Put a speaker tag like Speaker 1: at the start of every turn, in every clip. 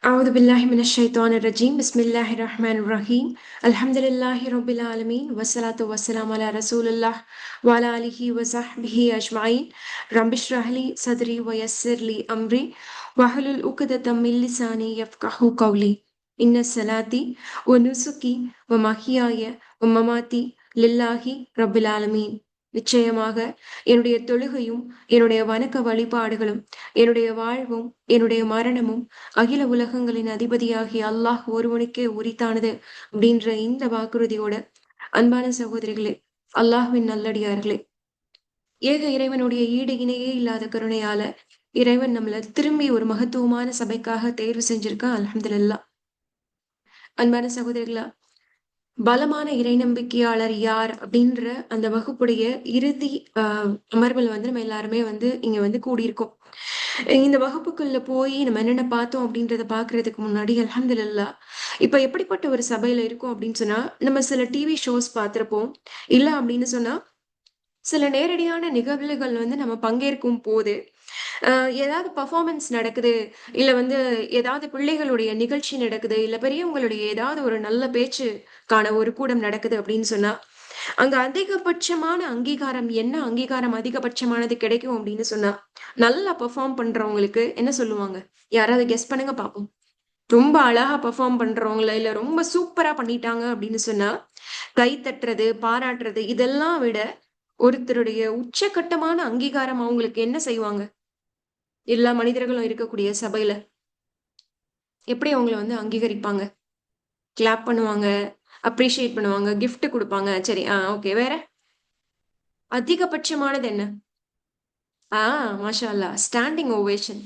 Speaker 1: أعوذ بالله من الشيطان الرجيم بسم الله الرحمن الرحيم الحمد لله رب العالمين والصلاة والسلام على رسول الله وعلى آله وصحبه أجمعين رب اشرح لي صدري ويسر لي أمري واحلل عقدة من لساني يفقهوا قولي إن صلاتي ونسكي ومحياي ومماتي لله رب العالمين. நிச்சயமாக என்னுடைய தொழுகையும் என்னுடைய வணக்க வழிபாடுகளும் என்னுடைய வாழ்வும் என்னுடைய மரணமும் அகில உலகங்களின் அதிபதியாகிய அல்லாஹ் ஒருவனுக்கே உரித்தானது அப்படின்ற இந்த வாக்குறுதியோட அன்பான சகோதரிகளே, அல்லாஹ்வின் நல்லடியார்களே, ஏக இறைவனுடைய ஈடு இணையே இல்லாத கருணையால இறைவன் நம்மள திரும்பி ஒரு மகத்துவமான சபைக்காக தேர்வு செஞ்சிருக்கான். அல்ஹம்துலில்லாஹ். அன்பான சகோதரிகளா, பலமான இறை நம்பிக்கையாளர் யார் அப்படின்ற அந்த வகுப்புடைய இறுதி அமர்வில் நம்ம எல்லாருமே இங்க கூடியிருக்கோம். இந்த வகுப்புக்குள்ள போய் நம்ம என்னென்ன பார்த்தோம் அப்படின்றத பாக்குறதுக்கு முன்னாடி அல்ஹம்துலில்லாஹ், இப்ப எப்படிப்பட்ட ஒரு சபையில இருக்கோம் அப்படின்னு சொன்னா, நம்ம சில டிவி ஷோஸ் பார்த்திருப்போம். இல்ல அப்படின்னு சொன்னா சில நேரடியான நிகழ்வுகள் நம்ம பங்கேற்கும் போது ஏதாவது பர்ஃபார்மன்ஸ் நடக்குது, இல்ல ஏதாவது பிள்ளைகளுடைய நிகழ்ச்சி நடக்குது, இல்ல பெரியவங்களுடைய ஏதாவது ஒரு நல்ல பேச்சுக்கான ஒரு கூடம் நடக்குது அப்படின்னு சொன்னா, அங்க அதிகபட்சமான அங்கீகாரம் என்ன அங்கீகாரம் அதிகபட்சமானது கிடைக்கும் அப்படின்னு சொன்னா, நல்லா பெர்ஃபார்ம் பண்றவங்களுக்கு என்ன சொல்லுவாங்க? யாராவது கெஸ் பண்ணுங்க பாப்போம். ரொம்ப அழகா பெர்ஃபார்ம் பண்றவங்கள, இல்ல ரொம்ப சூப்பரா பண்ணிட்டாங்க அப்படின்னு சொன்னா, கை தட்டுறது, பாராட்டுறது இதெல்லாம் விட ஒருத்தருடைய உச்சகட்டமான அங்கீகாரம் அவங்களுக்கு என்ன செய்வாங்க? எல்லா மனிதர்களும் இருக்கக்கூடிய சபையில எப்படி அவங்கள அங்கீகரிப்பாங்க? கிளாப் பண்ணுவாங்க, அப்ரிஷியேட் பண்ணுவாங்க, கிஃப்ட் குடுப்பாங்க. சரி, ஓகே. வேற? அதிகபட்சமானது என்ன? மாஷா அல்லாஹ், ஸ்டாண்டிங் ஓவேஷன்.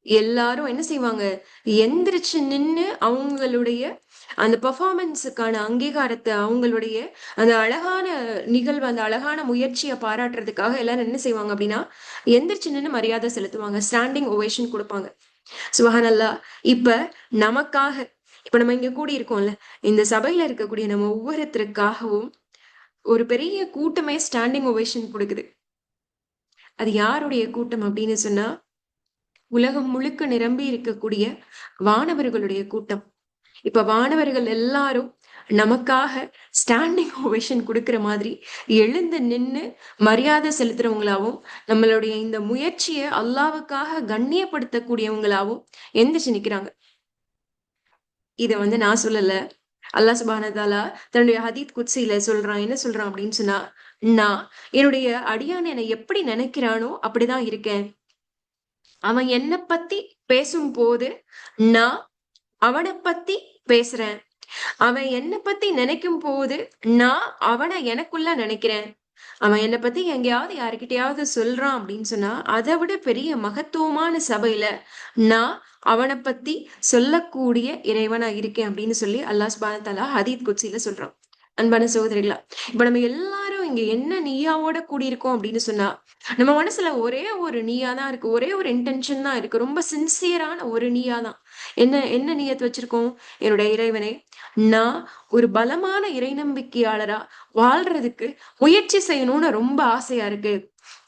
Speaker 1: எல்லாரும் என்ன செய்வாங்க? எந்திரிச்சு நின்னு அவங்களுடைய அந்த பெர்ஃபார்மன்ஸுக்கான அங்கீகாரத்த, அவங்களுடைய அந்த அழகான நிகழ்வு, அந்த அழகான முயற்சிய பாராட்டுறதுக்காக எல்லாரும் என்ன செய்வாங்க அப்படின்னா, எந்திரிச்சு நின்னு மரியாதை செலுத்துவாங்க. ஸ்டாண்டிங் ஓவேஷன் குடுப்பாங்க. சுபஹானல்லாஹ். இப்ப நமக்காக இப்ப நம்ம இங்க கூடி இருக்கோம்ல, இந்த சபையில இருக்கக்கூடிய நம்ம ஒவ்வொருத்தருக்காகவும் ஒரு பெரிய கூட்டமே ஸ்டாண்டிங் ஓவேஷன் குடுக்குது. அது யாருடைய கூட்டம் அப்படின்னு சொன்னா, உலகம் முழுக்க நிரம்பி இருக்கக்கூடிய வானவர்களுடைய கூட்டம். இப்ப வானவர்கள் எல்லாரும் நமக்காக ஸ்டாண்டிங் ஓவேஷன் கொடுக்கிற மாதிரி எழுந்து நின்னு மரியாதை செலுத்துறவங்களாவும், நம்மளுடைய இந்த முயற்சியை அல்லாவுக்காக கண்ணியப்படுத்தக்கூடியவங்களாவும் எந்திரிச்சு நிக்கிறாங்க. இத நான் சொல்லல. அல்லாஹ் சுப்ஹானஹு வ தஆலா தன்னுடைய ஹதீத் குத்ஸில சொல்றான். என்ன சொல்றான் அப்படின்னு சொன்னா, நான் என்னுடைய அடியான் என்னை எப்படி நினைக்கிறானோ அப்படிதான் இருக்கேன். அவன் என்ன பத்தி பேசும்போது நான் அவனை பத்தி பேசுறேன். அவன் என்ன பத்தி நினைக்கும் போது நான் அவனை எனக்குள்ள நினைக்கிறேன். அவன் என்ன பத்தி எங்கேயாவது யாருக்கிட்டயாவது சொல்றான் அப்படின்னு சொன்னா, அதை விட பெரிய மகத்துவமான சபையில நான் அவனை பத்தி சொல்லக்கூடிய இறைவனா இருக்கேன் அப்படின்னு சொல்லி அல்லாஹ் சுப்ஹானஹு வ தஆலா ஹதீத் குத்ஸில சொல்றான். அன்பான சகோதரிகளா, இப்ப நம்ம எல்லாரும் இங்க என்ன நீயாவோட கூடியிருக்கோம் அப்படின்னு சொன்னா, நம்ம மனசுல ஒரே ஒரு நீயா தான் இருக்கு. ஒரே ஒரு இன்டென்ஷன் தான் இருக்கு. ரொம்ப சின்சியரான ஒரு நீயா தான். என்ன என்ன நியத் வச்சிருக்கோம்? என்னுடைய இறைவனே, நான் ஒரு பலமான இறை நம்பிக்கையாளரா வாழ்றதுக்கு முயற்சி செய்யணும்னு ரொம்ப ஆசையா இருக்கு.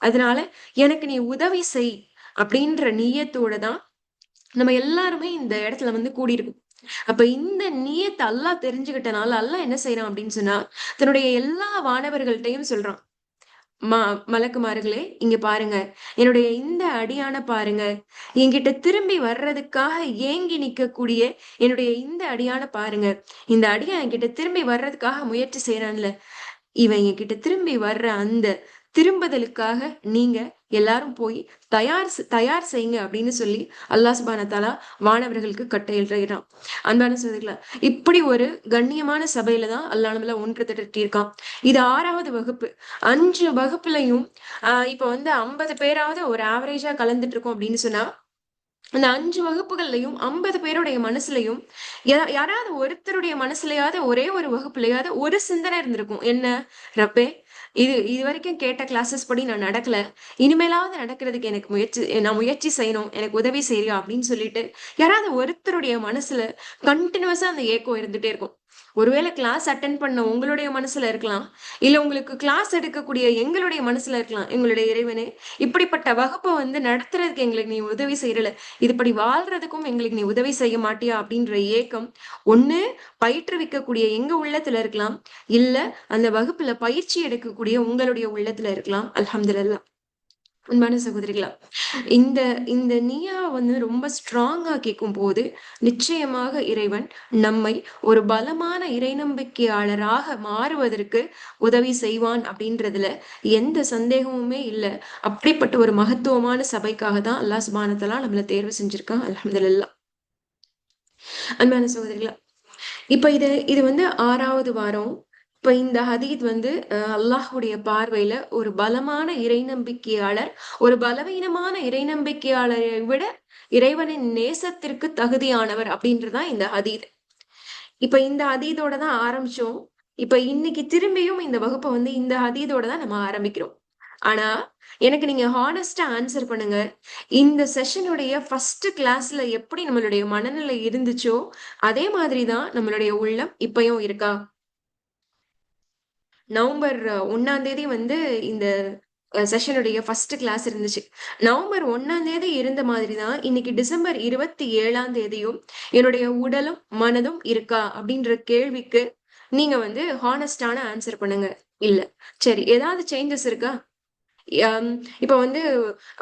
Speaker 1: அதனால எனக்கு நீ உதவி செய் அப்படின்ற நியத்தோட தான் நம்ம எல்லாருமே இந்த இடத்துல கூடியிருக்கோம். அப்ப இந்த நியத்தை அல்லாஹ் தெரிஞ்சுக்கிட்டனால அல்லாஹ் என்ன செய்யறான் அப்படின்னு சொன்னா, தன்னுடைய எல்லா வானவர்கள்ட்டையும் சொல்றான். மலக்குமார்களே, இங்க பாருங்க, என்னுடைய இந்த அடியான பாருங்க, என்கிட்ட திரும்பி வர்றதுக்காக ஏங்கி நிக்கக்கூடிய என்னுடைய இந்த அடியான பாருங்க. இந்த அடியான் என்கிட்ட திரும்பி வர்றதுக்காக முயற்சி செய்யறான்ல, இவன் என்கிட்ட திரும்பி வர்ற அந்த திரும்புதலுக்காக நீங்க எல்லாரும் போய் தயார் செய்யுங்க அப்படின்னு சொல்லி அல்லாஹ் சுப்ஹானஹு வ தஆலா வானவர்களுக்கு கட்டளையிடுறான். அன்பான சகோதரிகளா, இப்படி ஒரு கண்ணியமான சபையில தான் அல்லாஹ் நம்மள ஒன்று திரட்டி இருக்கான். இது 6வது வகுப்பு. 5 வகுப்புலையும் இப்ப 50 பேராவது ஒரு ஆவரேஜா கலந்துட்டு இருக்கோம் அப்படின்னு சொன்னா, அந்த 5 வகுப்புகள்லயும் 50 பேருடைய மனசுலயும் யாராவது ஒருத்தருடைய மனசுலயாவது ஒரே ஒரு வகுப்புலயாவது ஒரு சிந்தனை இருந்திருக்கும். என்ன? ரப்பே, இது வரைக்கும் கேட்ட கிளாஸஸ் படி நான் நடக்கல. இனிமேலாவது நடக்கிறதுக்கு நான் முயற்சி செய்யணும். எனக்கு உதவி செய்யா அப்படின்னு சொல்லிட்டு யாராவது ஒருத்தருடைய மனசுல கண்டினியூஸா அந்த ஏக்கம் இருந்துட்டே இருக்கும். ஒருவேளை கிளாஸ் அட்டென்ட் பண்ண உங்களுடைய மனசுல இருக்கலாம், இல்ல உங்களுக்கு கிளாஸ் எடுக்கக்கூடிய எங்களுடைய மனசுல இருக்கலாம். எங்களுடைய இறைவனே, இப்படிப்பட்ட வகுப்பை வந்து நடத்துறதுக்கு எங்களுக்கு நீ உதவி செய்யல, இதுபடி வாழ்றதுக்கும் எங்களுக்கு நீ உதவி செய்ய மாட்டியா அப்படின்ற ஏக்கம் ஒண்ணு பயிற்றுவிக்கக்கூடிய எங்க உள்ளத்துல இருக்கலாம், இல்ல அந்த வகுப்புல பயிற்சி எடுக்கக்கூடிய உங்களுடைய உள்ளத்துல இருக்கலாம். அல்ஹம்துலில்லாஹ். அன்பான சகோதரிகளா, இந்த இந்த நீயா வந்து ரொம்ப ஸ்ட்ராங்கா கேட்கும் போது நிச்சயமாக இறைவன் நம்மை ஒரு பலமான இறை நம்பிக்கையாளராக மாறுவதற்கு உதவி செய்வான் அப்படின்றதுல எந்த சந்தேகமுமே இல்லை. அப்படிப்பட்ட ஒரு மகத்துவமான சபைக்காக தான் அல்லாஹ் சுப்ஹானஹு வ தஆலா நம்மள தேர்வு செஞ்சிருக்கான். அல்ஹம்துலில்லாஹ். அன்பான சகோதரிகளா, இப்ப இது வந்து 6வது வாரம். இப்ப இந்த ஹதீத் வந்து அல்லாஹ்வுடைய பார்வையில ஒரு பலமான இறை நம்பிக்கையாளர், ஒரு பலவீனமான இறை நம்பிக்கையாளரை விட இறைவனின் நேசத்திற்கு தகுதியானவர் அப்படின்றதுதான் இந்த ஹதீத். இப்ப இந்த ஹதீதோட தான் ஆரம்பிச்சோம். இப்ப இன்னைக்கு திரும்பியும் இந்த வகுப்பை வந்து இந்த ஹதீதோட தான் நம்ம ஆரம்பிக்கிறோம். ஆனா எனக்கு நீங்க ஹானஸ்டா ஆன்சர் பண்ணுங்க. இந்த செஷனுடைய ஃபர்ஸ்ட் கிளாஸ்ல எப்படி நம்மளுடைய மனநிலை இருந்துச்சோ அதே மாதிரிதான் நம்மளுடைய உள்ளம் இப்பயும் இருக்கா? நவம்பர் 1ஆம் தேதி வந்து இந்த செஷனுடைய ஃபர்ஸ்ட் கிளாஸ் இருந்துச்சு. நவம்பர் 1ஆம் தேதி இருந்த மாதிரி தான் இன்னைக்கு டிசம்பர் 27ஆம் தேதியும் என்னுடைய உடலும் மனதும் இருக்கா அப்படின்ற கேள்விக்கு நீங்க வந்து ஹானஸ்டான ஆன்சர் பண்ணுங்க. இல்ல. சரி, ஏதாவது சேஞ்சஸ் இருக்கா? இப்ப வந்து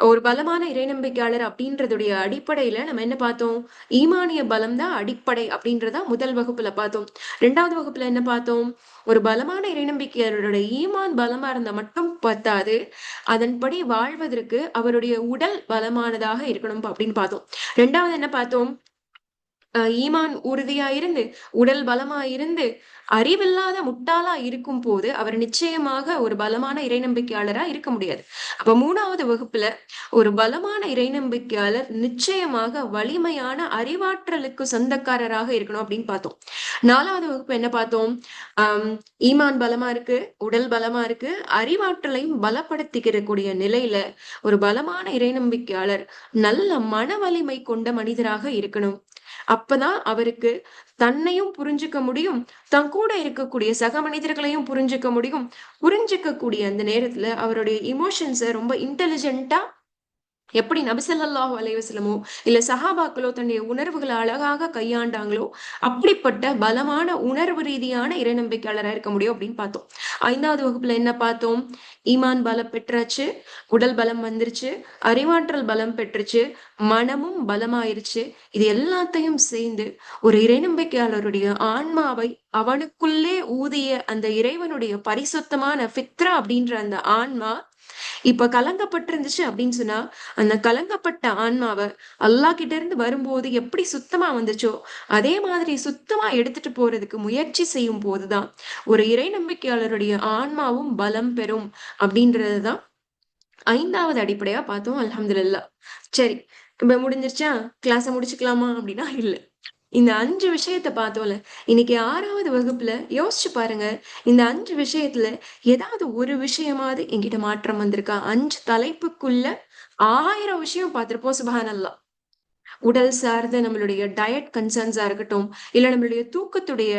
Speaker 1: ஒரு பலமான இறைநம்பிக்கையாளர் அப்படின்றதுடைய அடிப்படையில நம்ம என்ன பார்த்தோம்? ஈமானிய பலம் தான் அடிப்படை அப்படின்றத முதல் வகுப்புல பார்த்தோம். 2வது வகுப்புல என்ன பார்த்தோம்? ஒரு பலமான இறைநம்பிக்கையாளருடைய ஈமான் பலமா இருந்தா மட்டும் பத்தாது, அதன்படி வாழ்வதற்கு அவருடைய உடல் பலமானதாக இருக்கணும் அப்படின்னு பார்த்தோம். 2வது என்ன பார்த்தோம்? ஈமான் உறுதியா இருந்து, உடல் பலமா இருந்து, அறிவில்லாத முட்டாளா இருக்கும் போது அவர் நிச்சயமாக ஒரு பலமான இறைநம்பிக்கையாளரா இருக்க முடியாது. அப்ப 3வது வகுப்புல ஒரு பலமான இறைநம்பிக்கையாளர் நிச்சயமாக வலிமையான அறிவாற்றலுக்கு சொந்தக்காரராக இருக்கணும் அப்படின்னு பார்த்தோம். 4வது வகுப்பு என்ன பார்த்தோம்? ஈமான் பலமா இருக்கு, உடல் பலமா இருக்கு, அறிவாற்றலையும் பலப்படுத்திக்கிறக்கூடிய நிலையில ஒரு பலமான இறைநம்பிக்கையாளர் நல்ல மன வலிமை கொண்ட மனிதராக இருக்கணும். அப்பதான் அவருக்கு தன்னையும் புரிஞ்சுக்க முடியும், தன் கூட இருக்கக்கூடிய சக மனிதர்களையும் புரிஞ்சுக்க முடியும். புரிஞ்சுக்கக்கூடிய அந்த நேரத்துல அவருடைய இமோஷன்ஸ ரொம்ப இன்டெலிஜென்ட்டா எப்படி நபி ஸல்லல்லாஹு அலைஹி வஸல்லமோ இல்ல சஹாபாக்களோ தன்னுடைய உணர்வுகளை அழகாக கையாண்டாங்களோ அப்படிப்பட்ட பலமான உணர்வு ரீதியான இறைநம்பிக்கையாளராக இருக்க முடியும் அப்படின்னு பார்த்தோம். 5வது வகுப்புல என்ன பார்த்தோம்? ஈமான் பலம் பெற்றாச்சு, உடல் பலம் வந்துருச்சு, அறிவாற்றல் பலம் பெற்றுச்சு, மனமும் பலமாயிருச்சு. இது எல்லாத்தையும் சேர்ந்து ஒரு இறைநம்பிக்கையாளருடைய ஆன்மாவை அவனுக்குள்ளே ஊதிய அந்த இறைவனுடைய பரிசுத்தமான ஃபித்ரா அப்படின்ற அந்த ஆன்மா இப்ப கலங்கப்பட்டிருந்துச்சு அப்படின்னு சொன்னா, அந்த கலங்கப்பட்ட ஆன்மாவை அல்லாஹ் கிட்ட இருந்து வரும்போது எப்படி சுத்தமா வந்துச்சோ அதே மாதிரி சுத்தமா எடுத்துட்டு போறதுக்கு முயற்சி செய்யும் போதுதான் ஒரு இறை நம்பிக்கையாளருடைய ஆன்மாவும் பலம் பெறும் அப்படின்றதுதான் 5வது அடிப்படையா பார்த்தோம். அல்ஹம்துலில்லாஹ். சரி, இப்ப முடிஞ்சிருச்சா? கிளாஸ முடிச்சுக்கலாமா அப்படின்னா இல்ல. இந்த 5 விஷயத்த பார்த்தோம்ல, இன்னைக்கு 6வது வகுப்புல யோசிச்சு பாருங்க. இந்த 5 விஷயத்துல ஏதாவது ஒரு விஷயமாவது என்கிட்ட மாற்றம் வந்திருக்கா? 5 தலைப்புக்குள்ள 1000 விஷயம் பார்த்திருப்போம். சுப்ஹானல்லாஹ். உடல் சார்ந்த நம்மளுடைய டயட் கன்சர்ன்ஸா இருக்கட்டும், இல்ல நம்மளுடைய தூக்கத்துடைய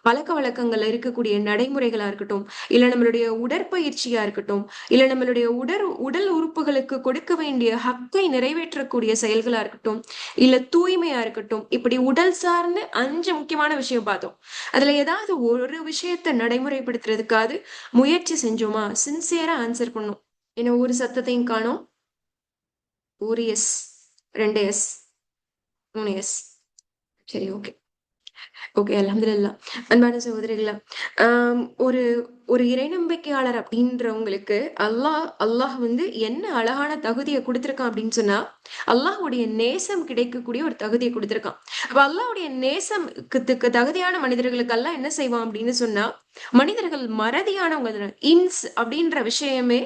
Speaker 1: பழக்கவழக்கங்கள்ல இருக்கக்கூடிய நடைமுறைகளா இருக்கட்டும், இல்ல நம்மளுடைய உடற்பயிற்சியா இருக்கட்டும், இல்ல நம்மளுடைய உடல் உறுப்புகளுக்கு கொடுக்க வேண்டிய ஹக்கை நிறைவேற்றக்கூடிய செயல்களா இருக்கட்டும், இல்ல தூய்மையா இருக்கட்டும், இப்படி உடல் சார்ந்து 5 முக்கியமான விஷயம் பார்த்தோம். அதுல ஏதாவது ஒரு விஷயத்த நடைமுறைப்படுத்துறதுக்காவது முயற்சி செஞ்சோமா? சின்சியரா ஆன்சர் பண்ணோம். ஏன்னா ஒரு சத்தத்தையும் காணோம். ஒரு எஸ், 2 எஸ், 3 எஸ். சரி, ஓகே. ஓகே, அல்ஹம்துலில்லாஹ். அன்பான சகோதரிகளா, ஒரு ஒரு இறைநம்பிக்கையாளர் அப்படின்றவங்களுக்கு அல்லாஹ் வந்து என்ன அழகான தகுதியை கொடுத்திருக்கான் அப்படின்னு சொன்னா, அல்லாஹ்வுடைய நேசம் கிடைக்கக்கூடிய ஒரு தகுதியை கொடுத்திருக்கான். அப்ப அல்லாஹ்வுடைய நேசத்துக்கு தகுதியான மனிதர்களுக்கு அல்லாஹ் என்ன செய்வான் அப்படின்னு சொன்னா, மனிதர்கள் மறதியானவங்க. இன்ஸ் அப்படின்ற விஷயமே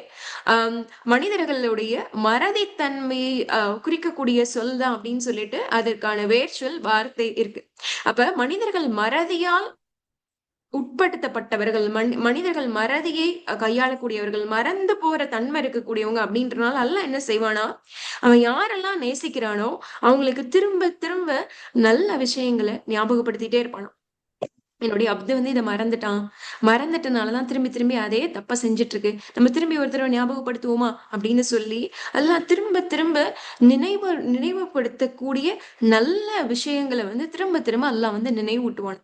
Speaker 1: ஆஹ் மனிதர்களுடைய மறதித்தன்மையை குறிக்கக்கூடிய சொல் தான் அப்படின்னு சொல்லிட்டு அதற்கான வேர்ச்சொல் வார்த்தை இருக்கு. அப்ப மனிதர்கள் மறதியால் உட்படுத்தப்பட்டவர்கள், மனிதர்கள் மறதியை கையாளக்கூடியவர்கள், மறந்து போற தன்மை இருக்கக்கூடியவங்க அப்படின்றனால அல்லாஹ் என்ன செய்வானா, அவன் யாரெல்லாம் நேசிக்கிறானோ அவங்களுக்கு திரும்ப திரும்ப நல்ல விஷயங்களை ஞாபகப்படுத்திட்டே இருப்பானாம். என்னுடைய அப்து வந்து இதை மறந்துட்டனாலதான் திரும்பி திரும்பி அதே தப்ப செஞ்சுட்டு இருக்கு. நம்ம திரும்பி ஒரு தடவை ஞாபகப்படுத்துவோமா அப்படின்னு சொல்லி எல்லாம் திரும்ப திரும்ப நினைவுபடுத்தக்கூடிய நல்ல விஷயங்களை வந்து திரும்ப திரும்ப அல்லாஹ் வந்து நினைவூட்டுவான்.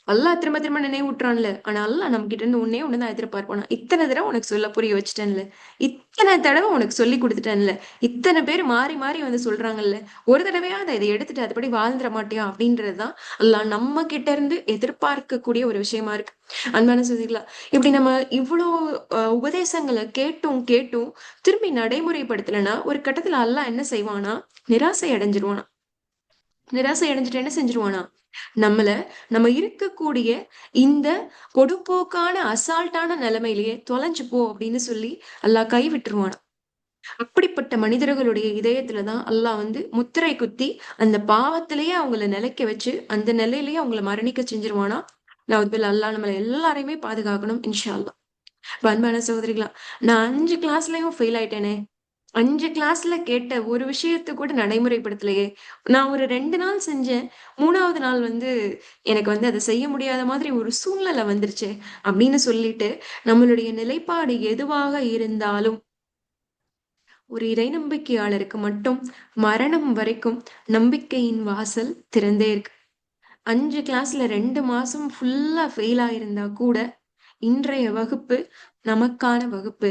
Speaker 1: அல்லாஹ் திரும்ப திரும்ப நினைவூட்டுறான்ல. ஆனா அல்லாஹ் நம்ம கிட்ட இருந்து ஒன்னே ஒண்ணுதான் எதிர்பார்ப்பானா, இத்தனை தடவை உனக்கு சொல்ல புரிய வச்சுட்டேன்ல, இத்தனை தடவை உனக்கு சொல்லி கொடுத்துட்டேன்ல, இத்தனை பேர் மாறி மாறி வந்து சொல்றாங்கல்ல, ஒரு தடவையாவது இதை எடுத்துட்டு அதுபடி வாழ்ந்துட மாட்டியா அப்படின்றதுதான் அல்லாஹ் நம்ம கிட்ட இருந்து எதிர்பார்க்கக்கூடிய ஒரு விஷயமா இருக்கு. அன்பான சகோதரிகளா, இப்படி நம்ம இவ்வளோ உபதேசங்களை கேட்டும் கேட்டும் திரும்பி நடைமுறைப்படுத்தலைன்னா ஒரு கட்டத்துல அல்லாஹ் என்ன செய்வானா, நிராசை அடைஞ்சிருவானா. நிராசை அடைஞ்சிட்டு என்ன செஞ்சிருவானா, நம்ம இருக்கக்கூடிய இந்த பொடுப்போக்கான அசால்ட்டான நிலைமையிலேயே தொலைஞ்சு போ அப்படின்னு சொல்லி அல்லாஹ் கை விட்டுருவானா. அப்படிப்பட்ட மனிதர்களுடைய இதயத்துலதான் அல்லாஹ் வந்து முத்திரை குத்தி அந்த பாவத்திலேயே அவங்கள நிலைக்க வச்சு அந்த நிலையிலேயே அவங்கள மரணிக்க செஞ்சிருவானா. நவுதுபில்லா, அல்லாஹ் நம்மள எல்லாரையுமே பாதுகாக்கணும் இன்ஷா அல்லாஹ். அன்பான சகோதரிகளா, நான் 5 கிளாஸ்லயும் ஃபெயில் ஆயிட்டேனே, 5 கிளாஸ்ல கேட்ட ஒரு விஷயத்த கூட நடைமுறைப்படுத்தலையே, நான் ஒரு 2 நாள் செஞ்சேன், 3வது நாள் வந்து எனக்கு வந்து அதை செய்ய முடியாத மாதிரி ஒரு சூழ்நிலை வந்துருச்சே அப்படின்னு சொல்லிட்டு நம்மளுடைய நிலைப்பாடு எதுவாக இருந்தாலும் ஒரு இறை நம்பிக்கையாளருக்கு மட்டும் மரணம் வரைக்கும் நம்பிக்கையின் வாசல் திறந்தே இருக்கு. 5 கிளாஸ்ல 2 மாசம் ஃபுல்லா ஃபெயில் ஆயிருந்தா கூட இன்றைய வகுப்பு நமக்கான வகுப்பு,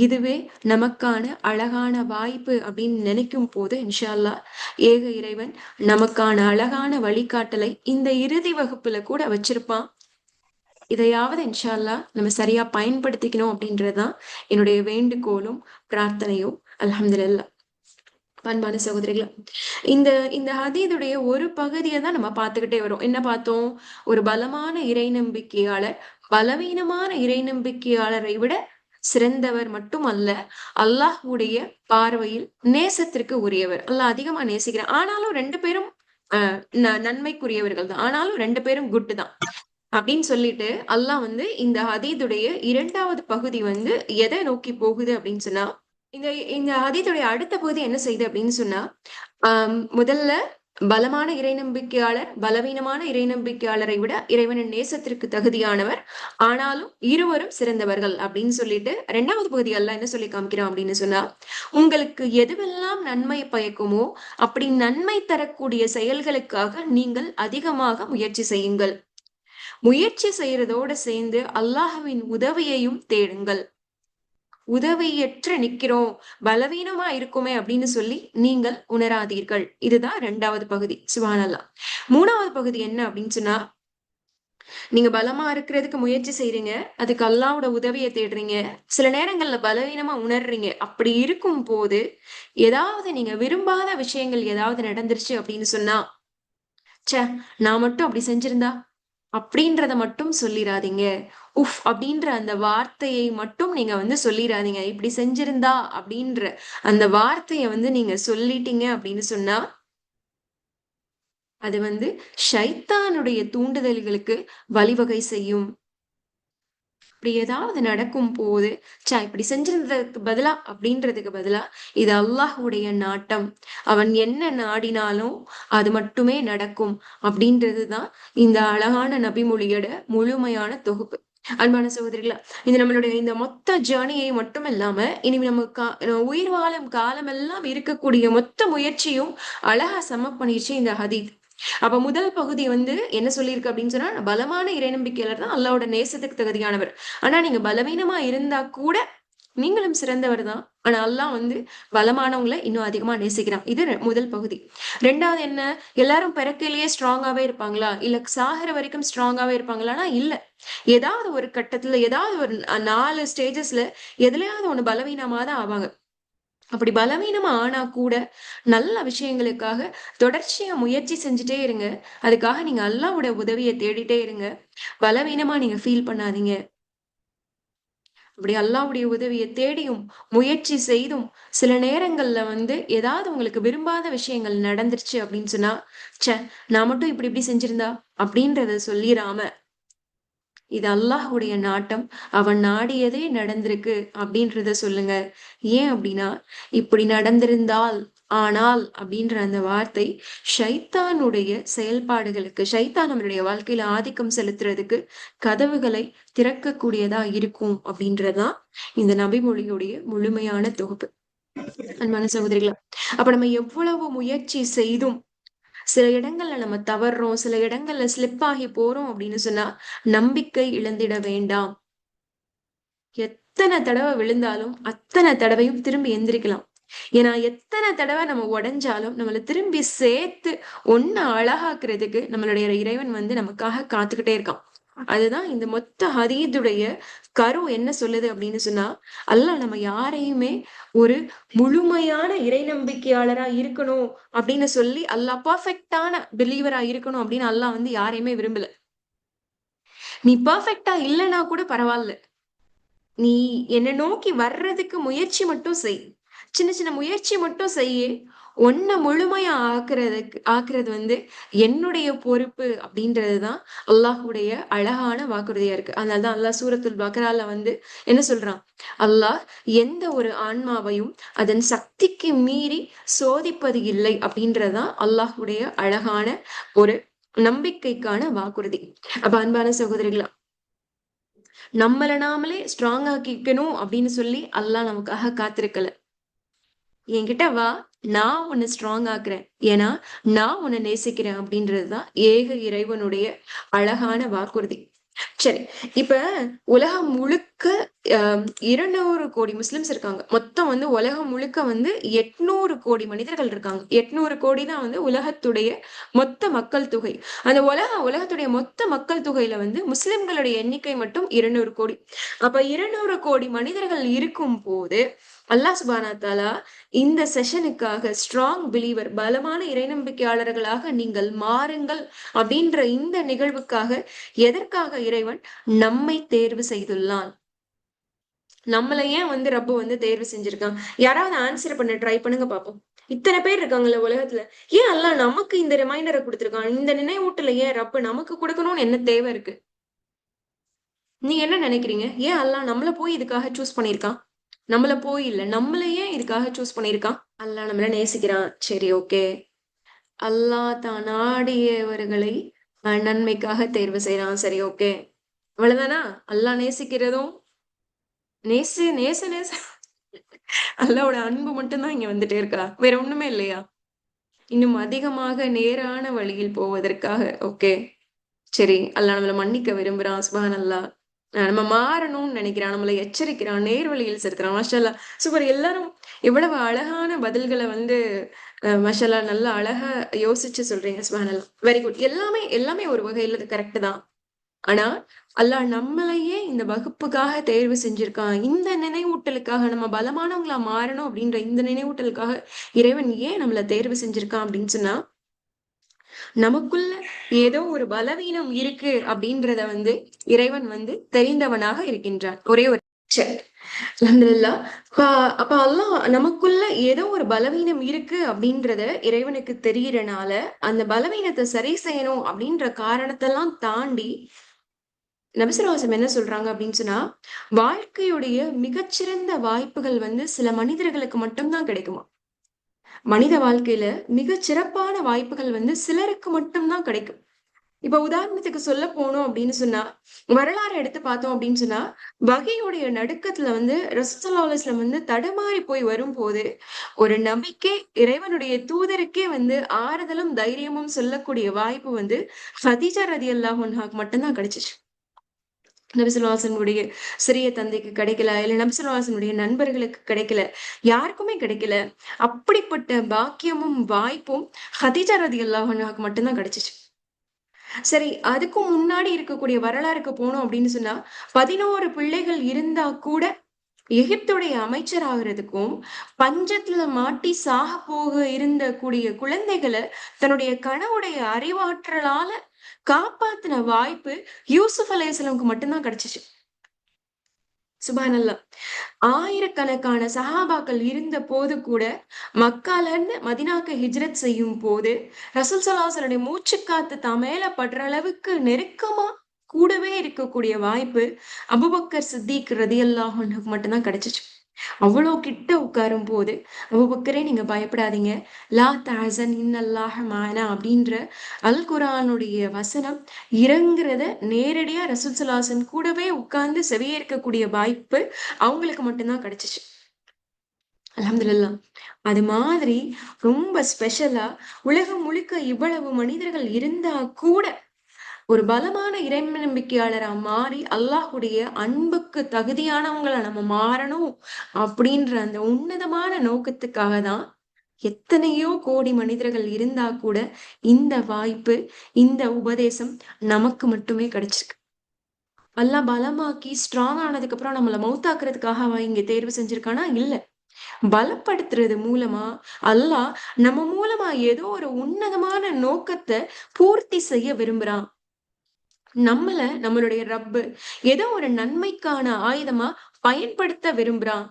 Speaker 1: இதுவே நமக்கான அழகான வாய்ப்பு அப்படின்னு நினைக்கும் போது இன்ஷா அல்லாஹ் ஏக இறைவன் நமக்கான அழகான வழிகாட்டலை இந்த இறுதி வகுப்புல கூட வச்சிருப்பான். இதையாவது இன்ஷா அல்லாஹ் நம்ம சரியா பயன்படுத்திக்கணும் அப்படின்றதுதான் என்னுடைய வேண்டுகோளும் பிரார்த்தனையும். அல்ஹம்துலில்லாஹ். பண்பான சகோதரிகளா, இந்த இந்த ஹதீதுடைய ஒரு பகுதியை தான் நம்ம பார்த்துக்கிட்டே வரோம். என்ன பார்த்தோம்? ஒரு பலமான இறை நம்பிக்கையாளர் பலவீனமான இறை நம்பிக்கையாளரை விட சிறந்தவர் மட்டும் அல்ல, அல்லாஹ்வுடைய பார்வையில் நேசத்திற்கு உரியவர். அல்லாஹ் அதிகமா நேசிக்கிறார். ஆனாலும் 2 பேரும் நன்மைக்குரியவர்கள் தான். ஆனாலும் 2 பேரும் குட் தான் அப்படின்னு சொல்லிட்டு அல்லாஹ் வந்து இந்த ஹதீதுடைய 2வது பகுதி வந்து எதை நோக்கி போகுது அப்படின்னு சொன்னா, இந்த இந்த ஹதீதுடைய அடுத்த பகுதி என்ன செய்யுது அப்படின்னு சொன்னா, முதல்ல பலமான இறை நம்பிக்கையாளர் பலவீனமான இறை நம்பிக்கையாளரை விட இறைவனின் நேசத்திற்கு தகுதியானவர், ஆனாலும் இருவரும் சிறந்தவர்கள் அப்படின்னு சொல்லிட்டு 2வது பகுதி அல்லாஹ் என்ன சொல்லி காமிக்கிறான் அப்படின்னு சொன்னா, உங்களுக்கு எதுவெல்லாம் நன்மை பயக்குமோ அப்படி நன்மை தரக்கூடிய செயல்களுக்காக நீங்கள் அதிகமாக முயற்சி செய்யுங்கள். முயற்சி செய்யறதோட சேர்ந்து அல்லாஹ்வின் உதவியையும் தேடுங்கள். உதவியற்று நிக்கிறோம், பலவீனமா இருக்குமே அப்படின்னு சொல்லி நீங்கள் உணராதீர்கள். இதுதான் 2வது பகுதி. சுப்ஹானல்லாஹ். 3வது பகுதி என்ன அப்படின்னு சொன்னா, நீங்க பலமா இருக்கிறதுக்கு முயற்சி செய்றீங்க, அதுக்கு அல்லாஹ்வோட உதவியை தேடுறீங்க, சில நேரங்கள்ல பலவீனமா உணர்றீங்க. அப்படி இருக்கும் போது ஏதாவது நீங்க விரும்பாத விஷயங்கள் ஏதாவது நடந்துருச்சு அப்படின்னு சொன்னா, ச்சே நான் மட்டும் அப்படி செஞ்சிருந்தா அப்படின்றத மட்டும் சொல்லிராதீங்க. உஃப் அப்படின்ற அந்த வார்த்தையை மட்டும் நீங்க வந்து சொல்லிராதீங்க. இப்படி செஞ்சிருந்தா அப்படின்ற அந்த வார்த்தைய வந்து நீங்க சொல்லிட்டீங்க அப்படின்னு சொன்னா, அது வந்து ஷைத்தானுடைய தூண்டுதல்களுக்கு வழிவகை செய்யும். இப்படி ஏதாவது நடக்கும் போது, இப்படி செஞ்சிருந்ததுக்கு பதிலா அப்படின்றதுக்கு பதிலா இது அல்லாஹ்வுடைய நாட்டம், அவன் என்ன நாடினாலும் அது மட்டுமே நடக்கும் அப்படின்றதுதான் இந்த அழகான நபிமொழியோட முழுமையான தொகுப்பு. அன்பான சகோதரிகளா, இது நம்மளுடைய இந்த மொத்த ஜேர்னியை மட்டும் இல்லாம இனி நம்ம உயிர் வாழும் காலமெல்லாம் இருக்கக்கூடிய மொத்த முயற்சியும் அழகா சம பண்ணிருச்சு இந்த ஹதீத். அப்ப முதல் பகுதி வந்து என்ன சொல்லியிருக்கு அப்படின்னு சொன்னா, பலமான இறைநம்பிக்கையாளர் தான் அல்லாஹ்வோட நேசத்துக்கு தகுதியானவர். ஆனா நீங்க பலவீனமா இருந்தா கூட நீங்களும் சிறந்தவர் தான். ஆனா அல்லாஹ் வந்து பலமானவங்களை இன்னும் அதிகமா நேசிக்கிறான். இது முதல் பகுதி. 2வது என்ன, எல்லாரும் பிறக்கையிலேயே ஸ்ட்ராங்காவே இருப்பாங்களா, இல்ல சாகிற வரைக்கும் ஸ்ட்ராங்காவே இருப்பாங்களான்னா இல்ல. ஏதாவது ஒரு கட்டத்துல ஏதாவது ஒரு 4 ஸ்டேஜஸ்ல எதுலயாவது ஒண்ணு பலவீனமா தான் ஆவாங்க. அப்படி பலவீனமா ஆனா கூட நல்ல விஷயங்களுக்காக தொடர்ச்சியா முயற்சி செஞ்சுட்டே இருங்க. அதுக்காக நீங்க அல்லாஹ்வோட உதவியை தேடிட்டே இருங்க. பலவீனமா நீங்க ஃபீல் பண்ணாதீங்க. அப்படி அல்லாஹ்வுடைய உதவியை தேடியும் முயற்சி செய்தும் சில நேரங்கள்ல வந்து ஏதாவது உங்களுக்கு விரும்பாத விஷயங்கள் நடந்துருச்சு அப்படின்னு சொன்னா, ச்சே நான் மட்டும் இப்படி இப்படி செஞ்சிருந்தா அப்படின்றத சொல்லிராம, இது அல்லாஹ்வுடைய நாட்டம், அவன் நாடியதே நடந்திருக்கு அப்படின்றத சொல்லுங்க. ஏன் அப்படின்னா, இப்படி நடந்திருந்தால் ஆனால் அப்படின்ற அந்த வார்த்தை ஷைத்தானுடைய செயல்பாடுகளுக்கு, ஷைத்தான் நம்மளுடைய வாழ்க்கையில ஆதிக்கம் செலுத்துறதுக்கு கதவுகளை திறக்கக்கூடியதா இருக்கும் அப்படின்றதுதான் இந்த நபிமொழியுடைய முழுமையான தொகுப்பு. அன்பான சகோதரிகளா, அப்ப நம்ம எவ்வளவு முயற்சி செய்தும் சில இடங்கள்ல நம்ம தவறுறோம், சில இடங்கள்ல ஸ்லிப் ஆகி போறோம் அப்படின்னு சொன்னா நம்பிக்கை இழந்திட வேண்டாம். எத்தனை தடவை விழுந்தாலும் அத்தனை தடவையும் திரும்பி எந்திரிக்கலாம். ஏன்னா எத்தனை தடவை நம்ம உடைஞ்சாலும் நம்மளை திரும்பி சேர்த்து ஒன்னு அழகாக்குறதுக்கு நம்மளுடைய இறைவன் வந்து நமக்காக காத்துக்கிட்டே இருக்கான். அதுதான் இந்த மொத்த ஹதீதுடைய கரு என்ன சொல்லுது அப்படின்னு சொன்னா, அல்லாஹ் நம்ம யாரையுமே ஒரு முழுமையான இறை நம்பிக்கையாளரா இருக்கணும் அப்படின்னு சொல்லி அல்லாஹ் பர்ஃபெக்டான பிலீவரா இருக்கணும் அப்படின்னு அல்லாஹ் வந்து யாரையுமே விரும்பல. நீ பர்ஃபெக்டா இல்லைன்னா கூட பரவாயில்ல, நீ என்னை நோக்கி வர்றதுக்கு முயற்சி மட்டும் செய், சின்ன சின்ன முயற்சி மட்டும் செய்ய, ஒன்ன முழுமையா ஆக்குறது வந்து என்னுடைய பொறுப்பு அப்படின்றதுதான் அல்லாஹுடைய அழகான வாக்குறுதியா இருக்கு. அதனாலதான் அல்லாஹ் சூரத்துல் பக்ரால வந்து என்ன சொல்றான், அல்லாஹ் எந்த ஒரு ஆன்மாவையும் அதன் சக்திக்கு மீறி சோதிப்பது இல்லை அப்படின்றதுதான் அல்லாஹுடைய அழகான ஒரு நம்பிக்கைக்கான வாக்குறுதி. அப்ப அன்பான சகோதரிகளா, நம்மள நாமளே ஸ்ட்ராங் ஆக்கிக்கணும் அப்படின்னு சொல்லி அல்லாஹ் நமக்காக காத்திருக்கல. என்கிட்ட வா, நான் உன்னை ஸ்ட்ராங் ஆக்குறேன், ஏன்னா நான் உன்னை நேசிக்கிறேன் அப்படின்றதுதான் ஏக இறைவனுடைய அழகான வாக்குறுதி. சரி, இப்ப உலகம் முழுக்க 200 கோடி முஸ்லிம்ஸ் இருக்காங்க. மொத்தம் வந்து உலகம் முழுக்க வந்து 800 கோடி மனிதர்கள் இருக்காங்க. 800 கோடி தான் வந்து உலகத்துடைய மொத்த மக்கள் தொகை. அந்த உலகத்துடைய மொத்த மக்கள் தொகையில வந்து முஸ்லிம்களுடைய எண்ணிக்கை மட்டும் 200 கோடி. அப்ப 200 கோடி மனிதர்கள் இருக்கும் போது அல்லாஹ் சுப்ஹானஹு வ தஆலா இந்த செஷனுக்காக ஸ்ட்ராங் பிலீவர், பலமான இறைநம்பிக்கையாளர்களாக நீங்கள் மாறுங்கள் அப்படின்ற இந்த நிகழ்வுக்காக எதற்காக இறைவன் நம்மை தேர்வு செய்துள்ளான்? நம்மள ஏன் வந்து ரப்பு வந்து தேர்வு செஞ்சிருக்கான்? யாராவது ஆன்சர் பண்ண ட்ரை பண்ணுங்க பாப்போம். இத்தனை பேர் இருக்காங்கல்ல உலகத்துல, ஏன் அல்லாஹ் நமக்கு இந்த ரிமைண்டரை கொடுத்திருக்கான்? இந்த நினைவூட்டல ஏன் ரப்பு நமக்கு கொடுக்கணும்னு என்ன தேவை இருக்கு? நீங்க என்ன நினைக்கிறீங்க? ஏன் அல்லாஹ் நம்மள போய் இதுக்காக சூஸ் பண்ணிருக்கான்? நம்மள போய் இல்ல, நம்மள ஏன் இதுக்காக சூஸ் பண்ணிருக்கான்? அல்லாஹ் நம்மள நேசிக்கிறான். சரி, ஓகே. அல்லாஹ் தான் நாடியவர்களை நன்மைக்காக தேர்வு செய்யறான். சரி, ஓகே. அவ்வளவுதானா? அல்லாஹ் நேசிக்கிறதும் நேச நேச நேச அல்லாவோட அன்பு மட்டும்தான் இங்க வந்துட்டே இருக்கா? வேற ஒண்ணுமே இல்லையா? இன்னும் அதிகமாக நேரான வழியில் போவதற்காக. ஓகே, சரி, அல்லாஹ் நம்மள மன்னிக்க விரும்புறான். சுப்ஹானல்லாஹ். நம்ம மாறணும்னு நினைக்கிறான், நம்மளை எச்சரிக்கிறான், நேர்வழியில் செலுத்துறான். மாஷால்லா, சூப்பர். எல்லாரும் எவ்வளவு அழகான பதில்களை வந்து மாஷால்லா நல்லா அழகா யோசிச்சு சொல்றீங்க. சுப்ஹானல்லாஹ், வெரி குட். எல்லாமே எல்லாமே ஒரு வகையில கரெக்ட் தான். ஆனா அல்லாஹ் நம்மளையே இந்த வகுப்புக்காக தேர்வு செஞ்சிருக்கான். இந்த நினைவூட்டலுக்காக நம்ம பலமானவங்களா மாறணும் அப்படின்ற இந்த நினைவூட்டலுக்காக இறைவன் ஏன் நம்மள தேர்வு செஞ்சிருக்கான் அப்படின்னு சொன்னா, நமக்குள்ள ஏதோ ஒரு பலவீனம் இருக்கு அப்படின்றத வந்து இறைவன் வந்து தெரிந்தவனாக இருக்கின்றான். ஒரே ஒரு அல்ஹம்துலில்லாஹ். அப்ப அல்லாஹ் நமக்குள்ள ஏதோ ஒரு பலவீனம் இருக்கு அப்படின்றத இறைவனுக்கு தெரியறனால அந்த பலவீனத்தை சரி செய்யணும் அப்படின்ற காரணத்தெல்லாம் தாண்டி நபிசுல்லாஹு என்ன சொல்றாங்க அப்படின்னு சொன்னா, வாழ்க்கையுடைய மிகச்சிறந்த வாய்ப்புகள் வந்து சில மனிதர்களுக்கு மட்டும்தான் கிடைக்குமா. மனித வாழ்க்கையில மிகச் சிறப்பான வாய்ப்புகள் வந்து சிலருக்கு மட்டும்தான் கிடைக்கும். இப்ப உதாரணத்துக்கு சொல்ல போனோம் அப்படின்னு சொன்னா, வரலாறு எடுத்து பார்த்தோம் அப்படின்னு சொன்னா, வகையுடைய நடுக்கத்துல வந்து ரசூலுல்லாஹி அலைஹி வஸல்லம் வந்து தடுமாறி போய் வரும்போது, ஒரு நபிக்கே, இறைவனுடைய தூதருக்கே வந்து ஆறுதலும் தைரியமும் சொல்லக்கூடிய வாய்ப்பு வந்து ஹதீஜா ரலியல்லாஹு அன்ஹாக்கு மட்டும்தான் கிடைச்சுச்சு. நபிசுல்லாசனுடைய சிறிய தந்தைக்கு கிடைக்கல, இல்ல நபிசுல்லாசனுடைய நண்பர்களுக்கு கிடைக்கல, யாருக்குமே கிடைக்கல. அப்படிப்பட்ட பாக்கியமும் வாய்ப்பும் ஹதீஜா ரலியல்லாஹு அன்ஹாக்கு மட்டும்தான் கிடைச்சிச்சு. சரி, அதுக்கும் முன்னாடி இருக்கக்கூடிய வரலாறுக்கு போனோம் அப்படின்னு சொன்னா, 11 பிள்ளைகள் இருந்தா கூட எகிப்துடைய அமைச்சர் ஆகுறதுக்கும், பஞ்சத்துல மாட்டி சாக போக இருந்த கூடிய குழந்தைகளை தன்னுடைய கணவுடைய அறிவாற்றலால காப்பாத்தின வாய்ப்பு யூசுப் அலைஹிஸ்ஸலாமுக்கு மட்டும்தான் கிடைச்சிச்சு. சுப்ஹானல்லாஹ். ஆயிரக்கணக்கான சஹாபாக்கள் இருந்த போது கூட மக்கால இருந்து மதினாக்கு ஹிஜ்ரத் செய்யும் போது ரசூல் ஸல்லல்லாஹு அலைஹி வஸல்லம் மூச்சுக்காத்து தான் மேல படுற அளவுக்கு நெருக்கமா கூடவே இருக்கக்கூடிய வாய்ப்பு அபூபக்கர் சித்திக் ரலியல்லாஹு அன்ஹுக்கு மட்டும்தான் கிடைச்சிச்சு. அவ்வளோ கிட்ட உட்காரும் போது அபூபக்கரே நீங்க பயப்படாதீங்க, லா தஹசன் இன்னல்லாஹ மஅனா அப்படின்ற அல் குர்ஆனுடைய வசனம் இறங்குறத நேரடியா ரசூல் ஸல்லல்லாஹு அலைஹி வஸல்லம் கூடவே உட்கார்ந்து செவியேற்கக்கூடிய வாய்ப்பு அவங்களுக்கு மட்டும்தான் கிடைச்சுச்சு. அல்ஹம்துலில்லாஹ். அது மாதிரி ரொம்ப ஸ்பெஷலா உலகம் முழுக்க இவ்வளவு மனிதர்கள் இருந்தா கூட ஒரு பலமான இறை நம்பிக்கையாளரா மாறி அல்லாஹ்வுடைய அன்புக்கு தகுதியானவங்கள நம்ம மாறணும் அப்படின்ற அந்த உன்னதமான நோக்கத்துக்காக தான் எத்தனையோ கோடி மனிதர்கள் இருந்தா கூட இந்த வாய்ப்பு, இந்த உபதேசம் நமக்கு மட்டுமே கிடைச்சிருக்கு. அல்லாஹ் பலமாக்கி ஸ்ட்ராங் ஆனதுக்கு அப்புறம் நம்மள மௌத்தாக்குறதுக்காக அவன் இங்க தேர்வு செஞ்சிருக்கானா? இல்ல. பலப்படுத்துறது மூலமா அல்லாஹ் நம்ம மூலமா ஏதோ ஒரு உன்னதமான நோக்கத்தை பூர்த்தி செய்ய விரும்புறான். நம்மளுடைய ரப்பு ஏதோ ஒரு நன்மைக்கான ஆயுதமா பயன்படுத்த விரும்புறான்.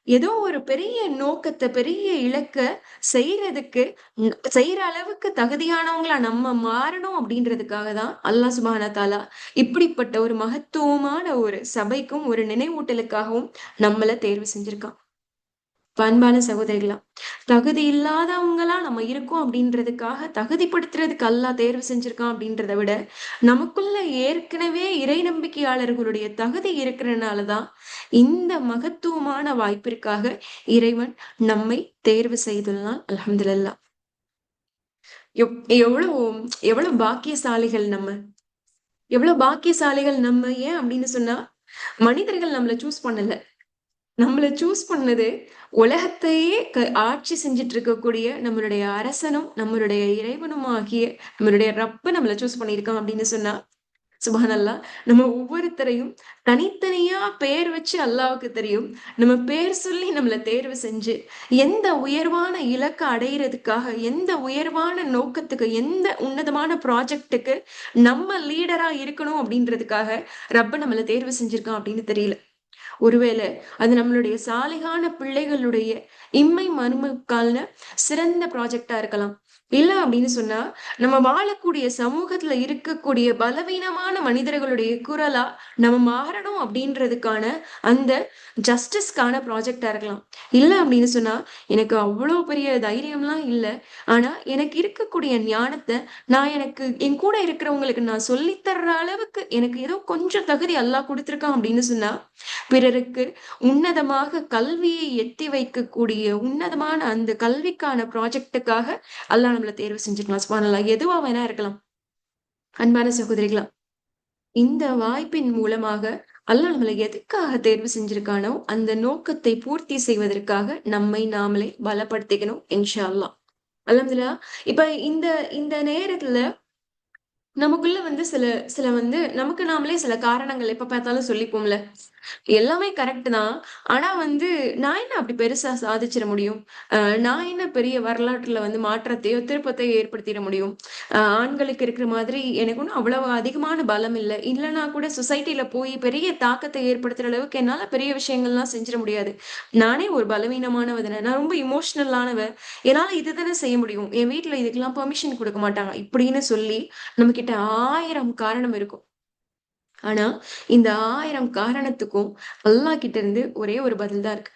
Speaker 1: ஏதோ ஒரு பெரிய நோக்கத்தை, பெரிய இலக்க செய்யறதுக்கு செய்யற அளவுக்கு தகுதியானவங்களா நம்ம மாறணும் அப்படின்றதுக்காக தான் அல்லாஹ் சுப்ஹானஹு வ தஆலா இப்படிப்பட்ட ஒரு மகத்துவமான ஒரு சபைக்கும் ஒரு நினைவூட்டலுக்காகவும் நம்மள தேர்வு செஞ்சிருக்கான். அன்பான சகோதரிகளா, தகுதி இல்லாதவங்களா நம்ம இருக்கோம் அப்படின்றதுக்காக தகுதிப்படுத்துறதுக்கு அல்லாஹ் தேர்வு செஞ்சிருக்கான் அப்படின்றத விட, நமக்குள்ள ஏற்கனவே இறை நம்பிக்கையாளர்களுடைய தகுதி இருக்கிறனாலதான் இந்த மகத்துவமான வாய்ப்பிற்காக இறைவன் நம்மை தேர்வு செய்துள்ளான். அல்ஹம்துலில்லாஹ். எவ் எவ்வளவு எவ்வளவு பாக்கியசாலிகள் நம்ம. எவ்வளவு பாக்கியசாலிகள் நம்ம. ஏன் அப்படின்னு சொன்னா, மனிதர்கள் நம்மள சூஸ் பண்ணல. நம்மள சூஸ் பண்ணது உலகத்தையே ஆட்சி செஞ்சுட்டு இருக்கக்கூடிய நம்மளுடைய அரசனும் நம்மளுடைய இறைவனும் ஆகிய நம்மளுடைய ரப்ப நம்மள சூஸ் பண்ணியிருக்கான் அப்படின்னு சொன்னா சுபஹானல்லாஹ். நம்ம ஒவ்வொருத்தரையும் தனித்தனியா பேர் வச்சு அல்லாஹ்வுக்கு தெரியும். நம்ம பேர் சொல்லி நம்மள தேர்வு செஞ்சு எந்த உயர்வான இலக்க அடையிறதுக்காக, எந்த உயர்வான நோக்கத்துக்கு, எந்த உன்னதமான ப்ராஜெக்ட்டுக்கு நம்ம லீடரா இருக்கணும் அப்படின்றதுக்காக ரப்ப நம்மள தேர்வு செஞ்சிருக்கான் அப்படின்னு தெரியல. ஒருவேளை அது நம்மளுடைய சாலிகான பிள்ளைகளுடைய இம்மை மறுமைக்கான சிறந்த ப்ராஜெக்டா இருக்கலாம். இல்ல அப்படின்னு சொன்னா, நம்ம வாழக்கூடிய சமூகத்துல இருக்கக்கூடிய பலவீனமான மனிதர்களுடைய குரலா நம்ம மாறணும் அப்படின்றதுக்கான அந்த ஜஸ்டிஸ்க்கான ப்ராஜெக்டா இருக்கலாம். இல்ல அப்படின்னு சொன்னா, எனக்கு அவ்வளோ பெரிய தைரியம்லாம் இல்ல. ஆனா எனக்கு இருக்கக்கூடிய ஞானத்த நான் எனக்கு என் கூட இருக்கிறவங்களுக்கு நான் சொல்லி தர்ற அளவுக்கு எனக்கு ஏதோ கொஞ்சம் தகுதி அல்லாஹ் குடுத்திருக்கான் அப்படின்னு சொன்னா, பிறருக்கு உன்னதமாக கல்வியை எத்தி வைக்கக்கூடிய உன்னதமான அந்த கல்விக்கான ப்ராஜெக்டுக்காக அல்லாஹ் நம்மள தேர்வு செஞ்சுக்கலாம். சுப்ஹானல்லாஹ். எதுவா வேணா இருக்கலாம். அன்பான சகோதரிகளா, இந்த வாய்ப்பின் மூலமாக அல்லாஹ் நம்மள எதுக்காக தேர்வு செஞ்சிருக்கானோ அந்த நோக்கத்தை பூர்த்தி செய்வதற்காக நம்மை நாமளே பலப்படுத்திக்கணும் இன்ஷா அல்லாஹ். அல்ஹம்துலில்லாஹ். இப்ப இந்த இந்த நேரத்துல நமக்குள்ள சில சில நமக்கு நாமளே சில காரணங்கள் எப்ப பார்த்தாலும் சொல்லிப்போம்ல. எல்லாமே கரெக்ட் தான். ஆனா நான் என்ன அப்படி பெருசா சாதிச்சிட முடியும்? நான் என்ன பெரிய வரலாற்றுல மாற்றத்தையோ, திருப்பத்தையோ ஏற்படுத்திட முடியும்? ஆண்களுக்கு இருக்கிற மாதிரி எனக்கு ஒண்ணும் அவ்வளவு அதிகமான பலம் இல்ல. இல்லன்னா கூட சொசைட்டில போய் பெரிய தாக்கத்தை ஏற்படுத்துற அளவுக்கு என்னால பெரிய விஷயங்கள்லாம் செஞ்சிட முடியாது. நானே ஒரு பலவீனமானவ தானே. நான் ரொம்ப எமோஷனலானவ. என்னால இதுதானே செய்ய முடியும். என் வீட்ல இதுக்கெல்லாம் பெர்மிஷன் குடுக்க மாட்டாங்க. இப்படின்னு சொல்லி நம்மகிட்ட 1000 காரணம் இருக்கும். ஆனா, இந்த 1000 காரணத்துக்கும் அல்லாஹ் கிட்ட இருந்து ஒரே ஒரு பதில் தான் இருக்கு.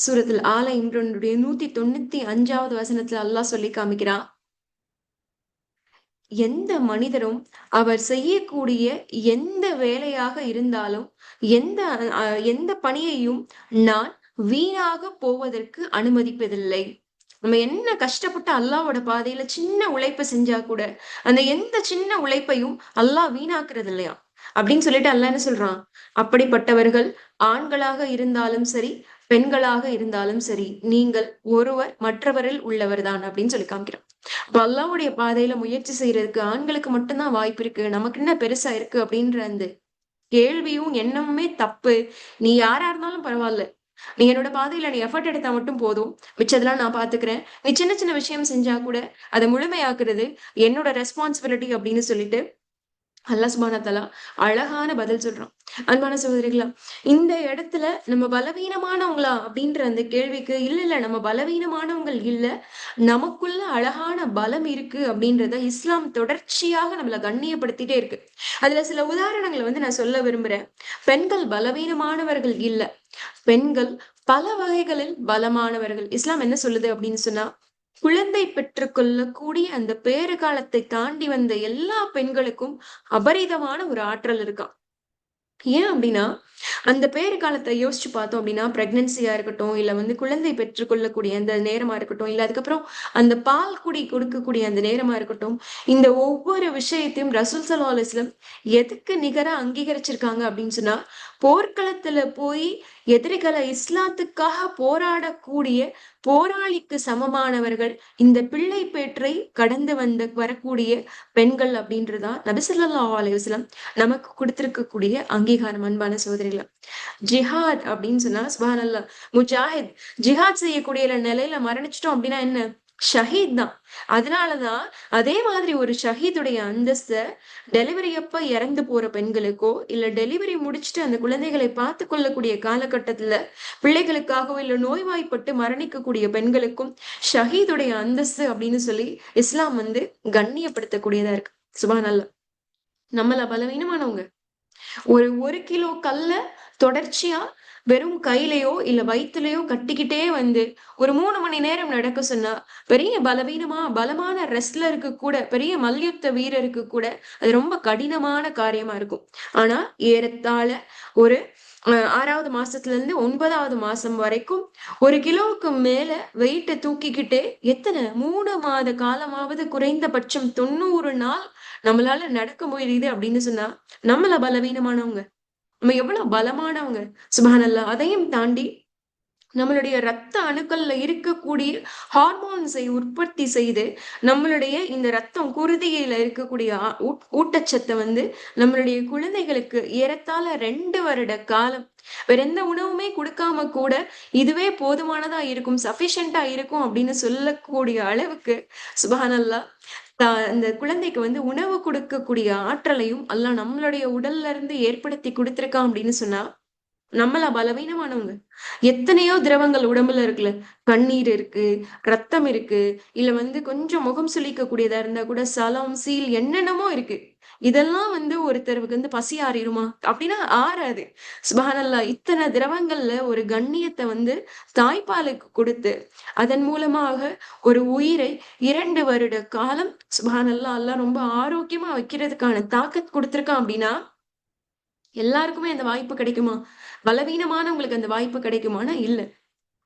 Speaker 1: சூரத்துல் ஆல இம்ரானுடைய 195வது வசனத்துல அல்லாஹ் சொல்லி காமிக்கிறான். எந்த மனிதரும் அவர் செய்யக்கூடிய எந்த வேலையாக இருந்தாலும், எந்த எந்த பணியையும் நான் வீணாக போவதற்கு அனுமதிப்பதில்லை. நம்ம என்ன கஷ்டப்பட்டு அல்லாஹ்வோட பாதையில சின்ன உழைப்ப செஞ்சா கூட, அந்த எந்த சின்ன உழைப்பையும் அல்லாஹ் வீணாக்குறது இல்லையாம். அப்படின்னு சொல்லிட்டு அல்லாஹ் என்ன சொல்றான்? அப்படிப்பட்டவர்கள் ஆண்களாக இருந்தாலும் சரி, பெண்களாக இருந்தாலும் சரி, நீங்கள் ஒருவர் மற்றவரில் உள்ளவர் தான் அப்படின்னு சொல்லி காமிக்கிறான். அப்ப அல்லாஹ்வுடைய பாதையில முயற்சி செய்யறதுக்கு ஆண்களுக்கு மட்டும் தான் வாய்ப்பு இருக்கு. நமக்கு என்ன பெருசா இருக்கு அப்படின்ற அந்த கேள்வியும் எண்ணமுமே தப்பு. நீ யாரா இருந்தாலும் பரவால்ல. நீ என்னோட பாதையில நீ எஃபர்ட் எடுத்தா மட்டும் போதும். மிச்சதெல்லாம் நான் பாத்துக்கிறேன். நீ சின்ன சின்ன விஷயம் செஞ்சா கூட அத முழுமையாக்குறது என்னோட ரெஸ்பான்சிபிலிட்டி அப்படின்னு சொல்லிட்டு அல்லாஹ் சுப்ஹானஹு வ தஆலா அழகான பதில் சொல்றான். அன்பான சகோதரிகளா, இந்த இடத்துல நம்ம பலவீனமானவங்களா அப்படின்ற அந்த கேள்விக்கு, இல்ல இல்ல நம்ம பலவீனமானவங்கள் இல்ல. நமக்குள்ள அழகான பலம் இருக்கு அப்படின்றத இஸ்லாம் தொடர்ச்சியாக நம்மள கண்ணியப்படுத்திட்டே இருக்கு. அதுல சில உதாரணங்கள வந்து நான் சொல்ல விரும்புறேன். பெண்கள் பலவீனமானவர்கள் இல்ல. பெண்கள் பல வகைகளில் பலமானவர்கள். இஸ்லாம் என்ன சொல்லுது அப்படின்னு சொன்னா, குழந்தை பெற்றுக் கொள்ளக்கூடிய அந்த பேறு காலத்தை தாண்டி வந்த எல்லா பெண்களுக்கும் அபரிதமான ஒரு ஆற்றல் இருக்காம். ஏன் அப்படின்னா, அந்த பேறு காலத்த யோசிச்சு பார்த்தோம் அப்படின்னா, பிரெக்னன்சியா இருக்கட்டும், இல்ல வந்து குழந்தை பெற்றுக் கொள்ளக்கூடிய அந்த நேரமா இருக்கட்டும், இல்ல அதுக்கப்புறம் அந்த பால் குடி கொடுக்கக்கூடிய அந்த நேரமா இருக்கட்டும், இந்த ஒவ்வொரு விஷயத்தையும் ரசூல் ஸல்லல்லாஹு அலைஹி வஸல்லம் எதுக்கு நிகரா அங்கீகரிச்சிருக்காங்க அப்படின்னு சொன்னா, போர்க்களத்துல போய் எதிரிகள இஸ்லாத்துக்காக போராடக்கூடிய போராளிக்கு சமமானவர்கள் இந்த பிள்ளை பேற்றை கடந்து வரக்கூடிய பெண்கள் அப்படின்றதா நபி ஸல்லல்லாஹு அலைஹி வஸல்லம் நமக்கு குடுத்திருக்கக்கூடிய அங்கீகாரம். அன்பான சகோதரிகளே, ஜிஹாத் அப்படின்னு சொன்னா சுப்ஹானல்லாஹ், முஜாஹித் ஜிஹாத் செய்யக்கூடிய நிலையில மரணிச்சிட்டோம் அப்படின்னா என்ன? ஷஹீத் தான். அதனாலதான் அதே மாதிரி ஒரு ஷஹீதுடைய அந்தஸ்த டெலிவரி அப்ப இறந்து போற பெண்களுக்கோ, இல்ல டெலிவரி முடிச்சுட்டு அந்த குழந்தைகளை பார்த்துக் கொள்ளக்கூடிய காலகட்டத்துல பிள்ளைகளுக்காகவோ, இல்ல நோய்வாய்ப்பட்டு மரணிக்கக்கூடிய பெண்களுக்கும் ஷஹீதுடைய அந்தஸ்து அப்படின்னு சொல்லி இஸ்லாம் வந்து கண்ணியப்படுத்தக்கூடியதா இருக்கு. சுப்ஹானல்லாஹ். நம்மள பலவீனமானவங்க. ஒரு 1 கிலோ கல்ல தொடர்ச்சியா வெறும் கையிலயோ, இல்ல வயித்துலயோ கட்டிக்கிட்டே வந்து ஒரு 3 மணி நேரம் நடக்க சொன்னா, பெரிய பலமான ரெஸ்லருக்கு கூட, பெரிய மல்யுத்த வீரருக்கு கூட அது ரொம்ப கடினமான காரியமா இருக்கும். ஆனா, ஏறத்தாழ ஒரு 6வது மாசத்துலருந்து 9வது மாசம் வரைக்கும் 1 கிலோவுக்கு மேல வெயிட்ட தூக்கிக்கிட்டே எத்தன 3 மாத காலமாவது குறைந்தபட்சம் 90 நாள் நம்மளால நடக்க முடியுது அப்படின்னு சொன்னா, நம்மள பலவீனமானவங்க. நம்ம எவ்வளவு பலமானவங்க. சுப்ஹானல்லாஹ். அதையும் தாண்டி நம்மளுடைய ரத்த அணுக்கள்ல இருக்கக்கூடிய ஹார்மோன்ஸை உற்பத்தி செய்து, நம்மளுடைய இந்த ரத்தம் குருதியில இருக்கக்கூடிய ஊட்டச்சத்த வந்து நம்மளுடைய குழந்தைகளுக்கு ஏறத்தாழ 2 வருட காலம் வேற எந்த உணவுமே குடுக்காம கூட, இதுவே போதுமானதா இருக்கும், சஃபிஷியன்ட்டா இருக்கும் அப்படின்னு சொல்லக்கூடிய அளவுக்கு சுப்ஹானல்லாஹ், அந்த குழந்தைக்கு வந்து உணவு குடுக்கக்கூடிய ஆற்றலையும் அல்லாஹ் நம்மளுடைய உடல்ல இருந்து ஏற்படுத்தி குடுத்திருக்கான் அப்படின்னு சொன்னா, நம்மள பலவீனமானவங்க. எத்தனையோ திரவங்கள் உடம்புல இருக்குல்ல. கண்ணீர் இருக்கு, ரத்தம் இருக்கு, இல்ல வந்து கொஞ்சம் முகம் சுளிக்கக்கூடியதா இருந்தா கூட சலம், சீல் என்னென்னமோ இருக்கு. இதெல்லாம் வந்து ஒருத்தருக்கு வந்து பசி ஆறிருமா? அப்படின்னா ஆறாது. சுப்ஹானல்லாஹ். இத்தன திரவங்கள்ல ஒரு கண்ணியத்த வந்து தாய்ப்பாலுக்கு குடுத்து, அதன் மூலமாக ஒரு உயிரை 2 வருட காலம் சுப்ஹானல்லாஹ் அல்லாஹ் ரொம்ப ஆரோக்கியமா வைக்கிறதுக்கான தாக்கத் குடுத்திருக்கான் அப்படின்னா, எல்லாருக்குமே அந்த வாய்ப்பு கிடைக்குமா? பலவீனமானவங்களுக்கு அந்த வாய்ப்பு கிடைக்குமான்னா, இல்ல.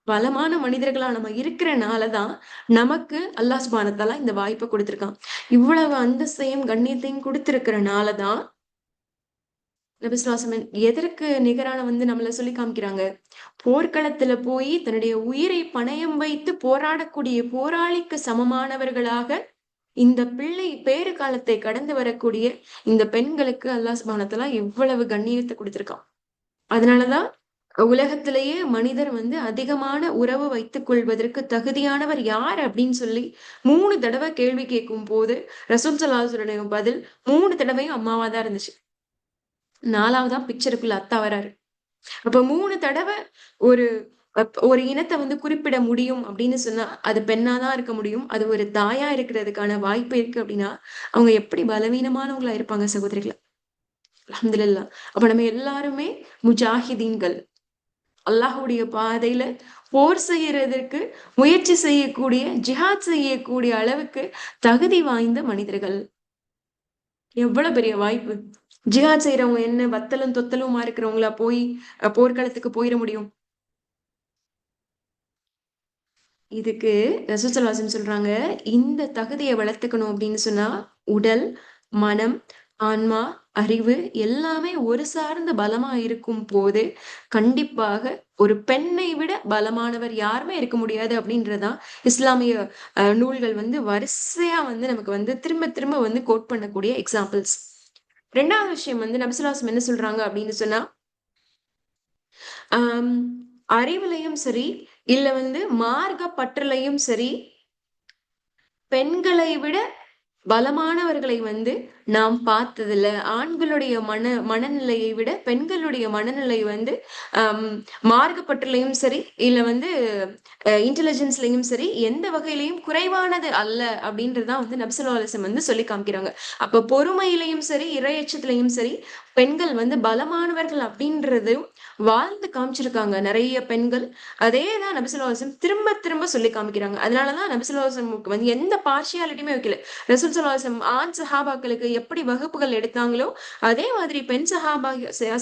Speaker 1: பலமான மனிதர்களா நம்ம இருக்கிறனால தான், நமக்கு அல்லாஹ் சுப்ஹானஹு வ தஆலா இந்த வாய்ப்ப குடுத்திருக்கான். இவ்வளவு அந்தஸ்தையும், கண்ணியத்தையும் குடுத்திருக்கிறனால தான், நபி ஸல்லல்லாஹு அலைஹி வஸல்லம் எதற்கு நிகரான வந்து நம்மள சொல்லி காமிக்கிறாங்க? போர்க்களத்துல போயி தன்னுடைய உயிரை பணயம் வைத்து போராடக்கூடிய போராளிக்கு சமமானவர்களாக, இந்த பிள்ளை பேறு காலத்தை கடந்து வரக்கூடிய இந்த பெண்களுக்கு அல்லாஹ் சுப்ஹானஹு வ தஆலா இவ்வளவு கண்ணியத்த குடுத்திருக்கான். அதனால தான் உலகத்திலேயே மனிதர் வந்து அதிகமான உறவு வைத்துக் கொள்வதற்கு தகுதியானவர் யார் அப்படின்னு சொல்லி 3 தடவ கேள்வி கேட்கும்போது, ரசூல் ஸல்லல்லாஹு அலைஹி வஸல்லம் பதில் 3 தடவையும் அம்மாவா தான் இருந்துச்சு. 4வதா பிக்சருக்குள்ள அத்தா வராரு. அப்ப 3 தடவ ஒரு ஒரு இனத்த வந்து குறிப்பிட முடியும் அப்படின்னு சொன்னா, அது பெண்ணா தான் இருக்க முடியும். அது ஒரு தாயா இருக்கிறதுக்கான வாய்ப்பு இருக்கு அப்படின்னா, அவங்க எப்படி பலவீனமானவங்களா இருப்பாங்க சகோதரிகளே! அல்ஹம்துலில்லாஹ். அப்ப நம்ம எல்லாருமே முஜாஹிதீன்கள். அல்லாஹ்வுடைய பாதையில போர் செய்யறதற்கு முயற்சி செய்யக்கூடிய, ஜிஹாத் செய்யக்கூடிய அளவுக்கு தகுதி வாய்ந்த மனிதர்கள். எவ்வளவு பெரிய வாய்ப்பு! ஜிஹாத் செய்றவங்க என்ன வத்தலும், தொத்தலுமா இருக்கிறவங்களா போய் போர்க்களத்துக்கு போயிற முடியும்? இதுக்கு ரசூல் ஸல்லல்லாஹு அலைஹி வஸல்லம் சொல்றாங்க, இந்த தகுதிய வளர்த்துக்கணும் அப்படின்னு சொன்னா, உடல், மனம், ஆன்மா, அறிவு எல்லாமே ஒரு சார்ந்த பலமா இருக்கும்போது, கண்டிப்பாக ஒரு பெண்ணை விட பலமானவர் யாருமே இருக்க முடியாது அப்படின்றதுதான் இஸ்லாமிய நூல்கள் வந்து வரிசையா வந்து நமக்கு வந்து திரும்ப திரும்ப வந்து கோட் பண்ணக்கூடிய எக்ஸாம்பிள்ஸ். 2வது விஷயம் வந்து நபி ஸல்லல்லாஹு அலைஹி வஸல்லம் என்ன சொல்றாங்க அப்படின்னு சொன்னா, ஆம் அறிவுலயும் சரி, இல்ல வந்து மார்க்க பற்றுலயும் சரி, பெண்களை விட பலமானவர்களை வந்து நாம் பார்த்ததில்ல. ஆண்களுடைய மனநிலையை விட பெண்களுடைய மனநிலை வந்து ஆம், மார்க்கப்பட்டுலயும் சரி, இல்ல வந்து இன்டெலிஜென்ஸ்லயும் சரி, எந்த வகையிலயும் குறைவானது அல்ல அப்படின்றதுதான் வந்து நபி ஸல்லல்லாஹு அலைஹி வஸல்லம் வந்து சொல்லி காமிக்கிறாங்க. அப்ப பொறுமையிலையும் சரி, இறையச்சத்திலையும் சரி, பெண்கள் வந்து பலமானவர்கள் அப்படின்றதையும் வாழ்ந்து காமிச்சிருக்காங்க நிறைய பெண்கள். அதேதான் நபி ஸல்லல்லாஹு அலைஹி வஸல்லம் திரும்ப திரும்ப சொல்லி காமிக்கிறாங்க. அதனாலதான் நபி ஸல்லல்லாஹு அலைஹி வஸல்லம் வந்து எந்த பார்ஷியாலிட்டியுமே வைக்கல. ரசூல் ஸல்லல்லாஹு அலைஹி வஸல்லம் ஆண் சஹாபாக்களுக்கு எப்படி வகுப்புகள் எடுத்தாங்களோ அதே மாதிரி பெண்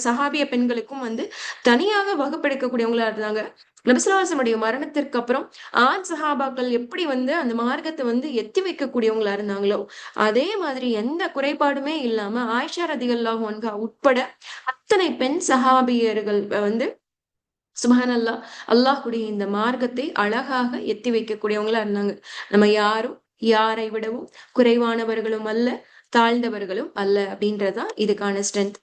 Speaker 1: சஹாபிய பெண்களுக்கும் வந்து தனியாக வகுப்பெடுக்கக்கூடியவங்களா இருந்தாங்க. நபி ஸல்லல்லாஹு அலைஹி வஸல்லம் மரணத்திற்கு அப்புறம் ஆண் சஹாபாக்கள் எப்படி வந்து அந்த மார்க்கத்தை வந்து எத்தி வைக்கக்கூடியவங்களா இருந்தாங்களோ அதே மாதிரி எந்த குறைபாடுமே இல்லாம ஆயிஷா ரதியல்லாஹு அன்ஹா உட்பட அத்தனை பெண் சஹாபியர்கள் வந்து சுபஹானல்லாஹ், அல்லாஹ்வுடைய இந்த மார்க்கத்தை அழகாக எத்தி வைக்கக்கூடியவங்களா இருந்தாங்க. நம்ம யாரும் யாரை விடவும் குறைவானவர்களும் அல்ல, தாழ்ந்தவர்களும் அல்ல அப்படின்றதுதான் இதுக்கான ஸ்ட்ரென்த்.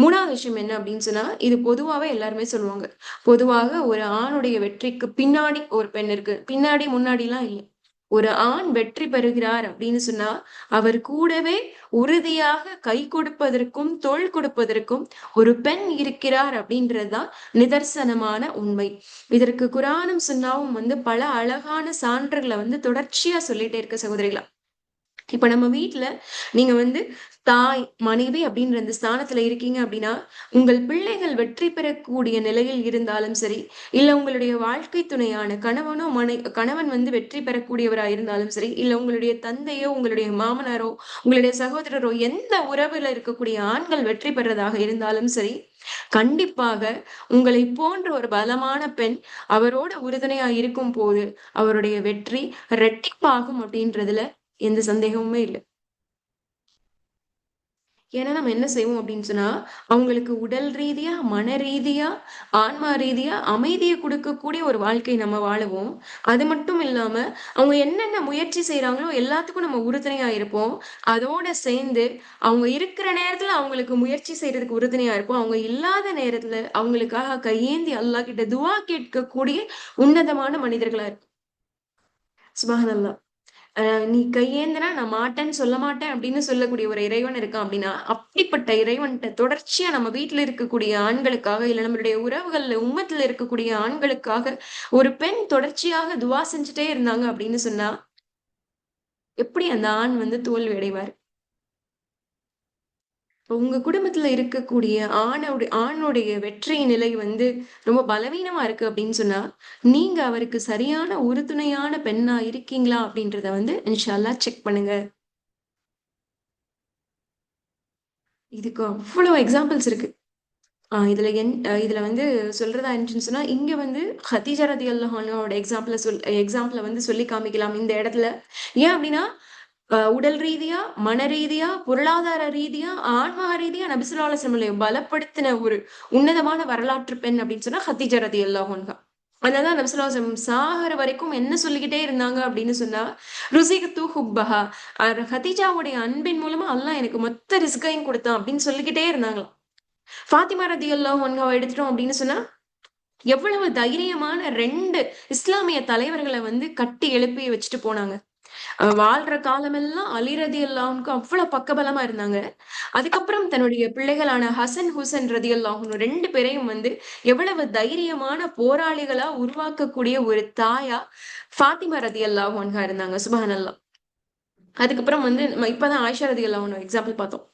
Speaker 1: மூணாவது விஷயம் என்ன அப்படின்னு சொன்னா, இது பொதுவாவே எல்லாருமே சொல்லுவாங்க. பொதுவாக ஒரு ஆணுடைய வெற்றிக்கு பின்னாடி ஒரு பெண் இருக்கு. பின்னாடி முன்னாடிலாம் இல்ல. ஒரு ஆண் வெற்றி பெறுகிறார் அப்படின்னு சொன்னா, அவர் கூடவே உறுதியாக கை கொடுப்பதற்கும், தோள் கொடுப்பதற்கும் ஒரு பெண் இருக்கிறார் அப்படின்றதுதான் நிதர்சனமான உண்மை. இதற்கு குர்ஆனும் சுன்னாவும் வந்து பல அழகான சான்றுகள வந்து தொடர்ச்சியா சொல்லிட்டே இருக்கு சகோதரிகளா. இப்ப நம்ம வீட்ல நீங்க வந்து தாய், மனைவி அப்படின்ற அந்த ஸ்தானத்துல இருக்கீங்க அப்படின்னா, உங்கள் பிள்ளைகள் வெற்றி பெறக்கூடிய நிலையில் இருந்தாலும் சரி, இல்ல உங்களுடைய வாழ்க்கை துணையான கணவன் வந்து வெற்றி பெறக்கூடியவரா இருந்தாலும் சரி, இல்ல உங்களுடைய தந்தையோ, உங்களுடைய மாமனாரோ, உங்களுடைய சகோதரரோ எந்த உறவுல இருக்கக்கூடிய ஆண்கள் வெற்றி பெறதாக இருந்தாலும் சரி, கண்டிப்பாக உங்களை போன்ற ஒரு பலமான பெண் அவரோட உறுதுணையா இருக்கும்போது, அவருடைய வெற்றி இரட்டிப்பாகும் அப்படின்றதுல எந்த சந்தேகமுமே இல்ல. ஏன்னா நம்ம என்ன செய்வோம் அப்படின்னு சொன்னா, அவங்களுக்கு உடல் ரீதியா, மன ரீதியா, ஆன்மா ரீதியா அமைதிய குடுக்கக்கூடிய ஒரு வாழ்க்கை நம்ம வாழுவோம். அது மட்டும் இல்லாம, அவங்க என்னென்ன முயற்சி செய்றாங்களோ எல்லாத்துக்கும் நம்ம உறுதுணையா இருப்போம். அதோட சேர்ந்து, அவங்க இருக்கிற நேரத்துல அவங்களுக்கு முயற்சி செய்றதுக்கு உறுதுணையா இருப்போம். அவங்க இல்லாத நேரத்துல அவங்களுக்காக கையேந்தி அல்லாஹ் கிட்ட துஆ கேட்கக்கூடிய உன்னதமான மனிதர்களா இருப்போம். சுப்ஹானல்லாஹ். நீ கையேந்தினா நான் மாட்டேன்னு சொல்ல மாட்டேன் அப்படின்னு சொல்லக்கூடிய ஒரு இறைவன் இருக்கான் அப்படின்னா, அப்படிப்பட்ட இறைவன்ட்ட தொடர்ச்சியா நம்ம வீட்ல இருக்கக்கூடிய ஆண்களுக்காக, இல்ல நம்மளுடைய உறவுகள்ல உம்மத்துல இருக்கக்கூடிய ஆண்களுக்காக ஒரு பெண் தொடர்ச்சியாக துவா செஞ்சுட்டே இருந்தாங்க அப்படின்னு சொன்னா, எப்படி அந்த ஆண் வந்து தோல்வி அடைவார்? உங்க குடும்பத்துல இருக்கக்கூடிய ஆணுடைய வெற்றி நிலை வந்து ரொம்ப பலவீனமா இருக்கு அப்படின்னு சொன்னா, நீங்க அவருக்கு சரியான உறுதுணையான பெண்ணா இருக்கீங்களா? அப்படின்றத வந்து இன்ஷா அல்லாஹ் செக் பண்ணுங்க. இதுக்கு அவ்வளோ எக்ஸாம்பிள்ஸ் இருக்கு. இதுல வந்து சொல்றதா இருந்துச்சுன்னு சொன்னா, இங்க வந்து ஹதீஜா ரலியல்லாஹு அன்ஹாவோட எக்ஸாம்பிள வந்து சொல்லி காமிக்கலாம் இந்த இடத்துல. ஏன் அப்டின்னா, உடல் ரீதியா, மன ரீதியா, பொருளாதார ரீதியா, ஆன்மீக ரீதியா நபி ஸல்லல்லாஹு அலைஹி வஸல்லம் பலப்படுத்தின ஒரு உன்னதமான வரலாற்று பெண் அப்டின்னு சொன்னா ஹதீஜா ரலியல்லாஹு அன்ஹா. அதனாலதான் நபி ஸல்லல்லாஹு அலைஹி வஸல்லம் சாகுற வரைக்கும் என்ன சொல்லிக்கிட்டே இருந்தாங்க அப்படின்னு சொன்னா, ருசிகத்து ஹுப்பஹா. ஹதீஜாவுடைய அன்பின் மூலமா அல்லாஹ் எனக்கு மொத்த ரிஸ்கையும் குடுத்தான் அப்படின்னு சொல்லிக்கிட்டே இருந்தாங்களாம். ஃபாத்திமா ரதியல்லாஹு அன்ஹாவ எடுத்துட்டோம் அப்படின்னு சொன்னா, எவ்வளவு தைரியமான 2 இஸ்லாமிய தலைவர்கள வந்து கட்டி எழுப்பி வச்சுட்டு போனாங்க. வாழ்ற காலமெல்லாம் அலி ரதியல்லாஹு அன்ஹுக்கு அவ்வளவு பக்கபலமா இருந்தாங்க. அதுக்கப்புறம் தன்னுடைய பிள்ளைகளான ஹசன், ஹுசைன் ரதியல்லாஹு அன்ஹு 2 பேரையும் வந்து எவ்வளவு தைரியமான போராளிகளா உருவாக்கக்கூடிய ஒரு தாயா ஃபாத்திமா ரதியல்லாஹு அன்ஹா இருந்தாங்க. சுப்ஹானல்லாஹ். அதுக்கப்புறம் வந்து நம்ம இப்பதான் ஆயிஷா ரதியல்லாஹு அன்ஹா எக்ஸாம்பிள் பார்த்தோம்.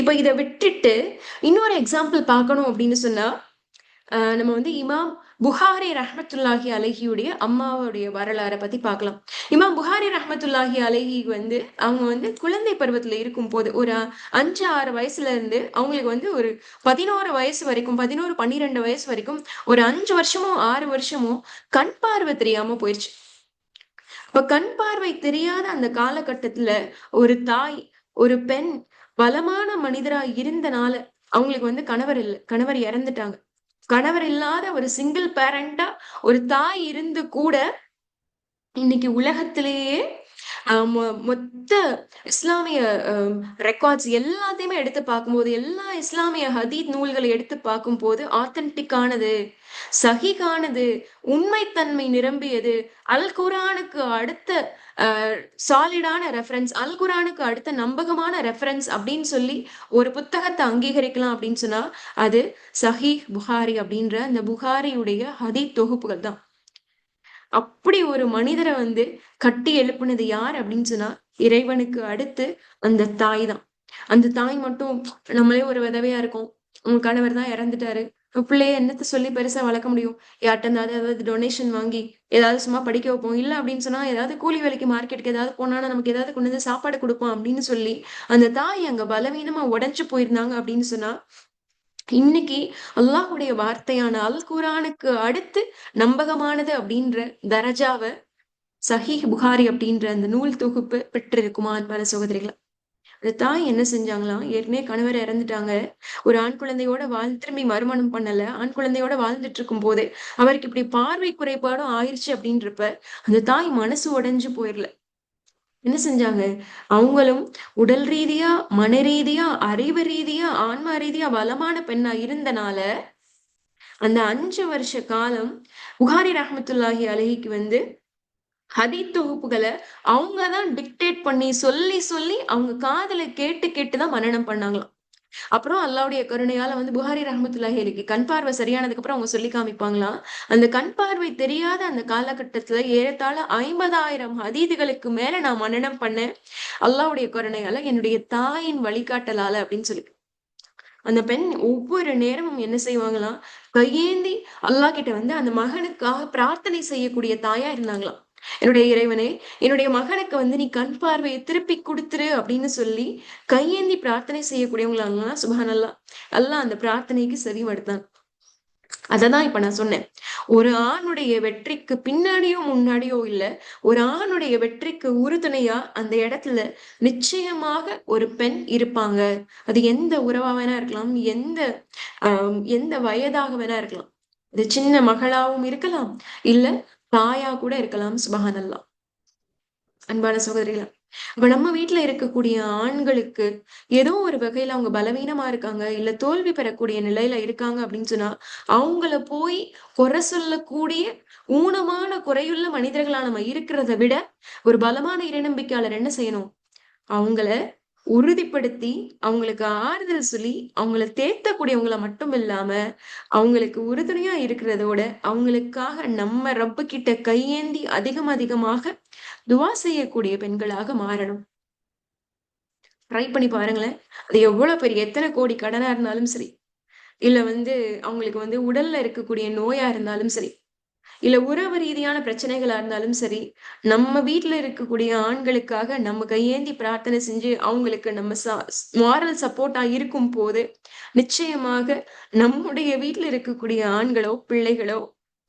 Speaker 1: இப்ப இத விட்டுட்டு இன்னொரு எக்ஸாம்பிள் பார்க்கணும் அப்படின்னு சொன்னா, நம்ம வந்து இமாம் புகாரி ரஹ்மத்துல்லாஹி அலைஹியுடைய அம்மாவுடைய வரலாற பத்தி பார்க்கலாம். இமாம் புகாரி ரஹ்மத்துல்லாஹி அலைஹி வந்து அவங்க வந்து குழந்தை பருவத்துல இருக்கும்போது ஒரு 5, 6 வயசுல இருந்து அவங்களுக்கு வந்து ஒரு 11 வயசு வரைக்கும் 11, 12 வயசு வரைக்கும் ஒரு 5 வருஷமோ, 6 வருஷமோ கண் பார்வை தெரியாம போயிருச்சு. அப்ப கண் பார்வை தெரியாத அந்த காலகட்டத்துல ஒரு தாய், ஒரு பெண் பலமான மனிதரா இருந்தனால அவங்களுக்கு வந்து கணவர் இல்ல. கணவர் இறந்துட்டாங்க. கணவர் இல்லாத ஒரு சிங்கிள் பேரண்டா ஒரு தாய் இருந்து கூட இன்னைக்கு உலகத்திலேயே மொத்த இஸ்லாமிய ரெக்கார்ட்ஸ் எல்லாத்தையுமே எடுத்து பார்க்கும்போது, எல்லா இஸ்லாமிய ஹதீத் நூல்களை எடுத்து பார்க்கும்போது ஆத்தென்டிக்கானது, சஹீஹானது, உண்மைத்தன்மை நிரம்பியது, அல் குர்ஆனுக்கு அடுத்த சாலிடான ரெஃபரன்ஸ், அல் குர்ஆனுக்கு அடுத்த நம்பகமான ரெஃபரன்ஸ் அப்படின்னு சொல்லி ஒரு புத்தகத்தை அங்கீகரிக்கலாம் அப்படின்னு சொன்னா அது சஹீஹ் புகாரி அப்படின்ற அந்த புகாரியுடைய ஹதீத் தொகுப்புகள் தான். அப்படி ஒரு மனிதரை வந்து கட்டி எழுப்புனது யார் அப்படின்னு சொன்னா இறைவனுக்கு அடுத்து அந்த தாய் தான். அந்த தாய் மட்டும் நம்மளே ஒரு விதவையா இருக்கோம், உங்க கணவர் தான் இறந்துட்டாரு, பிள்ளைய என்னத்த சொல்லி பெருசா வளர்க்க முடியும், யார்ட்ட ஏதாவது டொனேஷன் வாங்கி ஏதாவது சும்மா படிக்க வைப்போம், இல்ல அப்படின்னு சொன்னா ஏதாவது கூலி வேலைக்கு மார்க்கெட்டுக்கு ஏதாவது போனானா நமக்கு ஏதாவது கொண்டு வந்து சாப்பாடு கொடுப்போம் அப்படின்னு சொல்லி அந்த தாய் அங்க பலவீனமா உடைஞ்சு போயிருந்தாங்க அப்படின்னு சொன்னா இன்னைக்கு அல்லாஹுடைய வார்த்தையான அல் குர்ஆனுக்கு அடுத்து நம்பகமானது அப்படின்ற தரஜாவை சஹீஹ் புகாரி அப்படின்ற அந்த நூல் தொகுப்பு பெற்றிருக்குமா அன்பான சகோதரிகளை. அந்த தாய் என்ன செஞ்சாங்களாம், ஏற்கனவே கணவர் இறந்துட்டாங்க, ஒரு ஆண் குழந்தையோட திரும்பி மறுமணம் பண்ணல, ஆண் குழந்தையோட வாழ்ந்துட்டு இருக்கும் போதே அவருக்கு இப்படி பார்வை குறைபாடும் ஆயிடுச்சு அப்படின்றப்ப அந்த தாய் மனசு உடைஞ்சு போயிடல. என்ன செஞ்சாங்க, அவங்களும் உடல் ரீதியா, மன ரீதியா, அறிவு ரீதியா, ஆன்மா ரீதியா பலமான பெண்ணா இருந்தனால அந்த 5 வருஷ காலம் புகாரி ரஹ்மத்துல்லாஹி அலைஹிக்கு வந்து ஹதீத் தொகுப்புகளை அவங்கதான் டிக்டேட் பண்ணி சொல்லி சொல்லி அவங்க காதுல கேட்டு கேட்டுதான் மனனம் பண்ணாங்களாம். அப்புறம் அல்லாவுடைய கருணையால வந்து புகாரி ரஹ்மத்துல்லாஹி அலைஹி கண் பார்வை சரியானதுக்கு அப்புறம் அவங்க சொல்லி காமிப்பாங்களாம். அந்த கண் பார்வை தெரியாத அந்த காலகட்டத்துல ஏறத்தாழ 50,000 ஹதீதுகளுக்கு மேல நான் மனனம் பண்ணேன் அல்லாவுடைய கருணையால, என்னுடைய தாயின் வழிகாட்டலால அப்படின்னு சொல்லி. அந்த பெண் ஒவ்வொரு நேரமும் என்ன செய்வாங்களாம், கையேந்தி அல்லாஹ் கிட்ட வந்து அந்த மகனுக்காக பிரார்த்தனை செய்யக்கூடிய தாயா இருந்தாங்களாம். என்னுடைய இறைவனே, என்னுடைய மகனுக்கு வந்து நீ கண் பார்வையை திருப்பி கொடுத்துரு அப்படின்னு சொல்லி கையேந்தி பிரார்த்தனை செய்யக்கூடியவங்களா சுப்ஹானல்லாஹ். அல்லாஹ் அந்த பிரார்த்தனைக்கு செவிமடுத்தான். அததான் இப்ப நான் சொன்னேன், ஒரு ஆணுடைய வெற்றிக்கு பின்னாடியோ முன்னாடியோ இல்ல, ஒரு ஆணுடைய வெற்றிக்கு உறுதுணையா அந்த இடத்துல நிச்சயமாக ஒரு பெண் இருப்பாங்க. அது எந்த உறவா வேணா இருக்கலாம், எந்த வயதாக வேணா இருக்கலாம். இது சின்ன மகளாவும் இருக்கலாம், இல்ல தாயா கூட இருக்கலாம். சுபஹானல்லாஹ். அன்பான சகோதரிகளா, இப்ப நம்ம வீட்டுல இருக்கக்கூடிய ஆண்களுக்கு ஏதோ ஒரு வகையில அவங்க பலவீனமா இருக்காங்க, இல்ல தோல்வி பெறக்கூடிய நிலையில இருக்காங்க அப்படின்னு சொன்னா அவங்கள போய் குறை சொல்லக்கூடிய ஊனமான குறையுள்ள மனிதர்களா நம்ம இருக்கிறத விட ஒரு பலமான இறைநம்பிக்கையாளர் என்ன செய்யணும், அவங்கள உறுதிப்படுத்தி அவங்களுக்கு ஆறுதல் சொல்லி அவங்கள தேத்தக்கூடியவங்கள மட்டும் இல்லாம அவங்களுக்கு உறுதுணையா இருக்கிறதோட அவங்களுக்காக நம்ம ரப்பு கிட்ட கையேந்தி அதிகமாக துவா செய்யக்கூடிய பெண்களாக மாறணும். ட்ரை பண்ணி பாருங்களேன். அது எவ்வளவு பெரிய எத்தனை கோடி கடனா இருந்தாலும் சரி, இல்ல வந்து அவங்களுக்கு வந்து உடல்ல இருக்கக்கூடிய நோயா இருந்தாலும் சரி, இல்ல உறவு ரீதியான பிரச்சனைகளா இருந்தாலும் சரி, நம்ம வீட்டுல இருக்கக்கூடிய ஆண்களுக்காக நம்ம கையேந்தி பிரார்த்தனை செஞ்சு அவங்களுக்கு நம்ம மாரல் சப்போர்ட்டா இருக்கும் போது நிச்சயமாக நம்முடைய வீட்டுல இருக்கக்கூடிய ஆண்களோ பிள்ளைகளோ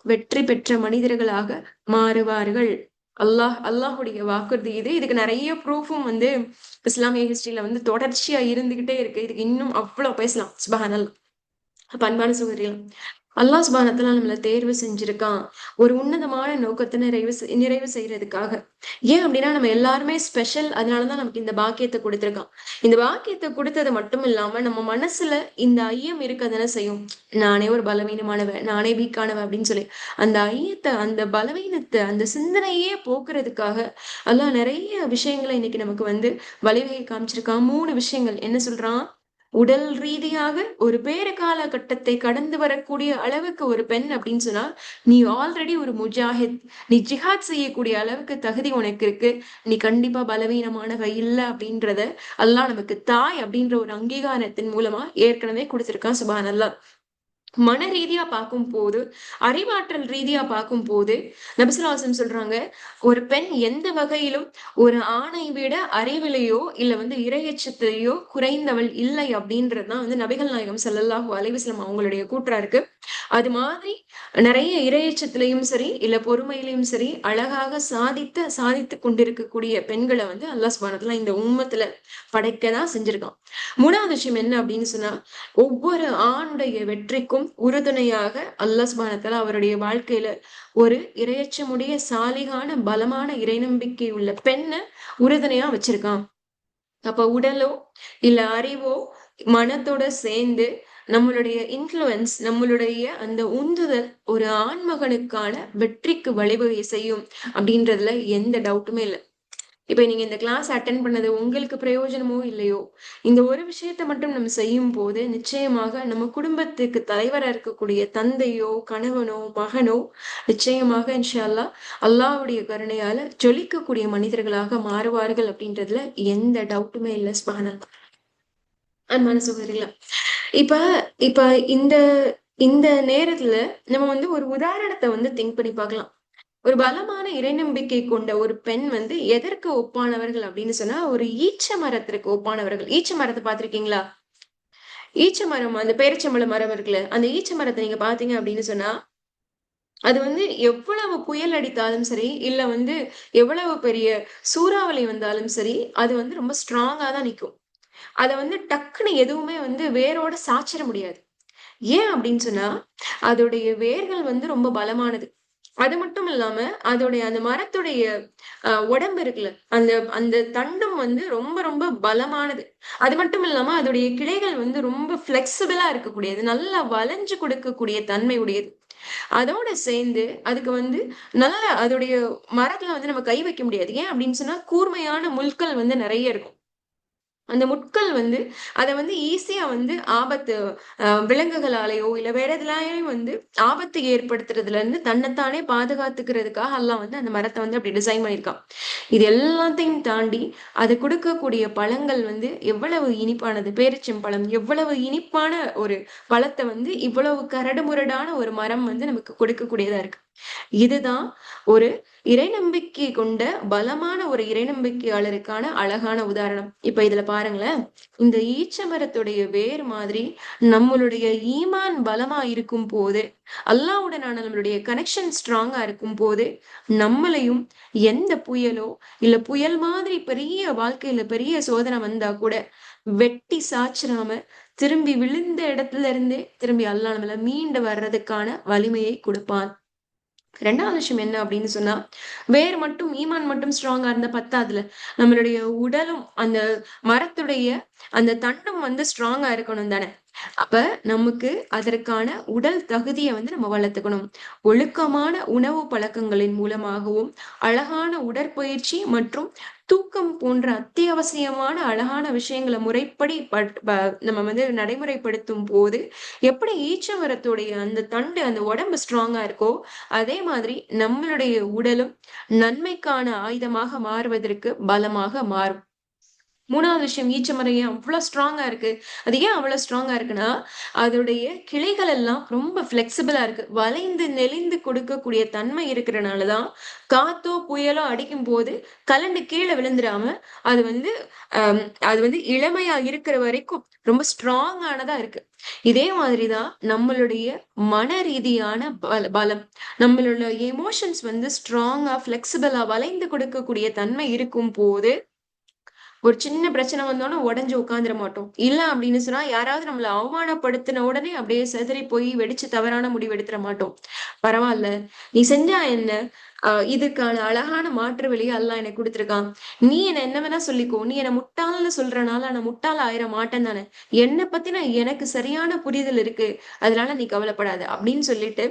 Speaker 1: வெற்றி பெற்ற மனிதர்களாக மாறுவார்கள். அல்லாஹுடைய வாக்குறுதி இது. இதுக்கு நிறைய ப்ரூஃபும் வந்து இஸ்லாமிய ஹிஸ்டரியில வந்து தொடர்ச்சியா இருந்துகிட்டே இருக்கு. இதுக்கு இன்னும் அவ்வளவு பேசலாம். சுபஹானல்லாஹ். அப்ப அன்பான சகோதரிகள், அல்லாஹ் சுப்ஹானஹு வ தஆலா நம்மள தேர்வு செஞ்சிருக்கான் ஒரு உன்னதமான நோக்கத்தை நிறைவு செய்யறதுக்காக. ஏன் அப்படின்னா நம்ம எல்லாருமே ஸ்பெஷல், அதனாலதான் நமக்கு இந்த பாக்கியத்தை கொடுத்திருக்கான். இந்த பாக்கியத்தை கொடுத்தது மட்டும் இல்லாம நம்ம மனசுல இந்த ஐயம் இருக்கதானே செய்யும், நானே ஒரு பலவீனமானவன், நானே வீக்கானவன் அப்படின்னு சொல்லி அந்த ஐயத்தை, அந்த பலவீனத்தை, அந்த சிந்தனையே போக்குறதுக்காக அல்லாஹ் நிறைய விஷயங்களை இன்னைக்கு நமக்கு வந்து வழிவகை காமிச்சிருக்கான். 3 விஷயங்கள் என்ன சொல்றான், உடல் ரீதியாக ஒரு பேறு காலகட்டத்தை கடந்து வரக்கூடிய அளவுக்கு ஒரு பெண் அப்படின்னு சொன்னா நீ ஆல்ரெடி ஒரு முஜாஹித், நீ ஜிஹாத் செய்யக்கூடிய அளவுக்கு தகுதி உனக்கு இருக்கு, நீ கண்டிப்பா பலவீனமானவ இல்ல அப்படின்றத அல்லாஹ் நமக்கு தாய் அப்படின்ற ஒரு அங்கீகாரத்தின் மூலமா ஏற்கனவே கொடுத்திருக்கான். சுப்ஹானல்லாஹ். மன ரீதியா பார்க்கும் போது, அறிவாற்றல் ரீதியா பார்க்கும் போது நபிசுல்லாஹு சொல்றாங்க, ஒரு பெண் எந்த வகையிலும் ஒரு ஆணை விட அறிவிலையோ இல்ல வந்து இரையச்சத்திலேயோ குறைந்தவள் இல்லை அப்படின்றதுதான் வந்து நபிகள் நாயகம் ஸல்லல்லாஹு அலைஹி வஸல்லம் அவங்களுடைய கூற்றா இருக்கு. அது மாதிரி நிறைய இரையச்சத்திலையும் சரி இல்ல பொறுமையிலையும் சரி அழகாக சாதித்து கொண்டிருக்கக்கூடிய பெண்களை வந்து அல்லாஹ் சுப்ஹானஹு வ தஆலா இந்த உம்மத்துல படைக்கதான் செஞ்சிருக்கான். 3வது விஷயம் என்ன அப்படின்னு சொன்னா, ஒவ்வொரு ஆணுடைய வெற்றிக்கும் பெண்ணுக்கும் உறுதுணையாக அல்லாஹ் சுப்ஹானஹு வ தஆலா அவருடைய வாழ்க்கையில ஒரு இரையச்சமுடைய சாலிகான பலமான இறை நம்பிக்கை உள்ள பெண்ண உறுதுணையா வச்சிருக்கான். அப்ப உடலோ இல்ல அறிவோ மனத்தோட சேர்ந்து நம்மளுடைய இன்ஃப்ளூயன்ஸ், நம்மளுடைய அந்த உந்துதல் ஒரு ஆண்மகனுக்கான வெற்றிக்கு வழிவகை செய்யும் அப்படின்றதுல எந்த டவுட்டுமே இல்ல. இப்ப நீங்க இந்த கிளாஸ் அட்டெண்ட் பண்ணது உங்களுக்கு பிரயோஜனமோ இல்லையோ, இந்த ஒரு விஷயத்த மட்டும் நம்ம செய்யும்போது, நிச்சயமாக நம்ம குடும்பத்துக்கு தலைவரா இருக்கக்கூடிய தந்தையோ, கணவனோ, மகனோ நிச்சயமாக இன்ஷா அல்லாஹ் அல்லாஹ்வுடைய கருணையால ஜொலிக்கக்கூடிய மனிதர்களாக மாறுவார்கள் அப்படின்றதுல எந்த டவுட்டுமே இல்ல. சுப்ஹானல்லாஹ். அன்பான சகோதரிகளா, இப்ப இப்ப இந்த இந்த நேரத்துல நம்ம வந்து ஒரு உதாரணத்த வந்து திங்க் பண்ணி பார்க்கலாம். ஒரு பலமான இறைநம்பிக்கை கொண்ட ஒரு பெண் வந்து எதற்கு ஒப்பானவர்கள் அப்படின்னு சொன்னா, ஒரு ஈச்ச மரத்திற்கு ஒப்பானவர்கள். ஈச்ச மரத்த பார்த்திருக்கீங்களா? ஈச்ச மரம், அந்த பேரிச்சம்பழ மரம் இருக்குல்ல, அந்த ஈச்ச மரத்த நீங்க பார்த்தீங்க அப்படின்னு சொன்னா, அது வந்து எவ்வளவு புயல் அடித்தாலும் சரி, இல்ல வந்து எவ்வளவு பெரிய சூறாவளி வந்தாலும் சரி, அது வந்து ரொம்ப ஸ்ட்ராங்கா தான் நிக்கும். அத வந்து டக்குனு எதுவுமே வந்து வேரோட சாய்ச்சிட முடியாது. ஏன் அப்படின்னு சொன்னா, அதோடைய வேர்கள் வந்து ரொம்ப பலமானது. அது மட்டும் இல்லாம, அதோடைய அந்த மரத்துடைய உடம்பு இருக்குல்ல, அந்த அந்த தண்டும் வந்து ரொம்ப ரொம்ப பலமானது. அது மட்டும் இல்லாம, அதோடைய கிளைகள் வந்து ரொம்ப ஃப்ளெக்சிபிளா இருக்கக்கூடியது. நல்லா வளைஞ்சு கொடுக்கக்கூடிய தன்மை உடையது. அதோட சேர்ந்து அதுக்கு வந்து நல்ல அதோடைய மரத்துல வந்து நம்ம கை வைக்க முடியாது. ஏன் அப்படின்னு சொன்னா, கூர்மையான முள்கள் வந்து நெறைய இருக்கும். அந்த முட்கள் வந்து அத வந்து ஈஸியா வந்து ஆபத்து விலங்குகளாலயோ, இல்ல வேற எதுலயும் வந்து ஆபத்து ஏற்படுத்துறதுல இருந்து தன்னைத்தானே பாதுகாத்துக்கிறதுக்காக அல்லாஹ் வந்து அந்த மரத்த வந்து அப்படி டிசைன் பண்ணியிருக்கான். இது எல்லாத்தையும் தாண்டி அது குடுக்கக்கூடிய பழங்கள் வந்து எவ்வளவு இனிப்பானது. பேரிச்சம்பழம் எவ்வளவு இனிப்பான ஒரு பழத்த வந்து இவ்வளவு கரடுமுரடான ஒரு மரம் வந்து நமக்கு கொடுக்கக்கூடியதா இருக்கு. இதுதான் ஒரு இறைநம்பிக்கை கொண்ட பலமான ஒரு இறைநம்பிக்கையாளருக்கான அழகான உதாரணம். இப்ப இதுல பாருங்களேன், இந்த ஈச்ச மரத்துடைய வேர் மாதிரி நம்மளுடைய ஈமான் பலமா இருக்கும் போது, அல்லாஹ்வுடனான நம்மளுடைய கனெக்ஷன் ஸ்ட்ராங்கா இருக்கும் போது, நம்மளையும் எந்த புயலோ, இல்ல புயல் மாதிரி பெரிய வாழ்க்கையில பெரிய சோதனை வந்தா கூட, வெட்டி சாய்ச்சிராம, திரும்பி விழுந்த இடத்துல இருந்தே திரும்பி அல்லாஹ் நம்மள மீண்டு வர்றதுக்கான வலிமையை குடுப்பான். 2வது விஷயம் என்ன அப்படின்னு சொன்னா, வேர் மட்டும் ஈமான் மட்டும் ஸ்ட்ராங்கா இருந்தா பத்தாதுல. நம்மளுடைய உடலும், அந்த மரத்துடைய அந்த தண்டும் வந்து ஸ்ட்ராங்கா இருக்கணும் தானே! அப்ப நமக்கு அதற்கான உடல் தகுதிய வந்து நம்ம வளர்த்துக்கணும். ஒழுக்கமான உணவு பழக்கங்களின் மூலமாகவும், அழகான உடற்பயிற்சி மற்றும் தூக்கம் போன்ற அத்தியாவசியமான அழகான விஷயங்கள முறைப்படி நம்ம வந்து நடைமுறைப்படுத்தும்போது, எப்படி ஈச்ச மரத்துடைய அந்த தண்டு, அந்த உடம்பு ஸ்ட்ராங்கா இருக்கோ, அதே மாதிரி நம்மளுடைய உடலும் நன்மைக்கான ஆயுதமாக மாறுவதற்கு பலமாக மாறும். 3வது விஷயம், ஈச்ச மரம் ஏன் அவ்ளோ ஸ்ட்ராங்கா இருக்கு? அது ஏன் அவ்வளோ ஸ்ட்ராங்கா இருக்குன்னா, அதோடைய கிளைகள் எல்லாம் ரொம்ப ஃப்ளெக்சிபிளா இருக்கு. வளைந்து நெளிந்து கொடுக்கக்கூடிய தன்மை இருக்கிறனால தான், காத்தோ, புயலோ அடிக்கும்போது கழண்டு கீழ விழுந்துராம, அது வந்து அது வந்து இளமையா இருக்கிற வரைக்கும் ரொம்ப ஸ்ட்ராங்கானதா இருக்கு. இதே மாதிரி தான் நம்மளுடைய மன ரீதியான பலம். நம்மளோட எமோஷன்ஸ் வந்து ஸ்ட்ராங்கா, ஃப்ளெக்சிபிளா வளைந்து கொடுக்கக்கூடிய தன்மை இருக்கும்போது, ஒரு சின்ன பிரச்சனை வந்தோனே உடைஞ்சு உட்கார்ந்துர மாட்டோம். இல்ல அப்படின்னு சொன்னா, யாராவது நம்மள அவமானப்படுத்தின உடனே அப்படியே சிதறி போய் வெடிச்சு தவறான முடிவு எடுத்துற மாட்டோம். பரவால்ல, நீ செஞ்சா என்ன? இதுக்கான அழகான மாற்று வழிய அல்லாஹ் எனக்கு குடுத்துருக்கான். நீ என்ன வேணா சொல்லிக்கோ. நீ என்ன முட்டாள்ன்னு சொல்றனால நான் முட்டாள் ஆயிற மாட்டேன் தானே. என்ன பத்தின எனக்கு சரியான புரிதல் இருக்கு. அதனால நீ கவலைப்படாத. அப்படின்னு சொல்லிட்டு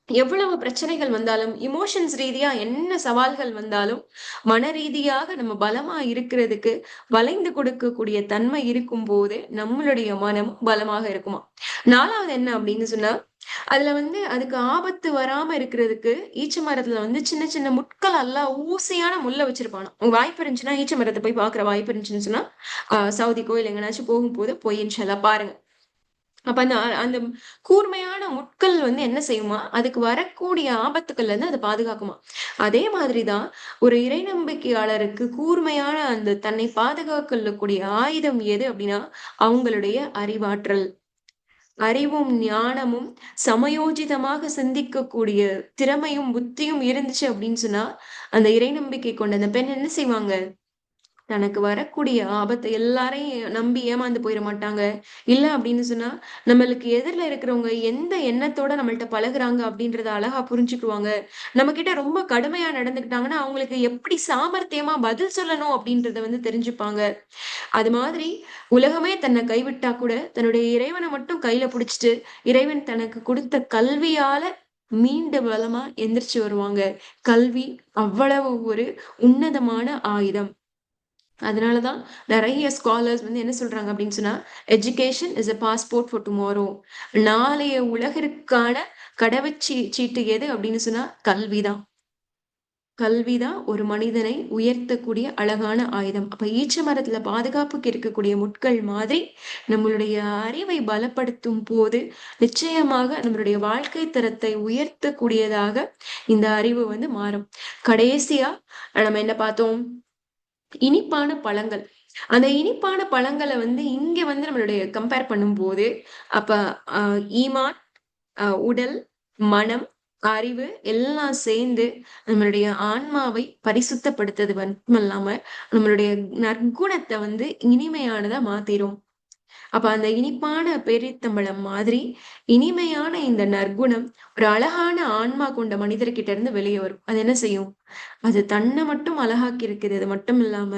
Speaker 1: எவ்வளவு பிரச்சனைகள் வந்தாலும், எமோஷன்ஸ் ரீதியா என்ன சவால்கள் வந்தாலும், மன ரீதியாக நம்ம பலமா இருக்கிறதுக்கு வளைந்து கொடுக்கக்கூடிய தன்மை இருக்கும்போது, நம்மளுடைய மனம் பலமாக இருக்குமாம். 4வது என்ன அப்படின்னு சொன்னா, அதுல வந்து அதுக்கு ஆபத்து வராம இருக்கிறதுக்கு, ஈச்ச மரத்துல வந்து சின்ன சின்ன முட்கள் எல்லாம் ஊசியான முள்ள வச்சிருப்பானாம். உங்க வாய்ப்பு இருந்துச்சுன்னா, ஈச்ச மரத்த போய் பார்க்குற வாய்ப்பு இருந்துச்சுன்னு சொன்னா, சவுதிக்கோ இல்ல எங்கனாச்சும் போகும்போது போய் இன்ஷா அல்லாஹ் பாருங்க. அப்ப அந்த அந்த கூர்மையான முட்கள் வந்து என்ன செய்யுமா, அதுக்கு வரக்கூடிய ஆபத்துக்கள்ல இருந்து அத பாதுகாக்குமா. அதே மாதிரி தான் ஒரு இறை நம்பிக்கையாளருக்கு கூர்மையான அந்த தன்னை பாதுகாக்கக்கூடிய ஆயுதம் எது அப்படின்னா, அவங்களுடைய அறிவாற்றல். அறிவும், ஞானமும் சமயோஜிதமாக சிந்திக்கக்கூடிய திறமையும், புத்தியும் இருந்துச்சு அப்படின்னு சொன்னா, அந்த இறை நம்பிக்கை கொண்ட அந்த பெண் என்ன செய்வாங்க? தனக்கு வரக்கூடிய ஆபத்தை எல்லாரையும் நம்பி ஏமாந்து போயிட மாட்டாங்க. இல்ல அப்படின்னு சொன்னா, நம்மளுக்கு எதிர்ல இருக்கிறவங்க எந்த எண்ணத்தோட நம்மள்ட்ட பழகுறாங்க அப்படின்றத அழகா புரிஞ்சுக்குவாங்க. நம்மகிட்ட ரொம்ப கடுமையா நடந்துக்கிட்டாங்கன்னா, அவங்களுக்கு எப்படி சாமர்த்தியமா பதில் சொல்லணும் அப்படின்றத தெரிஞ்சுப்பாங்க. அது மாதிரி உலகமே தன்னை கைவிட்டா கூட, தன்னுடைய இறைவன மட்டும் கையில புடிச்சுட்டு, இறைவன் தனக்கு குடுத்த கல்வியால மீண்டு பலமா எந்திரிச்சு வருவாங்க. கல்வி அவ்வளவு ஒரு உன்னதமான ஆயுதம். அதனால தான் நெறைய ஸ்காலர்ஸ் என்ன சொல்றாங்க அப்படின்னு சொன்னா, "education is a passport for tomorrow." நாளைய உலகிற்கான சீட்டு எது அப்படின்னு சொன்னா, கல்விதான். கல்விதான் ஒரு மனிதனை உயர்த்தக்கூடிய அழகான ஆயுதம். அப்ப ஈச்ச மரத்துல பாதுகாப்புக்கு இருக்கக்கூடிய முட்கள் மாதிரி, நம்மளுடைய அறிவை பலப்படுத்தும் போது, நிச்சயமாக நம்மளுடைய வாழ்க்கை தரத்தை உயர்த்தக்கூடியதாக இந்த அறிவு மாறும். கடைசியா நம்ம என்ன பார்த்தோம்? இனிப்பான பழங்கள். அந்த இனிப்பான பழங்கள இங்க நம்மளுடைய கம்பேர் பண்ணும்போது, அப்ப அ ஈமான், உடல், மனம், அறிவு எல்லாம் சேர்ந்து நம்மளுடைய ஆன்மாவை பரிசுத்தப்படுத்துறது மட்டுமல்லாம, நம்மளுடைய நற்குணத்த இனிமையானதா மாத்திரும். அப்ப அந்த இனிப்பான பேரித்தம்பழம் மாதிரி இனிமையான இந்த நற்குணம் ஒரு அழகான ஆன்மா கொண்ட மனிதர்கிட்ட இருந்து வெளியே வரும். அது என்ன செய்யும்? அது தன்னை மட்டும் அழகாக்கி இருக்கிறது மட்டும் இல்லாம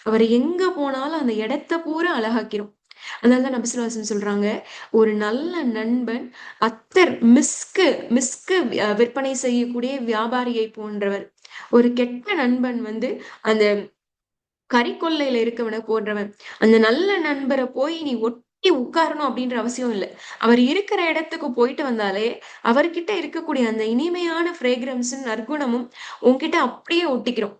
Speaker 1: அவர் எங்க போனாலும் அந்த இடத்த பூரா அழகாக்கிரும். அதனாலதான் நபிசுல்லாசன் சொல்றாங்க, ஒரு நல்ல நண்பன் அத்தர் மிஸ்கு விற்பனை செய்யக்கூடிய வியாபாரியை போன்றவர். ஒரு கெட்ட நண்பன் அந்த கறிக்கொல்லையில இருக்கவன போன்றவன். அந்த நல்ல நண்பரை போய் நீ ஒட்டி உட்காரணும் அப்படின்ற அவசியம் இல்லை. அவர் இருக்கிற இடத்துக்கு போயிட்டு வந்தாலே அவர்கிட்ட இருக்கக்கூடிய அந்த இனிமையான ஃப்ரேக்ரன்ஸும் நற்குணமும் உன்கிட்ட அப்படியே ஒட்டிக்கிறோம்.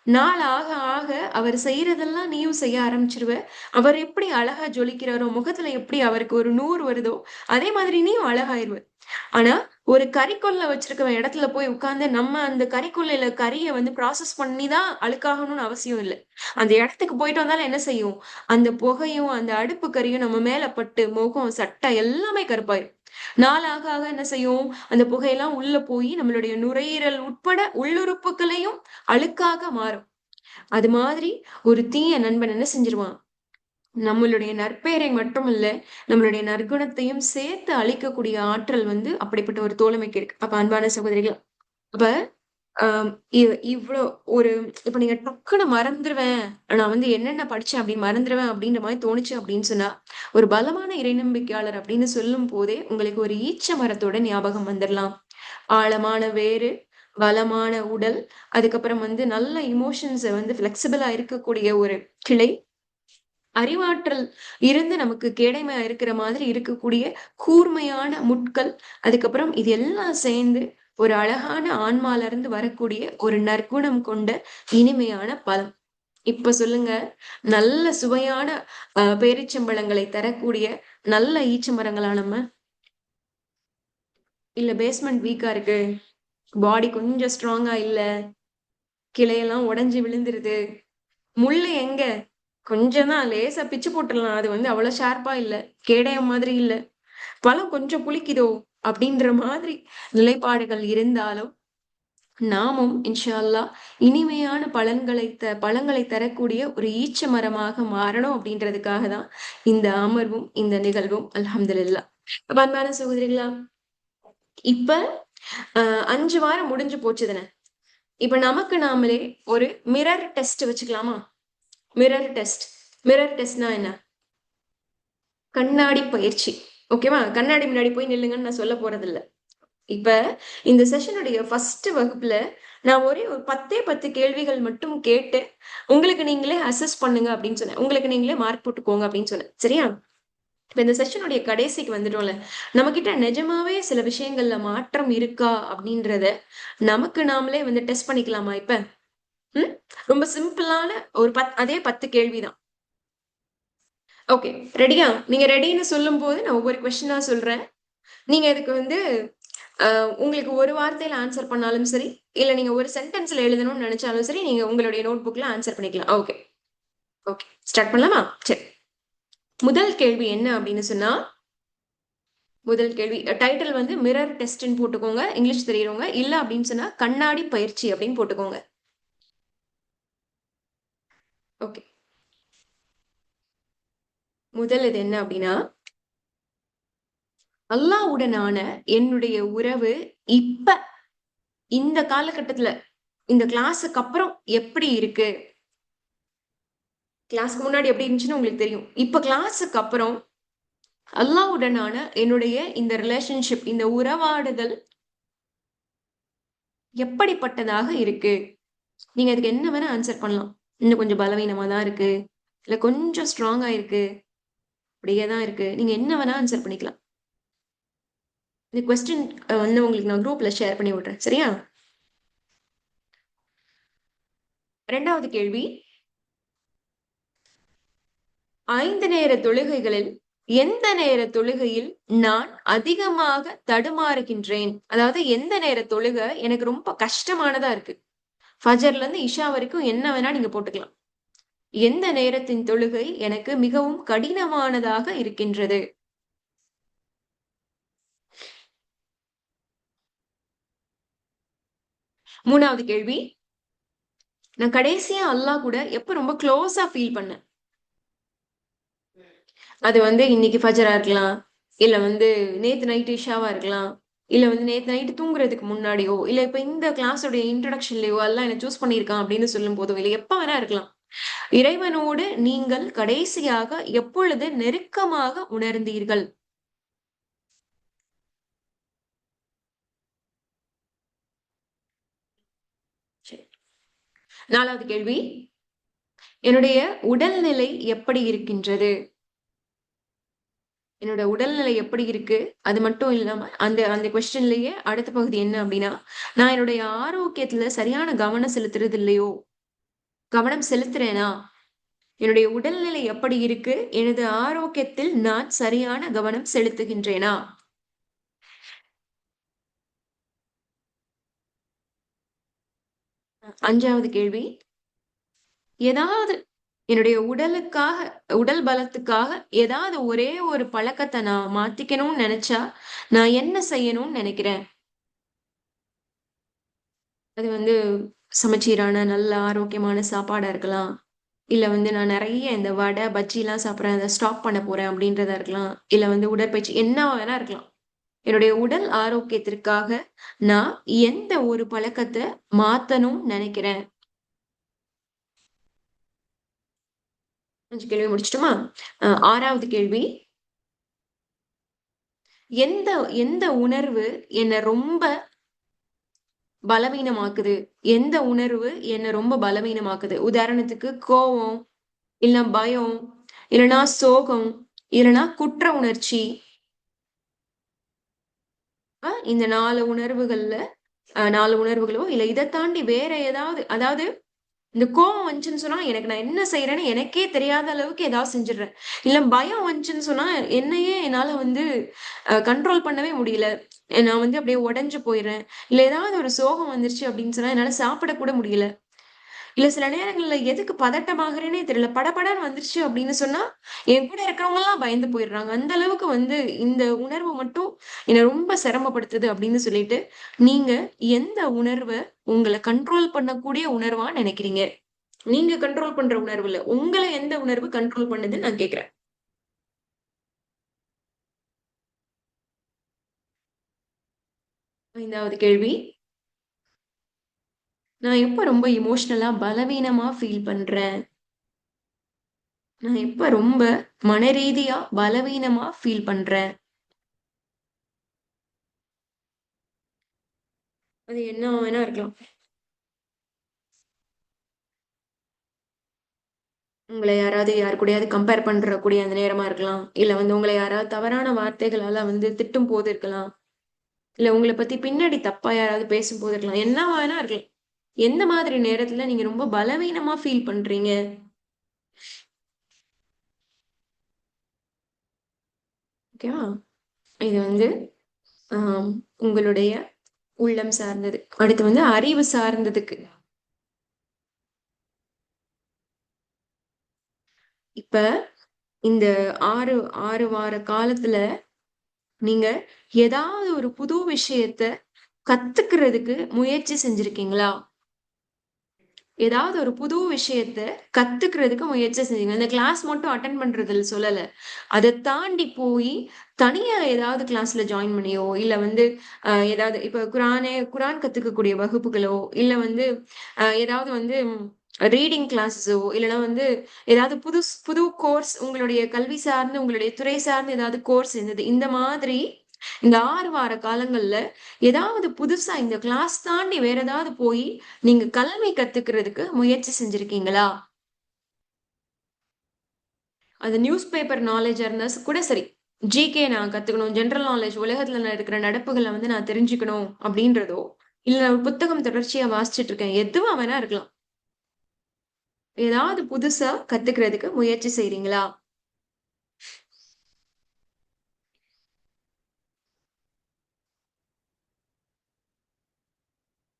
Speaker 1: நாள் ஆக ஆக அவர் செய்யறதெல்லாம் நீயும் செய்ய ஆரம்பிச்சிருவ. அவர் எப்படி அழகா ஜொலிக்கிறாரோ, முகத்துல எப்படி அவருக்கு ஒரு நூறு வருதோ, அதே மாதிரி நீயும் அழகாயிருவ. ஆனா ஒரு கறிக்கொல்லை வச்சிருக்க இடத்துல போய் உட்கார்ந்து நம்ம அந்த கறிக்கொல்லையில கறியை ப்ராசஸ் பண்ணிதான் அழுக்காகணும்னு அவசியம் இல்லை. அந்த இடத்துக்கு போயிட்டு வந்தாலும் என்ன செய்யும்? அந்த புகையும் அந்த அடுப்பு கறியும் நம்ம மேல பட்டு முகம், சட்டை எல்லாமே கருப்பாயிரும். நாளாக ஆக என்ன செய்யும்? அந்த புகையெல்லாம் உள்ள போய் நம்மளுடைய நுரையீரல் உட்பட உள்ளுறுப்புகளையும் அழுக்காக மாறும். அது மாதிரி ஒரு தீய நண்பன் என்ன செஞ்சிருவான்? நம்மளுடைய நற்பெயரை மட்டும் இல்ல, நம்மளுடைய நற்குணத்தையும் சேர்த்து அழிக்கக்கூடிய ஆற்றல் அப்படிப்பட்ட ஒரு தோழமைக்கு இருக்கு. அப்ப அன்பான சகோதரிகள், அப்ப ஆஹ் இவ்ளோ ஒரு இப்ப நீங்க டக்குன்னு மறந்துருவேன், நான் என்னென்ன படிச்சேன் அப்படி மறந்துருவேன் அப்படின்ற மாதிரி தோணுச்சு அப்படின்னு சொன்னா, ஒரு பலமான இறைநம்பிக்கையாளர் அப்படின்னு சொல்லும் போதே உங்களுக்கு ஒரு ஈச்ச மரத்தோட ஞாபகம் வந்துடலாம். ஆழமான வேறு, வளமான உடல், அதுக்கப்புறம் நல்ல இமோஷன்ஸ ஃபிளெக்சிபிளா இருக்கக்கூடிய ஒரு கிளை, அறிவாற்றல் இருந்து நமக்கு கேடைமையா இருக்கிற மாதிரி இருக்கக்கூடிய கூர்மையான முட்கள், அதுக்கப்புறம் இது எல்லாம் சேர்ந்து ஒரு அழகான ஆன்மால இருந்து வரக்கூடிய ஒரு நற்குணம் கொண்ட இனிமையான பழம். இப்ப சொல்லுங்க, நல்ல சுவையான பேரீச்சம்பழங்களை தரக்கூடிய நல்ல ஈச்ச மரங்களா நம்ம? இல்ல பேஸ்மெண்ட் வீக்கா இருக்கு, பாடி கொஞ்சம் ஸ்ட்ராங்கா இல்ல, கிளையெல்லாம் உடைஞ்சு விழுந்துருது, முள்ளு எங்க கொஞ்சம் தான் லேசா பிச்சு போட்டுடலாம், அது அவ்வளவு ஷார்ப்பா இல்ல, கேடயம் மாதிரி இல்ல, பழம் கொஞ்சம் புளிக்குதோ அப்படின்ற மாதிரி நிலைப்பாடுகள் இருந்தாலும், நாமும் இன்ஷா அல்லாஹ் இனிமையான பழங்களை தரக்கூடிய ஒரு ஈச்ச மரமாக மாறணும் அப்படின்றதுக்காக தான் இந்த அமர்வும் இந்த நிகழ்வும். அல்ஹம்துலில்லாஹ். அன்பான சகோதரிகளா, இப்ப 5 வாரம் முடிஞ்சு போச்சுதானே. இப்ப நமக்கு நாமளே ஒரு மிரர் டெஸ்ட் வச்சுக்கலாமா? Mirror test. மிரர் டெஸ்ட்னா என்ன? கண்ணாடி பயிற்சி. ஓகேவா? கண்ணாடி முன்னாடி போய் நில்லுங்கன்னு நான் சொல்ல போறதில்ல. இப்ப இந்த செஷனுடைய ஃபர்ஸ்ட் வகுப்புல நான் ஒரே ஒரு 10 கேள்விகள் மட்டும் கேட்டு உங்களுக்கு நீங்களே அசஸ் பண்ணுங்க அப்படின்னு சொன்னேன். உங்களுக்கு நீங்களே மார்க் போட்டுக்கோங்க அப்படின்னு சொன்னேன். சரியா? இப்ப இந்த செஷனுடைய கடைசிக்கு வந்துட்டோம்ல. நம்ம கிட்ட நிஜமாவே சில விஷயங்கள்ல மாற்றம் இருக்கா அப்படின்றத நமக்கு நாமளே டெஸ்ட் பண்ணிக்கலாமா இப்ப? ம்? ரொம்ப சிம்பிளான ஒரு அதே 10 கேள்விதான். ஓகே. ரெடியா? நீங்க ரெடின்னு சொல்லும்போது நான் ஒவ்வொரு கொஸ்டினா சொல்றேன். நீங்க இதுக்கு உங்களுக்கு ஒரு வார்த்தையில ஆன்சர் பண்ணாலும் சரி, இல்ல நீங்க ஒரு சென்டென்ஸ்ல எழுதணும்னு நினைச்சாலும் சரி, நீங்க உங்களுடைய நோட் புக்ல ஆன்சர் பண்ணிக்கலாம். ஓகே. ஓகே. ஸ்டார்ட் பண்ணலாமா? சரி. முதல் கேள்வி என்ன அப்படின்னு சொன்னா, முதல் கேள்வி டைட்டில் மிரர் டெஸ்ட்ன்னு போட்டுக்கோங்க. இங்கிலீஷ் தெரியறவங்க. இல்ல அப்படின்னு சொன்னா கண்ணாடி பயிற்சி அப்படின்னு போட்டுக்கோங்க. ஓகே. முதல் இது என்ன அப்படின்னா, அல்லாஹ்வுடனான என்னுடைய உறவு இப்ப இந்த காலகட்டத்துல இந்த கிளாஸுக்கு அப்புறம் எப்படி இருக்கு? கிளாஸ்க்கு முன்னாடி எப்படி இருந்துச்சுன்னு உங்களுக்கு தெரியும். இப்ப கிளாஸுக்கு அப்புறம் அல்லாஹ்வுடனான என்னுடைய இந்த ரிலேஷன்ஷிப், இந்த உறவாடுதல் எப்படிப்பட்டதாக இருக்கு? நீங்க அதுக்கு என்ன வேணா ஆன்சர் பண்ணலாம். இன்னும் கொஞ்சம் பலவீனமா தான் இருக்கு. இல்ல கொஞ்சம் ஸ்ட்ராங்கா இருக்கு. அப்படியே தான் இருக்கு. நீங்க என்ன வேணா ஆன்சர் பண்ணிக்கலாம். இந்த கொஸ்டின் வந்து உங்களுக்கு நான் குரூப்ல ஷேர் பண்ணி விடுறேன். சரியா? 2வது கேள்வி. 5 நேர தொழுகைகளில் எந்த நேர தொழுகையில் நான் அதிகமாக தடுமாறுகின்றேன்? அதாவது எந்த நேர தொழுகை எனக்கு ரொம்ப கஷ்டமானதா இருக்கு? ஃபஜர்ல இருந்து இஷா வரைக்கும் என்ன வேணா நீங்க போட்டுக்கலாம். எந்த நேரத்தின் தொழுகை எனக்கு மிகவும் கடினமானதாக இருக்கின்றது? 3வது கேள்வி. நான் கடைசியா அல்லாஹ் கூட எப்ப ரொம்ப க்ளோஸா ஃபீல் பண்ணேன்? அது வந்து இன்னைக்கு ஃபஜரா இருக்கலாம். இல்ல வந்து நேத்து நைட் இஷாவா இருக்கலாம். இல்ல வந்து நேத்து நைட் தூங்குறதுக்கு முன்னாடியோ, இல்ல இப்ப இந்த கிளாஸோட இன்ட்ரோடக்ஷன்லயோ அல்லாஹ் என்ன சூஸ் பண்ணியிருக்கான் அப்படின்னு சொல்லும்போதோ, இல்ல எப்ப வேணா இருக்கலாம். இறைவனோடு நீங்கள் கடைசியாக எப்பொழுது நெருக்கமாக உணர்ந்தீர்கள்? சரி. 4வது கேள்வி. என்னுடைய உடல்நிலை எப்படி இருக்கின்றது? என்னோட உடல்நிலை எப்படி இருக்கு? அது மட்டும் இல்லாம, அந்த அந்த கொஸ்டின்லயே அடுத்த பகுதி என்ன அப்டின்னா, நான் என்னுடைய ஆரோக்கியத்துல சரியான கவனம் செலுத்துறது இல்லையோ? கவனம் செலுத்துறேனா? என்னுடைய உடல்நிலை எப்படி இருக்கு? எனது ஆரோக்கியத்தில் நான் சரியான கவனம் செலுத்துகின்றேனா? 5வது கேள்வி. ஏதாவது என்னுடைய உடல் பலத்துக்காக ஏதாவது ஒரே ஒரு பழக்கத்த நான் மாத்திக்கணும்னு நெனச்சா, நான் என்ன செய்யணும்னு நெனைக்கிறேன்? அது வந்து சமச்சீரான, நல்ல ஆரோக்கியமான சாப்பாடா இருக்கலாம். இல்ல வந்து நான் நெறைய இந்த வடை, பஜ்ஜிலாம் சாப்பிடுறேன். அத ஸ்டாப் பண்ண போறேன் அப்படின்றதா இருக்கலாம். இல்ல வந்து உடற்பயிற்சி என்னவா வேணா இருக்கலாம். என்னுடைய உடல் ஆரோக்கியத்திற்காக நான் எந்த ஒரு பழக்கத்த மாத்தணும்னு நெனைக்கிறேன்? 5 கேள்வி முடிச்சுட்டோமா? 6வது கேள்வி. எந்த எந்த உணர்வு என்ன ரொம்ப பலவீனமாக்குது? எந்த உணர்வு என்ன ரொம்ப பலவீனமாக்குது? உதாரணத்துக்கு கோவம், இல்ல பயம், இல்லன்னா சோகம், இல்லன்னா குற்ற உணர்ச்சி. இந்த 4 உணர்வுகள்ல 4 உணர்வுகளோ, இல்ல இத தாண்டி வேற ஏதாவது அதாவது இந்த கோவம் வந்துச்சுன்னு சொன்னா, எனக்கு நான் என்ன செய்றேன்னு எனக்கே தெரியாத அளவுக்கு ஏதாவது செஞ்சுடுறேன். இல்ல பயம் வந்துச்சுன்னு சொன்னா, என்னையே என்னால வந்து கண்ட்ரோல் பண்ணவே முடியல. நான் வந்து அப்படியே உடைஞ்சு போயிர்றேன். இல்ல ஏதாவது ஒரு சோகம் வந்துருச்சு அப்படின்னு சொன்னா, என்னால சாப்பிட கூட முடியல. இல்ல சில நேரங்கள்ல எதுக்கு பதட்டமாகுறேன்னே தெரியல. படபடன்னு வந்துருச்சு அப்படின்னு சொன்னா, என் கூட இருக்கிறவங்கலாம் பயந்து போயிடுறாங்க. அந்த அளவுக்கு வந்து இந்த உணர்வு மட்டும் என்ன ரொம்ப சிரமப்படுத்துது அப்படின்னு சொல்லிட்டு, நீங்க எந்த உணர்வ உங்கள கண்ட்ரோல் பண்ணக்கூடிய உணர்வா நினைக்கிறீங்க? நீங்க கண்ட்ரோல் பண்ற உணர்வு இல்ல. உங்கள எந்த உணர்வு கண்ட்ரோல் பண்ணுதுன்னு நான் கேட்கிறேன். 5வது கேள்வி. நான் எப்ப ரொம்ப எமோஷனலா பலவீனமா ஃபீல் பண்றேன்? நான் எப்ப ரொம்ப மனரீதியா பலவீனமா ஃபீல் பண்றேன்? அது என்ன வேணா இருக்கலாம். உங்கள யாராவது யார் கூடயாவது கம்பேர் பண்றக்கூடிய அந்த நேரமா இருக்கலாம். இல்ல வந்து உங்கள யாராவது தவறான வார்த்தைகளால வந்து திட்டும்போது இருக்கலாம். இல்ல உங்கள பத்தி பின்னாடி தப்பா யாராவது பேசும்போது இருக்கலாம். என்ன வேணா இருக்கலாம். எந்த மாதிரி நேரத்துல நீங்க ரொம்ப பலவீனமா ஃபீல் பண்றீங்க? ஓகேவா? இது வந்து ஆம் உங்களுடைய உள்ளம் சார்ந்தது. அடுத்து வந்து அறிவு சார்ந்ததுக்கு. இப்ப இந்த 6 6 வார காலத்துல நீங்க ஏதாவது ஒரு புது விஷயத்த கத்துக்கிறதுக்கு முயற்சி செஞ்சிருக்கீங்களா? ஏதாவது ஒரு புது விஷயத்த கத்துக்கிறதுக்கு முயற்சி செஞ்சீங்க. இந்த கிளாஸ் மட்டும் அட்டெண்ட் பண்றதுல சொல்லல. அத தாண்டி போய் தனியா ஏதாவது கிளாஸ்ல ஜாயின் பண்ணியோ, இல்ல வந்து ஏதாவது இப்ப குரான் கத்துக்கக்கூடிய வகுப்புகளோ, இல்ல வந்து ஏதாவது வந்து ரீடிங் கிளாஸஸோ, இல்லன்னா வந்து ஏதாவது புது கோர்ஸ் உங்களுடைய கல்வி சார்ந்து, உங்களுடைய துறை சார்ந்து ஏதாவது கோர்ஸ் இருந்தது. இந்த மாதிரி இந்த 6 வார காலங்கள்ல ஏதாவது புதுசா இந்த கிளாஸ் தாண்டி வேற ஏதாவது போய் நீங்க கல்வி கத்துக்கிறதுக்கு முயற்சி செஞ்சிருக்கீங்களா? அது நியூஸ் பேப்பர் நாலேஜா இருந்தா கூட சரி. ஜிகே நான் கத்துக்கணும். ஜெனரல் நாலேட்ஜ் உலகத்துல இருக்கிற நடப்புகள வந்து நான் தெரிஞ்சுக்கணும் அப்படின்றதோ, இல்ல நான் ஒரு புத்தகம் தொடர்ச்சியா வாசிச்சுட்டு இருக்கேன். எதுவா வேணா இருக்கலாம். ஏதாவது புதுசா கத்துக்கிறதுக்கு முயற்சி செய்றீங்களா?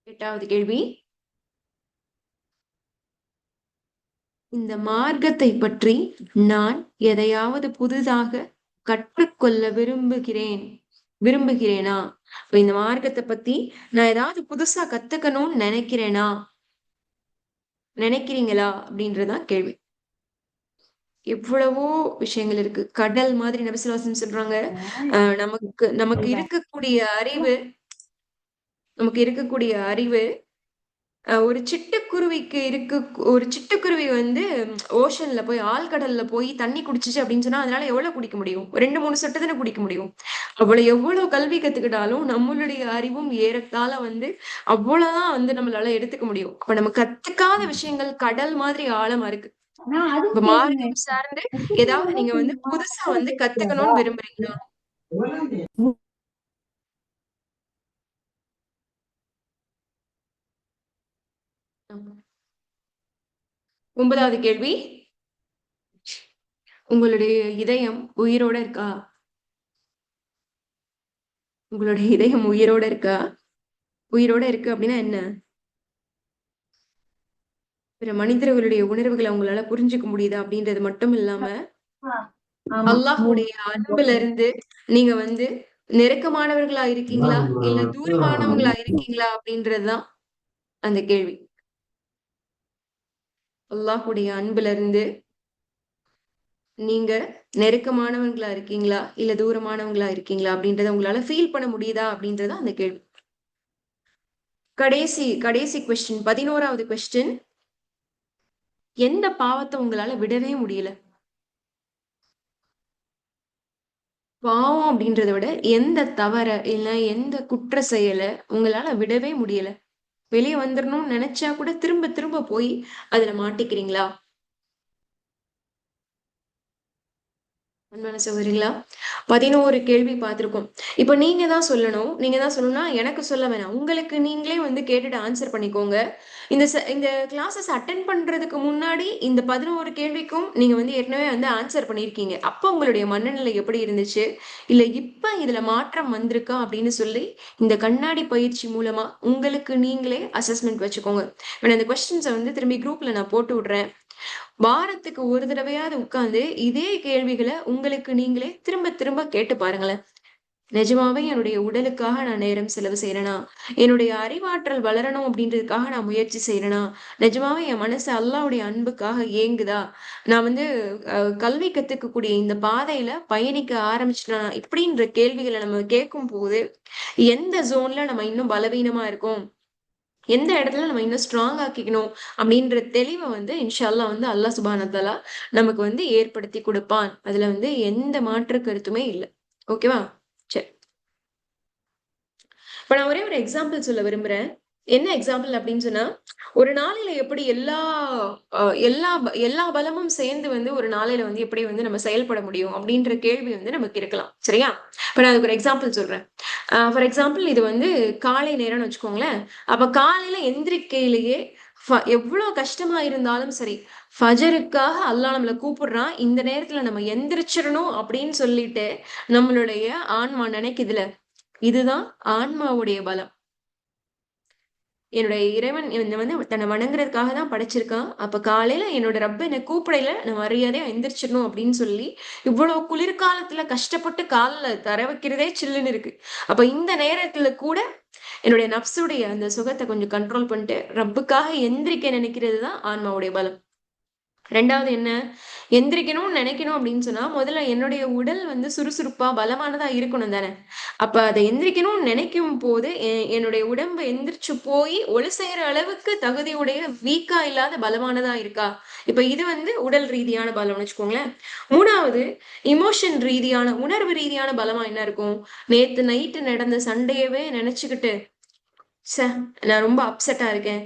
Speaker 1: 8வது கேள்வி. இந்த மார்க்கத்தைப் பற்றி நான் எதையாவது புதிதாக கற்றுக்கொள்ள விரும்புகிறேனா? இப்ப இந்த மார்க்கத்த பத்தி நான் ஏதாவது புதுசா கத்துக்கணும்னு நினைக்கிறீங்களா? அப்படின்றது தான் கேள்வி. எவ்வளவோ விஷயங்கள் இருக்கு. கடல் மாதிரி நபி ஸல்லல்லாஹு அலைஹி வஸல்லம் சொல்றாங்க. நமக்கு நமக்கு இருக்கக்கூடிய அறிவு நமக்கு இருக்கக்கூடிய அறிவு ஒரு சிட்டுக்குருவி வந்து ஓஷன்ல போய் ஆழ்கடல்ல போய் தண்ணி குடிச்சுச்சு அப்படின்னு சொன்னா அதனால எவ்வளவு குடிக்க முடியும்? 2, 3 சொட்டு தானே குடிக்க முடியும். அவ்வளவு எவ்வளவு கல்வி கத்துக்கிட்டாலும் நம்மளுடைய அறிவும் ஏறத்தாழ வந்து அவ்வளவுதான் வந்து நம்மளால எடுத்துக்க முடியும். அப்ப நம்ம கத்துக்காத விஷயங்கள் கடல் மாதிரி ஆழமா இருக்கு. இப்ப மார்க்கம் சார்ந்து ஏதாவது நீங்க வந்து புதுசா வந்து கத்துக்கணும்னு விரும்புறீங்களா? 9வது கேள்வி. உங்களுடைய இதயம் உயிரோட இருக்கா? உங்களுடைய இதயம் உயிரோட இருக்கா? உயிரோட இருக்கு அப்படின்னா என்ன? பிற மனிதர்களுடைய உணர்வுகள உங்களால புரிஞ்சுக்க முடியுதா? அப்படின்றது மட்டும் இல்லாம, அல்லாஹ்வுடைய அன்புல இருந்து நீங்க வந்து நெருக்கமானவர்களா இருக்கீங்களா? இல்ல தூரமானவங்களா இருக்கீங்களா? அப்படின்றது தான் அந்த கேள்வி. அல்லாஹ்வுடைய அன்புல இருந்து நீங்க நெருக்கமானவங்களா இருக்கீங்களா? இல்ல தூரமானவங்களா இருக்கீங்களா? அப்படின்றத உங்களால ஃபீல் பண்ண முடியுதா? அப்படின்றது தான் அந்த கேள்வி. கடைசி கொஸ்டின் 11வது கொஸ்டின். எந்த பாவத்த உங்களால விடவே முடியல? பாவம் அப்படின்றத விட எந்த தவற, இல்ல எந்த குற்ற செயல உங்களால விடவே முடியல? வெளிய வந்துரணும்னு நெனச்சா கூட திரும்ப திரும்ப போய் அதுல மாட்டிக்கிறீங்களா? அன்பான சகோதரிகளா, 11 கேள்வி பார்த்திருக்கோம். இப்ப நீங்க தான் சொல்லணும். நீங்க தான் சொல்லணும்னா, எனக்கு சொல்ல வேணாம். உங்களுக்கு நீங்களே வந்து கேட்டுட்டு ஆன்சர் பண்ணிக்கோங்க. இந்த கிளாஸஸ் அட்டெண்ட் பண்றதுக்கு முன்னாடி இந்த 11 கேள்விக்கும் நீங்க வந்து ஏற்கனவே வந்து ஆன்சர் பண்ணியிருக்கீங்க. அப்ப உங்களுடைய மனநிலை எப்படி இருந்துச்சு? இல்ல இப்ப இதுல மாற்றம் வந்திருக்கா? அப்படின்னு சொல்லி இந்த கண்ணாடி பயிற்சி மூலமா உங்களுக்கு நீங்களே அசஸ்மென்ட் வச்சுக்கோங்க. நான் இந்த கொஸ்டின்ஸ வந்து திரும்பி குரூப்ல நான் போட்டு விடுறேன். வாரத்துக்கு ஒரு தடவையாவது உட்கார்ந்து இதே கேள்விகள உங்களுக்கு நீங்களே திரும்ப திரும்ப கேட்டு பாருங்களேன். நிஜமாவே என்னுடைய உடலுக்காக நான் நேரம் செலவு செய்றேனா? என்னுடைய அறிவாற்றல் வளரணும் அப்படின்றதுக்காக நான் முயற்சி செய்றேனா? நிஜமாவே என் மனசு அல்லாஹ்வுடைய அன்புக்காக ஏங்குதா? நான் வந்து கல்வி கத்துக்கக்கூடிய இந்த பாதையில பயணிக்க ஆரம்பிச்சுட்டேனா? இப்படின்ற கேள்விகள நம்ம கேட்கும்போது, எந்த ஜோன்ல நம்ம இன்னும் பலவீனமா இருக்கோம்? எந்த இடத்துல நம்ம இன்னும் ஸ்ட்ராங் ஆக்கிக்கணும் அப்படின்ற தெளிவ வந்து இன்ஷா அல்லாஹ் வந்து அல்லாஹ் சுப்ஹானஹு வ தஆலா நமக்கு வந்து ஏற்படுத்தி குடுப்பான். அதுல வந்து எந்த மாற்று கருத்துமே இல்ல. ஓகேவா? சரி. இப்ப நான் ஒரே ஒரு எக்ஸாம்பிள் சொல்ல விரும்புறேன். என்ன எக்ஸாம்பிள் அப்படின்னு சொன்னா, ஒரு நாளையில எப்படி அ எல்லா பலமும் சேர்ந்து வந்து ஒரு நாளையில வந்து எப்படி வந்து நம்ம செயல்பட முடியும் அப்படின்ற கேள்வி வந்து நமக்கு இருக்கலாம். சரியா? இப்ப நான் அதுக்கு ஒரு எக்ஸாம்பிள் சொல்றேன். ஃபார் எக்ஸாம்பிள் இது வந்து காலை நேரம்னு வச்சுக்கோங்களேன். அப்ப காலையில எந்திரிக்கையிலேயே எவ்ளோ கஷ்டமா இருந்தாலும் சரி, ஃபஜருக்காக அல்லாஹ் நம்மள கூப்பிடுறான். இந்த நேரத்துல நம்ம எந்திரிச்சிரணும் அப்படின்னு சொல்லிட்டு, நம்மளுடைய ஆன்மா நினைக்குதுல, இதுதான் ஆன்மாவுடைய பலம். என்னுடைய இறைவன் என்ன வந்து தன்னை வணங்குறதுக்காக தான் படைச்சிருக்கான். அப்ப காலையில என்னோட ரப்பு என்ன கூப்பிடையில நான் மரியாதையா எந்திரிச்சிடணும் அப்படின்னு சொல்லி, இவ்வளவு குளிர்காலத்துல கஷ்டப்பட்டு கால்ல தர வைக்கிறதே சில்லுன்னு இருக்கு. அப்ப இந்த நேரத்துல கூட என்னுடைய நப்சுடைய அந்த சுகத்தை கொஞ்சம் கண்ட்ரோல் பண்ணிட்டு ரப்புக்காக எந்திரிக்க நினைக்கிறது தான் ஆன்மாவுடைய பலம். ரெண்டாவது என்ன, எந்திரிக்கணும்னு நினைக்கணும் அப்படின்னு சொன்னா முதல்ல என்னுடைய உடல் வந்து சுறுசுறுப்பா பலமானதா இருக்கணும் தானே. அப்ப அதை எந்திரிக்கணும்னு நினைக்கும் போது என்னுடைய உடம்பு எந்திரிச்சு போய் ஒளி செய்யற அளவுக்கு தகுதியுடைய வீக்கா இல்லாத பலமானதா இருக்கா. இப்ப இது வந்து உடல் ரீதியான பலம்னு வச்சுக்கோங்களேன். மூணாவது இமோஷன் ரீதியான உணர்வு ரீதியான பலமா என்ன இருக்கும், நேத்து நைட்டு நடந்த சண்டையவே நினைச்சுக்கிட்டு ச்சே நான் ரொம்ப அப்செட்டா இருக்கேன்,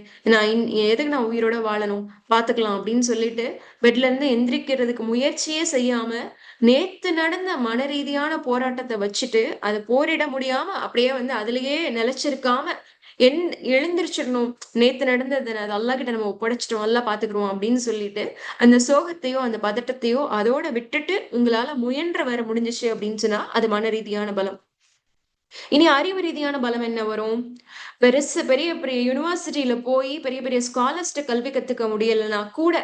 Speaker 1: எதுக்கு நான் உயிரோட வாழணும், பாத்துக்கலாம் அப்படின்னு சொல்லிட்டு பெட்ல இருந்து எந்திரிக்கிறதுக்கு முயற்சியே செய்யாம நேத்து நடந்த மன ரீதியான போராட்டத்தை வச்சுட்டு அது போரிட முடியாம அப்படியே வந்து அதுலயே நிலைச்சிருக்காம என் எழுந்திரிச்சிடணும், நேத்து நடந்தது அது அல்லா கிட்ட நம்ம ஒப்படைச்சிட்டோம், அல்லா பாத்துக்கிறோம் அப்படின்னு சொல்லிட்டு அந்த சோகத்தையோ அந்த பதட்டத்தையோ அதோட விட்டுட்டு உங்களால முயன்ற வர முடிஞ்சிச்சு அப்படின்னு சொன்னா அது மன ரீதியான பலம். இனி அறிவு ரீதியான பலம் என்ன வரும், பெரிய பெரிய யூனிவர்சிட்டியில போய் பெரிய பெரிய ஸ்காலர்ஸ்ட கல்வி கத்துக்க முடியலன்னா கூட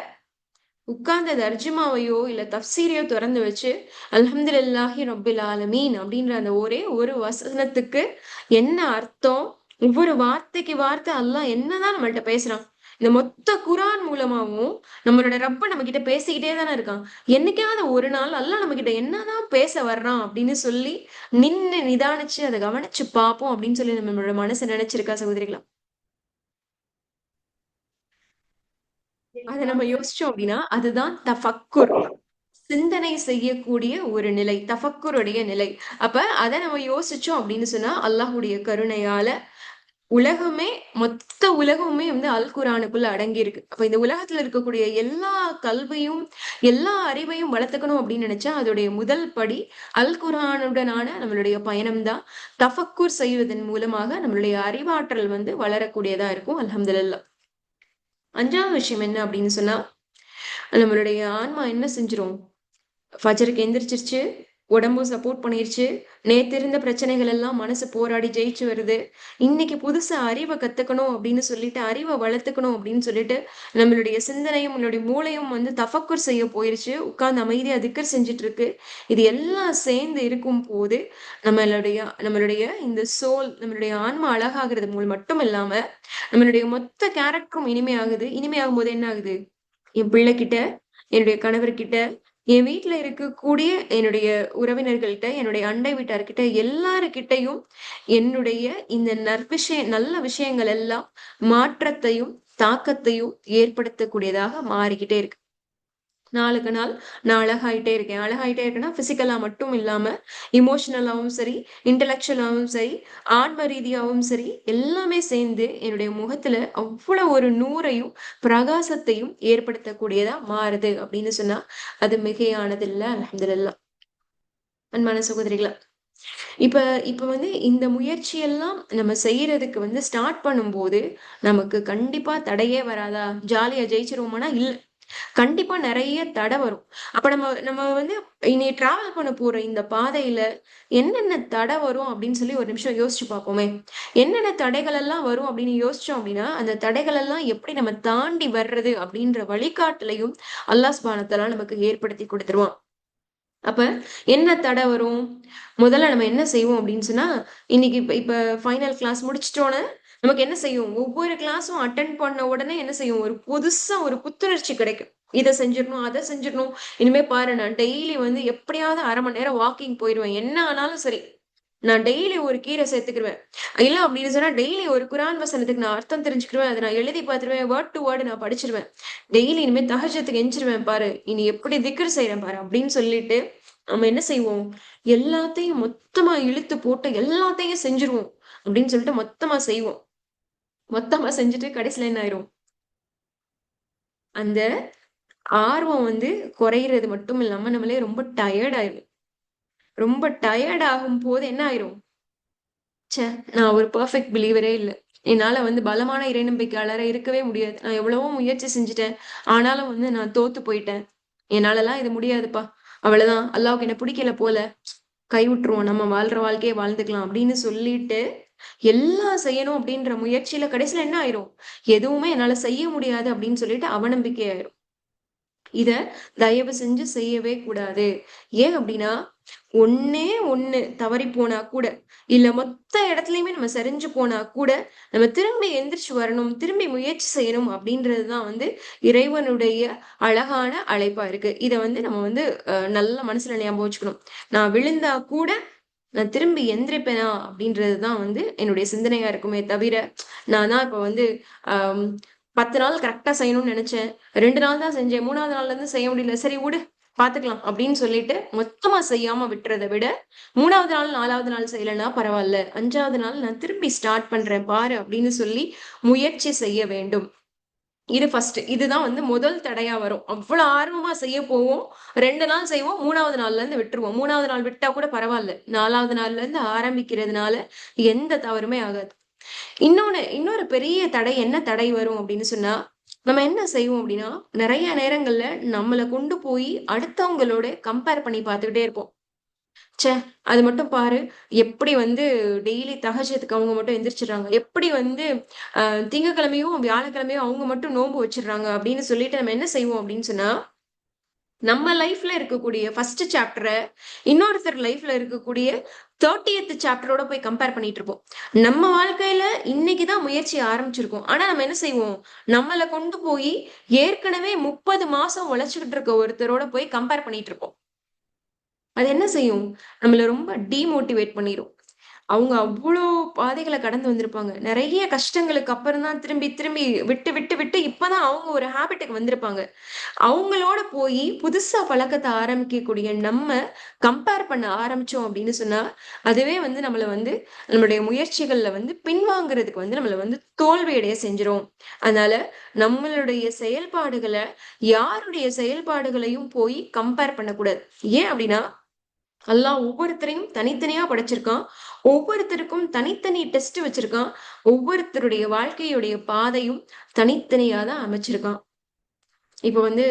Speaker 1: உட்கார்ந்த தர்ஜுமாவையோ இல்ல தப்சீரையோ திறந்து வச்சு அல்ஹம்துலில்லாஹி ரப்பில் ஆலமீன் அப்படின்ற அந்த ஒரே ஒரு வசனத்துக்கு என்ன அர்த்தம், ஒவ்வொரு வார்த்தைக்கு வார்த்தை அல்லாஹ் என்னதான் நம்மள்ட்ட பேசுறான், இந்த மொத்த குரான் மூலமாவும் நம்மளோட ரப்ப நம்ம கிட்ட பேசிக்கிட்டே தானே இருக்கான். என்னைக்காவது ஒரு நாள் அல்லாஹ் நம்ம கிட்ட என்னதான் பேச வர்றான் அப்படின்னு சொல்லி நின்னு நிதானிச்சு அதை கவனிச்சு பார்ப்போம் அப்படின்னு சொல்லி நம்மளோட மனசு நினைச்சிருக்கா சகோதரிகளா? அத நம்ம யோசிச்சோம் அப்படின்னா அதுதான் தஃபக்குர், சிந்தனை செய்யக்கூடிய ஒரு நிலை, தஃபக்குருடைய நிலை. அப்ப அத நம்ம யோசிச்சோம் அப்படின்னு சொன்னா அல்லாஹ்வுடைய கருணையால உலகமே மொத்த உலகமுமே வந்து அல் குரானுக்குள்ள அடங்கி இருக்கு. அப்ப இந்த உலகத்துல இருக்கக்கூடிய எல்லா கல்வியும் எல்லா அறிவையும் வளர்த்துக்கணும் அப்படின்னு நினைச்சா அதோடைய முதல் படி அல் குரானுடனான நம்மளுடைய பயணம் தான். தஃபக்குர் செய்வதன் மூலமாக நம்மளுடைய அறிவாற்றல் வந்து வளரக்கூடியதா இருக்கும். அல்ஹம்துலில்லாஹ். அஞ்சாவது விஷயம் என்ன அப்படின்னு சொன்னா நம்மளுடைய ஆன்மா என்ன செஞ்சிரும், ஃபஜருக்கு எந்திரிச்சிருச்சு, உடம்பும் சப்போர்ட் பண்ணிருச்சு, நேத்து இருந்த பிரச்சனைகள் எல்லாம் மனசு போராடி ஜெயிச்சு வருது, இன்னைக்கு புதுசா அறிவை கத்துக்கணும் அப்படின்னு சொல்லிட்டு அறிவை வளர்த்துக்கணும் அப்படின்னு சொல்லிட்டு நம்மளுடைய சிந்தனையும் நம்மளுடைய மூளையும் வந்து தஃபக்குர் செய்ய போயிருச்சு, உட்கார்ந்து அமைதியா திக்கர் செஞ்சுட்டு இருக்கு. இது எல்லாம் சேர்ந்து இருக்கும் போது நம்மளுடைய நம்மளுடைய இந்த சோல் நம்மளுடைய ஆன்மா அழகாகிறது மூலம் மட்டும் இல்லாம நம்மளுடைய மொத்த கேரக்டரும் இனிமையாகுது. இனிமையாகும் போது என்ன ஆகுது, என் பிள்ளைகிட்ட, என்னுடைய கணவர்கிட்ட, என் வீட்டுல இருக்கக்கூடிய என்னுடைய உறவினர்கள்கிட்ட, என்னுடைய அண்டை வீட்டார்கிட்ட எல்லாருக்கிட்டையும் என்னுடைய இந்த நல்ல விஷயங்கள் எல்லாம் மாற்றத்தையும் தாக்கத்தையும் ஏற்படுத்தக்கூடியதாக மாறிக்கிட்டே இருக்கு. நாளுக்கு நாள் நான் அழகாயிட்டே இருக்கேன். அழகாயிட்டே இருக்கேன்னா பிசிக்கலா மட்டும் இல்லாம இமோஷனலாவும் சரி, இன்டலெக்சுவலாவும் சரி, ஆன்ம ரீதியாவும் சரி எல்லாமே சேர்ந்து என்னுடைய முகத்துல அவ்வளவு ஒரு நூறையும் பிரகாசத்தையும் ஏற்படுத்தக்கூடியதா மாறுது அப்படின்னு சொன்னா அது மிகையானது இல்ல. அல்ஹம்துலில்லாஹ். அன்பான சகோதரிகளா, இப்ப இப்ப வந்து இந்த முயற்சியெல்லாம் நம்ம செய்யறதுக்கு வந்து ஸ்டார்ட் பண்ணும்போது நமக்கு கண்டிப்பா தடையே வராதா, ஜாலியா ஜெயிச்சிருவோமானா இல்ல. கண்டிப்பா நிறைய தடை வரும். அப்ப நம்ம நம்ம வந்து இனி டிராவல் பண்ண போற இந்த பாதையில என்னென்ன தடை வரும் அப்படின்னு சொல்லி ஒரு நிமிஷம் யோசிச்சு பார்ப்போமே. என்னென்ன தடைகள் எல்லாம் வரும் அப்படின்னு யோசிச்சோம் அப்படின்னா அந்த தடைகள் எல்லாம் எப்படி நம்ம தாண்டி வர்றது அப்படின்ற வழிகாட்டலையும் அல்லாஹ் சுப்ஹானஹு வ தஆலா நமக்கு ஏற்படுத்தி கொடுத்துருவான். அப்ப என்ன தடை வரும், முதல்ல நம்ம என்ன செய்வோம் அப்படின்னு சொன்னா இன்னைக்கு இப்ப இப்ப ஃபைனல் கிளாஸ் முடிச்சிட்டோன்னு நமக்கு என்ன செய்யும், ஒவ்வொரு கிளாஸும் அட்டென்ட் பண்ண உடனே என்ன செய்யும், ஒரு புதுசா ஒரு புத்துணர்ச்சி கிடைக்கும். இதை செஞ்சிடணும் அதை செஞ்சிடணும், இனிமே பாரு நான் டெய்லி வந்து எப்படியாவது 1/2 மணி நேரம் வாக்கிங் போயிடுவேன், என்ன ஆனாலும் சரி நான் டெய்லி ஒரு கீரை சேர்த்துக்கிருவேன், இல்ல அப்படின்னு சொன்னா டெய்லி ஒரு குரான் வசனத்துக்கு நான் அர்த்தம் தெரிஞ்சுக்கிருவேன், அதை நான் எழுதி பார்த்துருவேன், வேர்ட் டு வேர்டு நான் படிச்சிருவேன், டெய்லி இனிமே தஹஜ்ஜுதுக்கு எஞ்சிருவேன் பாரு, இனி எப்படி திக்ர் செய்யறேன் பாரு அப்படின்னு சொல்லிட்டு நம்ம என்ன செய்வோம், எல்லாத்தையும் மொத்தமா இழுத்து போட்டு எல்லாத்தையும் செஞ்சிருவோம் அப்படின்னு சொல்லிட்டு மொத்தமா செய்வோம். மொத்தமா செஞ்சுட்டு கடைசியில என்ன ஆயிரும், அந்த ஆர்வம் வந்து குறையிறது மட்டும் இல்லாம நம்மளே ரொம்ப டயர்ட் ஆயிரும். ரொம்ப டயர்ட் ஆகும் போது என்ன ஆயிரும், ச்சே நான் ஒரு பெர்ஃபெக்ட் பிலீவரே இல்ல, என்னால வந்து பலமான இறை நம்பிக்கையாளரா இருக்கவே முடியாது, நான் எவ்வளவோ முயற்சி செஞ்சுட்டேன், ஆனாலும் வந்து நான் தோத்து போயிட்டேன், என்னாலலாம் இது முடியாதுப்பா, அவ்வளவுதான் அல்லாஹ்வுக்கு என்ன பிடிக்கல போல, கை விட்டுருவோம், நம்ம வாழ்ற வாழ்க்கையை வாழ்ந்துக்கலாம் அப்படின்னு சொல்லிட்டு எல்லாம் செய்யணும் அப்படின்ற முயற்சியில கடைசியில என்ன ஆயிரும், எதுவுமே என்னால செய்ய முடியாது அப்படின்னு சொல்லிட்டு அவநம்பிக்கை ஆயிரும். இத தயவு செஞ்சு செய்யவே கூடாது. ஏன் அப்படின்னா, ஒண்ணே ஒண்ணு தவறி போனா கூட, இல்ல மொத்த இடத்துலயுமே நம்ம சரிஞ்சு போனா கூட, நம்ம திரும்பி எந்திரிச்சு வரணும், திரும்பி முயற்சி செய்யணும் அப்படின்றது தான் வந்து இறைவனுடைய அழகான அழைப்பா இருக்கு. இத வந்து நம்ம வந்து நல்லா மனசுல ஞாபகம் வச்சுக்கணும். நான் விழுந்தா கூட நான் திரும்பி எந்திரிப்பேனா அப்படின்றது தான் வந்து என்னுடைய சிந்தனையா இருக்குமே தவிர, நான் தான் இப்ப வந்து அம் 10 நாள் கரெக்ட்டா செய்யணும்னு நெனச்சேன். 2 நாள் தான் செஞ்சேன். 3வது நாள்ல இருந்து செய்ய முடியல. சரி விடு பாத்துக்கலாம் அப்படின்னு சொல்லிட்டு மொத்தமா செய்யாம விட்டுறத விட, 3வது நாள், 4வது நாள் செய்யலன்னா பரவால்ல. 5வது நாள் நான் திரும்பி ஸ்டார்ட் பண்றேன் பாரு அப்படின்னு சொல்லி முயற்சி செய்ய வேண்டும். இது ஃபர்ஸ்ட். இதுதான் வந்து முதல் தடையா வரும். அவ்வளோ ஆர்வமா செய்ய போவோம். 2 நாள் செய்வோம். 3வது நாள்ல இருந்து விட்டுருவோம். 3வது நாள் விட்டா கூட பரவால்ல. 4வது நாள்ல இருந்து ஆரம்பிக்கிறதுனால எந்த தவறுமே ஆகாது. இன்னொரு பெரிய தடை என்ன தடை வரும் அப்படின்னு சொன்னா, நம்ம என்ன செய்வோம் அப்படின்னா, நெறைய நேரங்கள்ல நம்மள கொண்டு போய் அடுத்தவங்களோட கம்பேர் பண்ணி பார்த்துக்கிட்டே இருப்போம். ச்சே! அது மட்டும் பாரு, எப்படி வந்து டெய்லி தஹஜ்ஜுதுக்கு அவங்க மட்டும் எந்திரிச்சுடுறாங்க. எப்படி வந்து அ திங்கட்கிழமையும், வியாழக்கிழமையும் அவங்க மட்டும் நோன்பு வச்சுடுறாங்க அப்படின்னு சொல்லிட்டு நம்ம என்ன செய்வோம் அப்படின்னு சொன்னா, நம்ம லைஃப்ல இருக்கக்கூடிய ஃபர்ஸ்ட் சாப்டர இன்னொருத்தர் லைஃப்ல இருக்கக்கூடிய 30த் சாப்டரோட போய் கம்பேர் பண்ணிட்டு இருப்போம். நம்ம வாழ்க்கையில இன்னைக்கு தான் முயற்சி ஆரம்பிச்சிருக்கோம். ஆனா நம்ம என்ன செய்வோம்? நம்மள கொண்டு போய் ஏற்கனவே 30 மாசம் உழைச்சுக்கிட்டு இருக்க ஒருத்தரோட போய் கம்பேர் பண்ணிட்டு இருப்போம். அது என்ன செய்யும்? நம்மள ரொம்ப டீமோட்டிவேட் பண்ணிரும். அவங்க அவ்ளோ பாதைகள கடந்து வந்திருப்பாங்க. நெறைய கஷ்டங்களுக்கு அப்புறம் தான் திரும்பி, திரும்பி விட்டு, விட்டு, விட்டு இப்பதான் அவங்க ஒரு ஹேபிட்டுக்கு வந்திருப்பாங்க. அவங்களோட போயி புதுசா பழக்கத்த ஆரம்பிக்கக்கூடிய நம்ம கம்பேர் பண்ண ஆரம்பிச்சோம் அப்படின்னு சொன்னா, அதுவே வந்து நம்மள வந்து நம்மளுடைய முயற்சிகள்ல வந்து பின்வாங்குறதுக்கு வந்து நம்மள வந்து தோல்வியடைய செஞ்சுரும். அதனால நம்மளுடைய செயல்பாடுகள யாருடைய செயல்பாடுகளையும் போய் கம்பேர் பண்ணக்கூடாது. ஏன் அப்படின்னா, அல்லாஹ் ஒவ்வொருத்தரையும் தனித்தனியா படைச்சிருக்கான். ஒவ்வொருத்தருக்கும் தனித்தனி டெஸ்ட் வச்சிருக்கான். ஒவ்வொருத்தருடைய வாழ்க்கையுடைய பாதையும் தனித்தனியா தான் அமைச்சிருக்கான். இப்ப வந்து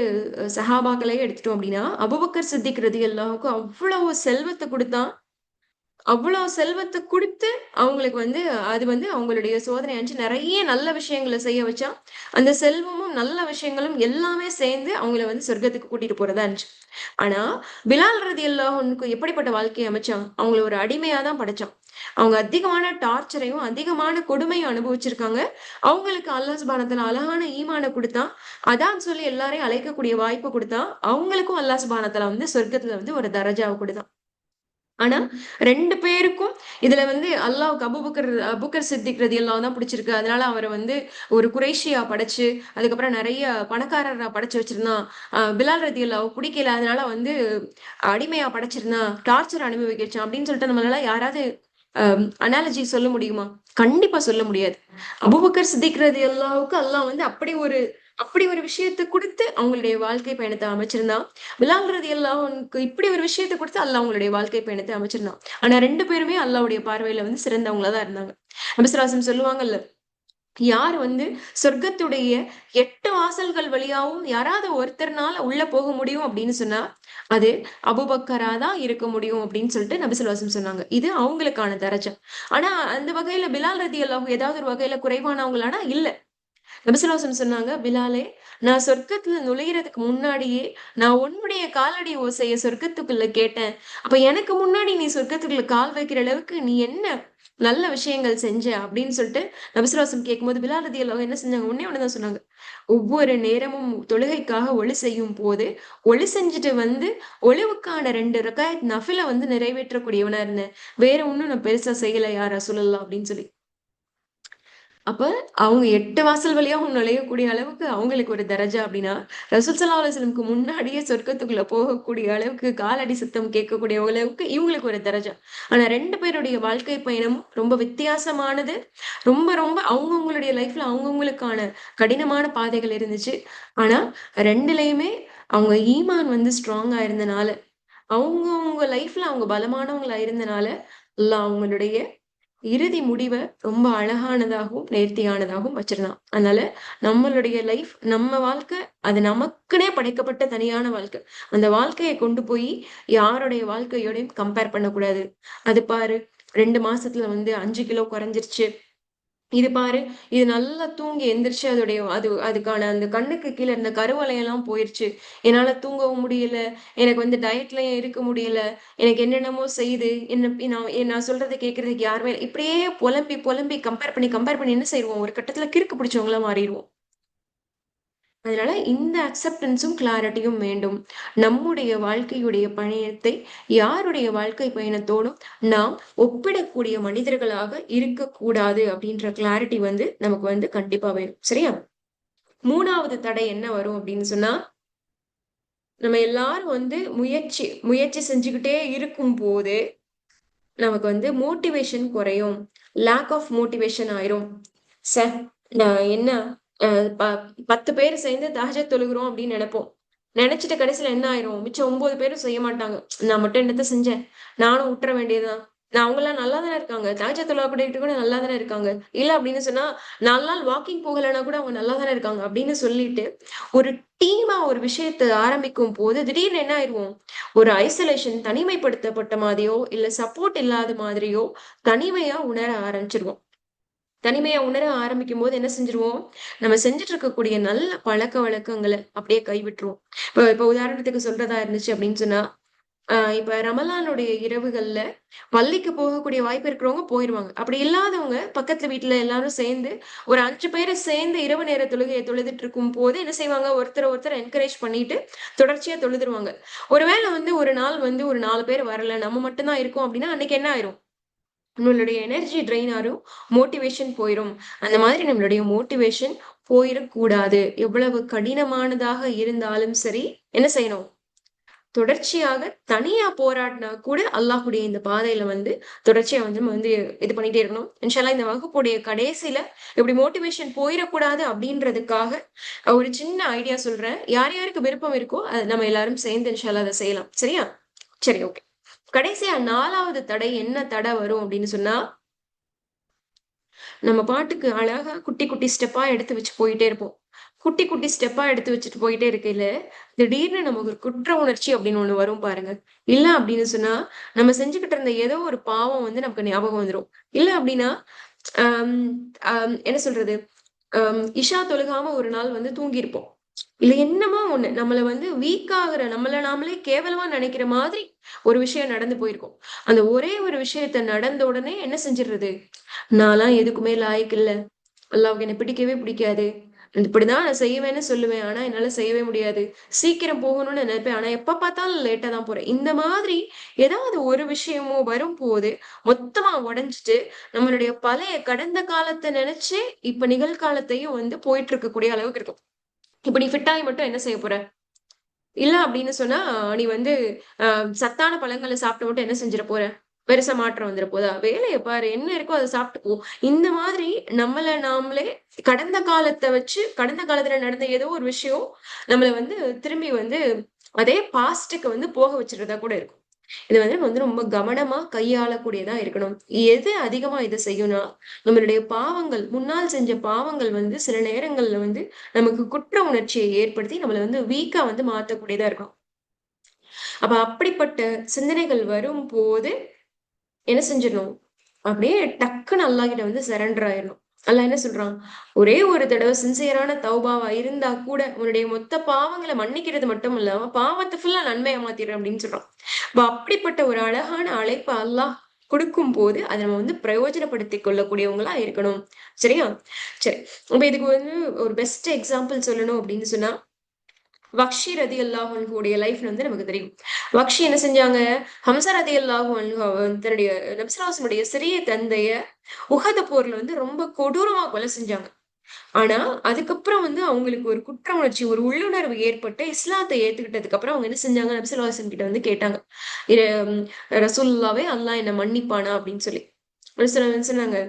Speaker 1: சஹாபாக்களயே எடுத்துட்டோம் அப்டின்னா, அபூபக்கர் சித்திக் ரலியல்லாஹுக்கு அவ்வளவு செல்வத்த குடுத்தான். அவ்வளோ செல்வத்த குடுத்து, அவங்களுக்கு வந்து அது வந்து அவங்களுடைய சோதனை அஞ்சு நெறைய நல்ல விஷயங்கள செய்ய வச்சான். அந்த செல்வமும், நல்ல விஷயங்களும் எல்லாமே சேர்ந்து அவங்கள வந்து சொர்க்கத்துக்கு கூட்டிட்டு போறதா இருந்துச்சு. ஆனா, பிலால் ரலியல்லாஹு அன்ஹுக்கு எப்படிப்பட்ட வாழ்க்கைய அமைச்சான்? அவங்கள ஒரு அடிமையா தான் படைச்சான். அவங்க அதிகமான டார்ச்சரையும், அதிகமான கொடுமையும் அனுபவிச்சிருக்காங்க. அவங்களுக்கு அல்லாஹ் சுப்ஹானஹு வ தஆலா அழகான ஈமான குடுத்தான். அதான்னு சொல்லி எல்லாரையும் அழைக்கக்கூடிய வாய்ப்பு குடுத்தான். அவங்களுக்கும் அல்லாஹ் சுப்ஹானஹு வ தஆலா வந்து சொர்க்கத்துல வந்து ஒரு தரஜாவ குடுத்தான். ஆனா 2 பேருக்கும் இதுல வந்து அல்லாஹ்வுக்கு அபூபக்கர் சித்திக் ரலியல்லாஹு தான் பிடிச்சிருக்கு. அதனால அவர வந்து ஒரு குறைஷியா படைச்சு, அதுக்கப்புறம் நெறைய பணக்காரரா படைச்சு வச்சிருந்தான். பிலால் ரலியல்லாஹு பிடிக்கல. அதனால வந்து அடிமையா படைச்சிருந்தான். டார்ச்சர் அனுபவிக்க வச்சான் அப்படின்னு சொல்லிட்டு நம்மளால யாராவது அனாலஜி சொல்ல முடியுமா? கண்டிப்பா சொல்ல முடியாது. அபூபக்கர் சித்திக் ரலியல்லாஹுக்கு அல்லாஹ் வந்து அப்படி ஒரு விஷயத்த குடுத்து அவங்களுடைய வாழ்க்கை பயணத்த அமைச்சிருந்தான். பிலால் ரலியல்லாஹு அன்ஹுக்கு இப்படி ஒரு விஷயத்த குடுத்து அல்லாஹ் அவங்களுடைய வாழ்க்கை பயணத்த அமைச்சிருந்தான். ஆனா 2 பேருமே அல்லாஹ்வுடைய பார்வையில வந்து சிறந்தவங்களா தான் இருந்தாங்க. நபி ஸல்லல்லாஹு அலைஹி வஸல்லம் சொல்லுவாங்கல்ல, யார் வந்து சொர்க்கத்துடைய 8 வாசல்கள் வழியாவும் யாராவது ஒருத்தர்னால உள்ள போக முடியும் அப்படின்னு சொன்னா, அது அபூபக்கரா தான் இருக்க முடியும் அப்படின்னு சொல்லிட்டு நபி ஸல்லல்லாஹு அலைஹி வஸல்லம் சொன்னாங்க. இது அவங்களுக்கான தரஜா. ஆனா அந்த வகையில பிலால் ரலியல்லாஹு ஏதாவது ஒரு வகையில குறைவானவங்களானா இல்ல. நபி ஸல்லல்லாஹு அலைஹி வஸல்லம் சொன்னாங்க, "பிலாலே, நான் சொர்க்கத்துல நுழையறதுக்கு முன்னாடியே, நான் உன்னுடைய காலடி ஓசைய சொர்க்கத்துக்குள்ள கேட்டேன். அப்ப எனக்கு முன்னாடி நீ சொர்க்கத்துக்குள்ள கால் வைக்கிற அளவுக்கு நீ என்ன நல்ல விஷயங்கள் செஞ்ச?" அப்படின்னு சொல்லிட்டு நபி ஸல்லல்லாஹு அலைஹி வஸல்லம் கேட்கும்போது, பிலால் ரலியல்லாஹு என்ன செஞ்சாங்க? ஒண்ணே ஒண்ணு தான் சொன்னாங்க. ஒவ்வொரு நேரமும் தொழுகைக்காக ஒளி செய்யும்போது, ஒளி செஞ்சுட்டு வந்து ஒளிவுக்கான 2 ரக்காயத் நஃபில வந்து நிறைவேற்றக்கூடியவனா இருந்தேன். வேற ஒண்ணும் நான் பெருசா செய்யல யா ரசூலல்லாஹ் அப்படின்னு சொல்லி. அப்ப அவங்க 8 வாசல் வழியாவும் நுழையக்கூடிய அளவுக்கு அவங்களுக்கு ஒரு தரஜா அப்படின்னா, ரசூல் ஸல்லல்லாஹு அலைஹி வஸல்லம் முன்னாடியே சொர்க்கத்துக்குள்ள போகக்கூடிய அளவுக்கு, காலடி சத்தம் கேட்கக்கூடிய அளவுக்கு இவங்களுக்கு ஒரு தரஜா. ஆனா 2 பேருடைய வாழ்க்கை பயணமும் ரொம்ப வித்தியாசமானது. ரொம்ப ரொம்ப அவங்கவங்களுடைய லைஃப்ல அவங்கவங்களுக்கான கடினமான பாதைகள் இருந்துச்சு. ஆனா 2லயுமே அவங்க ஈமான் வந்து ஸ்ட்ராங்கா இருந்தனால, அவங்கவங்க லைஃப்ல அவங்க பலமானவங்களா இருந்தனால, அல்லாஹ் அவங்களுடைய இறுதி முடிவ ரொம்ப அழகானதாகவும், நேர்த்தியானதாகவும் வச்சிருந்தான். அதனால நம்மளுடைய லைஃப், நம்ம வாழ்க்கை, அது நமக்குன்னே படைக்கப்பட்ட தனியான வாழ்க்கை. அந்த வாழ்க்கைய கொண்டு போய் யாருடைய வாழ்க்கையோடையும் கம்பேர் பண்ணக்கூடாது. அது பாரு 2 மாசத்துல வந்து 5 கிலோ குறைஞ்சிருச்சு. இது பாரு, இது நல்லா தூங்கி எந்திரிச்சு அதுக்கான அந்த கண்ணுக்கு கீழ இருந்த கருவளையம்லாம் போயிருச்சு. என்னால தூங்கவும் முடியல. எனக்கு டயட்லயும் இருக்க முடியல. எனக்கு என்னென்னமோ செய்யுது. நான் சொல்றத கேட்கறதுக்கு யாருமே இப்படியே புலம்பி, புலம்பி கம்பேர் பண்ணி என்ன செய்வோம்? ஒரு கட்டத்துல கிறுக்கு பிடிச்சவங்களா மாறிருவோம். அதனால இந்த அக்செப்டன்ஸும் கிளாரிட்டியும் வேண்டும். நம்முடைய வாழ்க்கையுடைய பயணத்தை யாருடைய வாழ்க்கை பயணத்தோடும் நாம் ஒப்பிடக்கூடிய மனிதர்களாக இருக்கக்கூடாது அப்படின்ற கிளாரிட்டி நமக்கு கண்டிப்பா வேணும். சரியா? 3வது தடை என்ன வரும் அப்படின்னு சொன்னா, நம்ம எல்லாரும் முயற்சி முயற்சி செஞ்சுக்கிட்டே இருக்கும் போது நமக்கு மோட்டிவேஷன் குறையும். லேக் ஆஃப் மோட்டிவேஷன் ஆயிரும். சார் நான் என்ன அஹ் ப 10 பேர் சேர்ந்து தஹஜத் தொழுகிறோம் அப்படின்னு நினைப்போம். நினைச்சிட்டு கடைசியில என்ன ஆயிரும்? மிச்சம் 9 பேரும் செய்ய மாட்டாங்க. நான் மட்டும் என்னத்த செஞ்சேன்? நானும் விட்டுற வேண்டியதுதான். அவங்க எல்லாம் நல்லா தானே இருக்காங்க. தஹஜத் தொழுவ பண்ணிட்டு கூட நல்லா தானே இருக்காங்க. இல்ல அப்படின்னு சொன்னா 4 நாள் வாக்கிங் போகலைன்னா கூட அவங்க நல்லா தானே இருக்காங்க அப்படின்னு சொல்லிட்டு ஒரு டீமா ஒரு விஷயத்த ஆரம்பிக்கும் போது திடீர்னு என்ன ஆயிருவோம்? ஒரு ஐசோலேஷன் தனிமைப்படுத்தப்பட்ட மாதிரியோ இல்ல சப்போர்ட் இல்லாத மாதிரியோ தனிமையா உணர ஆரம்பிச்சிருவோம். தனிமையா உணர ஆரம்பிக்கும் போது என்ன செஞ்சுருவோம்? நம்ம செஞ்சுட்டு இருக்கக்கூடிய நல்ல பழக்கவழக்கங்கள அப்படியே கைவிட்டுருவோம். இப்ப உதாரணத்துக்கு சொல்றதா இருந்துச்சு அப்படின்னு சொன்னா, இப்ப ரமலானுடைய இரவுகள்ல பள்ளிக்கு போகக்கூடிய வாய்ப்பு இருக்கிறவங்க போயிருவாங்க. அப்படி இல்லாதவங்க பக்கத்து வீட்ல எல்லாரும் சேர்ந்து ஒரு 5 பேரு சேர்ந்து இரவு நேர தொழுகைய தொழுதுட்டு இருக்கும்போது என்ன செய்வாங்க? ஒருத்தர் என்கரேஜ் பண்ணிட்டு தொடர்ச்சியா தொழுதுருவாங்க. ஒருவேள ஒரு நாள் ஒரு 4 பேர் வரல, நம்ம மட்டும் தான் இருக்கோம் அப்படின்னா, அன்னைக்கு என்ன ஆயிரும்? நம்மளுடைய எனர்ஜி ட்ரெயின் ஆரும். மோட்டிவேஷன் போயிரும். அந்த மாதிரி நம்மளுடைய மோட்டிவேஷன் போயிறக்கூடாது. எவ்வளவு கடினமானதாக இருந்தாலும் சரி, என்ன செய்யணும்? தொடர்ச்சியாக தனியா போராடினா கூட அல்லாஹ்வுடைய இந்த பாதையில தொடர்ச்சியா நம்ம இது பண்ணிட்டே இருக்கணும். இன்ஷா அல்லாஹ் இந்த வகுப்புடைய கடைசியில இப்படி மோட்டிவேஷன் போயிறக்கூடாது அப்படின்றதுக்காக ஒரு சின்ன ஐடியா சொல்றேன். யார் யாருக்கு விருப்பம் இருக்கோ, நம்ம எல்லாரும் சேர்ந்து இன்ஷா அல்லாஹ் அத செய்யலாம். சரியா? சரி, ஓகே. கடைசியா 4வது தடை என்ன தடை வரும் அப்படின்னு சொன்னா, நம்ம பாட்டுக்கு அழகா குட்டி குட்டி ஸ்டெப்பா எடுத்து வச்சு போயிட்டே இருப்போம். குட்டி குட்டி ஸ்டெப்பா எடுத்து வச்சுட்டு போயிட்டே இருக்கையில, திடீர்னு நமக்கு ஒரு குற்ற உணர்ச்சி அப்படின்னு ஒண்ணு வரும் பாருங்க. இல்ல அப்படின்னு சொன்னா, நம்ம செஞ்சுகிட்டு இருந்த ஏதோ ஒரு பாவம் நமக்கு ஞாபகம் வந்துரும். இல்ல அப்படின்னா, அம் என்ன சொல்றது? இஷா தொழுகாம ஒரு நாள் தூங்கியிருப்போம். இல்ல என்னமோ ஒண்ணு. நம்மள வீக் ஆகுற நம்மள நாமளே கேவலமா நெனைக்கிற மாதிரி ஒரு விஷயம் நடந்து போயிருக்கும். அந்த ஒரே ஒரு விஷயத்த நடந்த உடனே என்ன செஞ்சுர்றது? நான்லாம் எதுக்குமே லாயக்கு இல்ல. அல்லாஹ்வுக்கு என்ன பிடிக்கவே பிடிக்காது. இப்படிதான் நான் செய்வேன்னு சொல்லுவேன். ஆனா என்னால செய்யவே முடியாது. சீக்கிரம் போகணும்னு நினைப்பேன். ஆனா எப்ப பார்த்தாலும் லேட்டா தான் போறேன். இந்த மாதிரி ஏதாவது ஒரு விஷயமோ வரும்போது, மொத்தமா உடைஞ்சுட்டு, நம்மளுடைய பழைய கடந்த காலத்த நினைச்சு, இப்ப நிகழ்காலத்தையும் போயிட்டு இருக்கக்கூடிய அளவுக்கு இருக்கும். இப்ப நீ ஃபிட் ஆயி மட்டும் என்ன செய்ய போற? இல்ல அப்படின்னு சொன்னா, நீ சத்தான பழங்கள சாப்பிட்டு மட்டும் என்ன செஞ்சுற போற? பெருசா மாற்றம் வந்துற போதா? வேலைய பாரு. என்ன இருக்கோ அத சாப்பிட்டு போ. இந்த மாதிரி நம்மள நாமளே கடந்த காலத்துல நடந்த ஏதோ ஒரு விஷயம் நம்மள திரும்பி அதே பாஸ்ட்க்கு போக வச்சுறதா கூட இருக்கும். இது நம்ம ரொம்ப கவனமா கையாளக்கூடியதா இருக்கணும். எது அதிகமா இத செய்யும்னா, நம்மளுடைய பாவங்கள், முன்னால் செஞ்ச பாவங்கள் சில நேரங்கள்ல நமக்கு குற்ற உணர்ச்சியை ஏற்படுத்தி நம்மள வீக்கா மாத்தக்கூடியதா இருக்கும். அப்ப அப்படிப்பட்ட சிந்தனைகள் வரும்போது என்ன செஞ்சிடணும்? அப்படியே டக்குன்னு அல்லாஹ்கிட்ட சரண்டர் ஆயிரணும். அல்லாஹ் என்ன சொல்றான்? ஒரே ஒரு தடவ சின்சியரான தௌபாவா இருந்தா கூட, உன்னுடைய மொத்த பாவங்கள மன்னிக்கிறது மட்டும் இல்லாம, பாவத்த ஃபுல்லா நன்மையா மாத்திடுறேன் அப்படின்னு சொல்றான். அப்ப அப்படிப்பட்ட ஒரு அழகான அழைப்ப அல்லாஹ் குடுக்கும்போது, அத நம்ம பிரயோஜனப்படுத்திக் கொள்ளக்கூடியவங்களா இருக்கணும். சரியா? சரி. அப்ப இதுக்கு ஒரு பெஸ்ட் எக்ஸாம்பிள் சொல்லணும் அப்படின்னு சொன்னா, வக்ஷி ரலியல்லாஹு அன்ஹுடைய லைஃப் நமக்கு தெரியும். வக்ஷி என்ன செஞ்சாங்க? ஹம்ஸா ரலியல்லாஹு அன்ஹு தன்னுடைய நபி ஸல்லல்லாஹு அலைஹி வஸல்லம் சிறிய தந்தைய உஹது போர்ல ரொம்ப கொடூரமா கொலை செஞ்சாங்க. ஆனா, அதுக்கப்புறம் அவங்களுக்கு ஒரு குற்ற உணர்ச்சி, ஒரு உள்ளுணர்வு ஏற்பட்டு இஸ்லாத்த ஏத்துக்கிட்டதுக்கு அப்புறம் அவங்க என்ன செஞ்சாங்க? நபி ஸல்லல்லாஹு அலைஹி வஸல்லம் கிட்ட கேட்டாங்க. இர ரசூலுல்லாவே அல்லாஹ் என்ன மன்னிப்பானா? அப்படின்னு சொல்லி. நபி ஸல்லல்லாஹு அலைஹி வஸல்லம் சொன்னாங்க,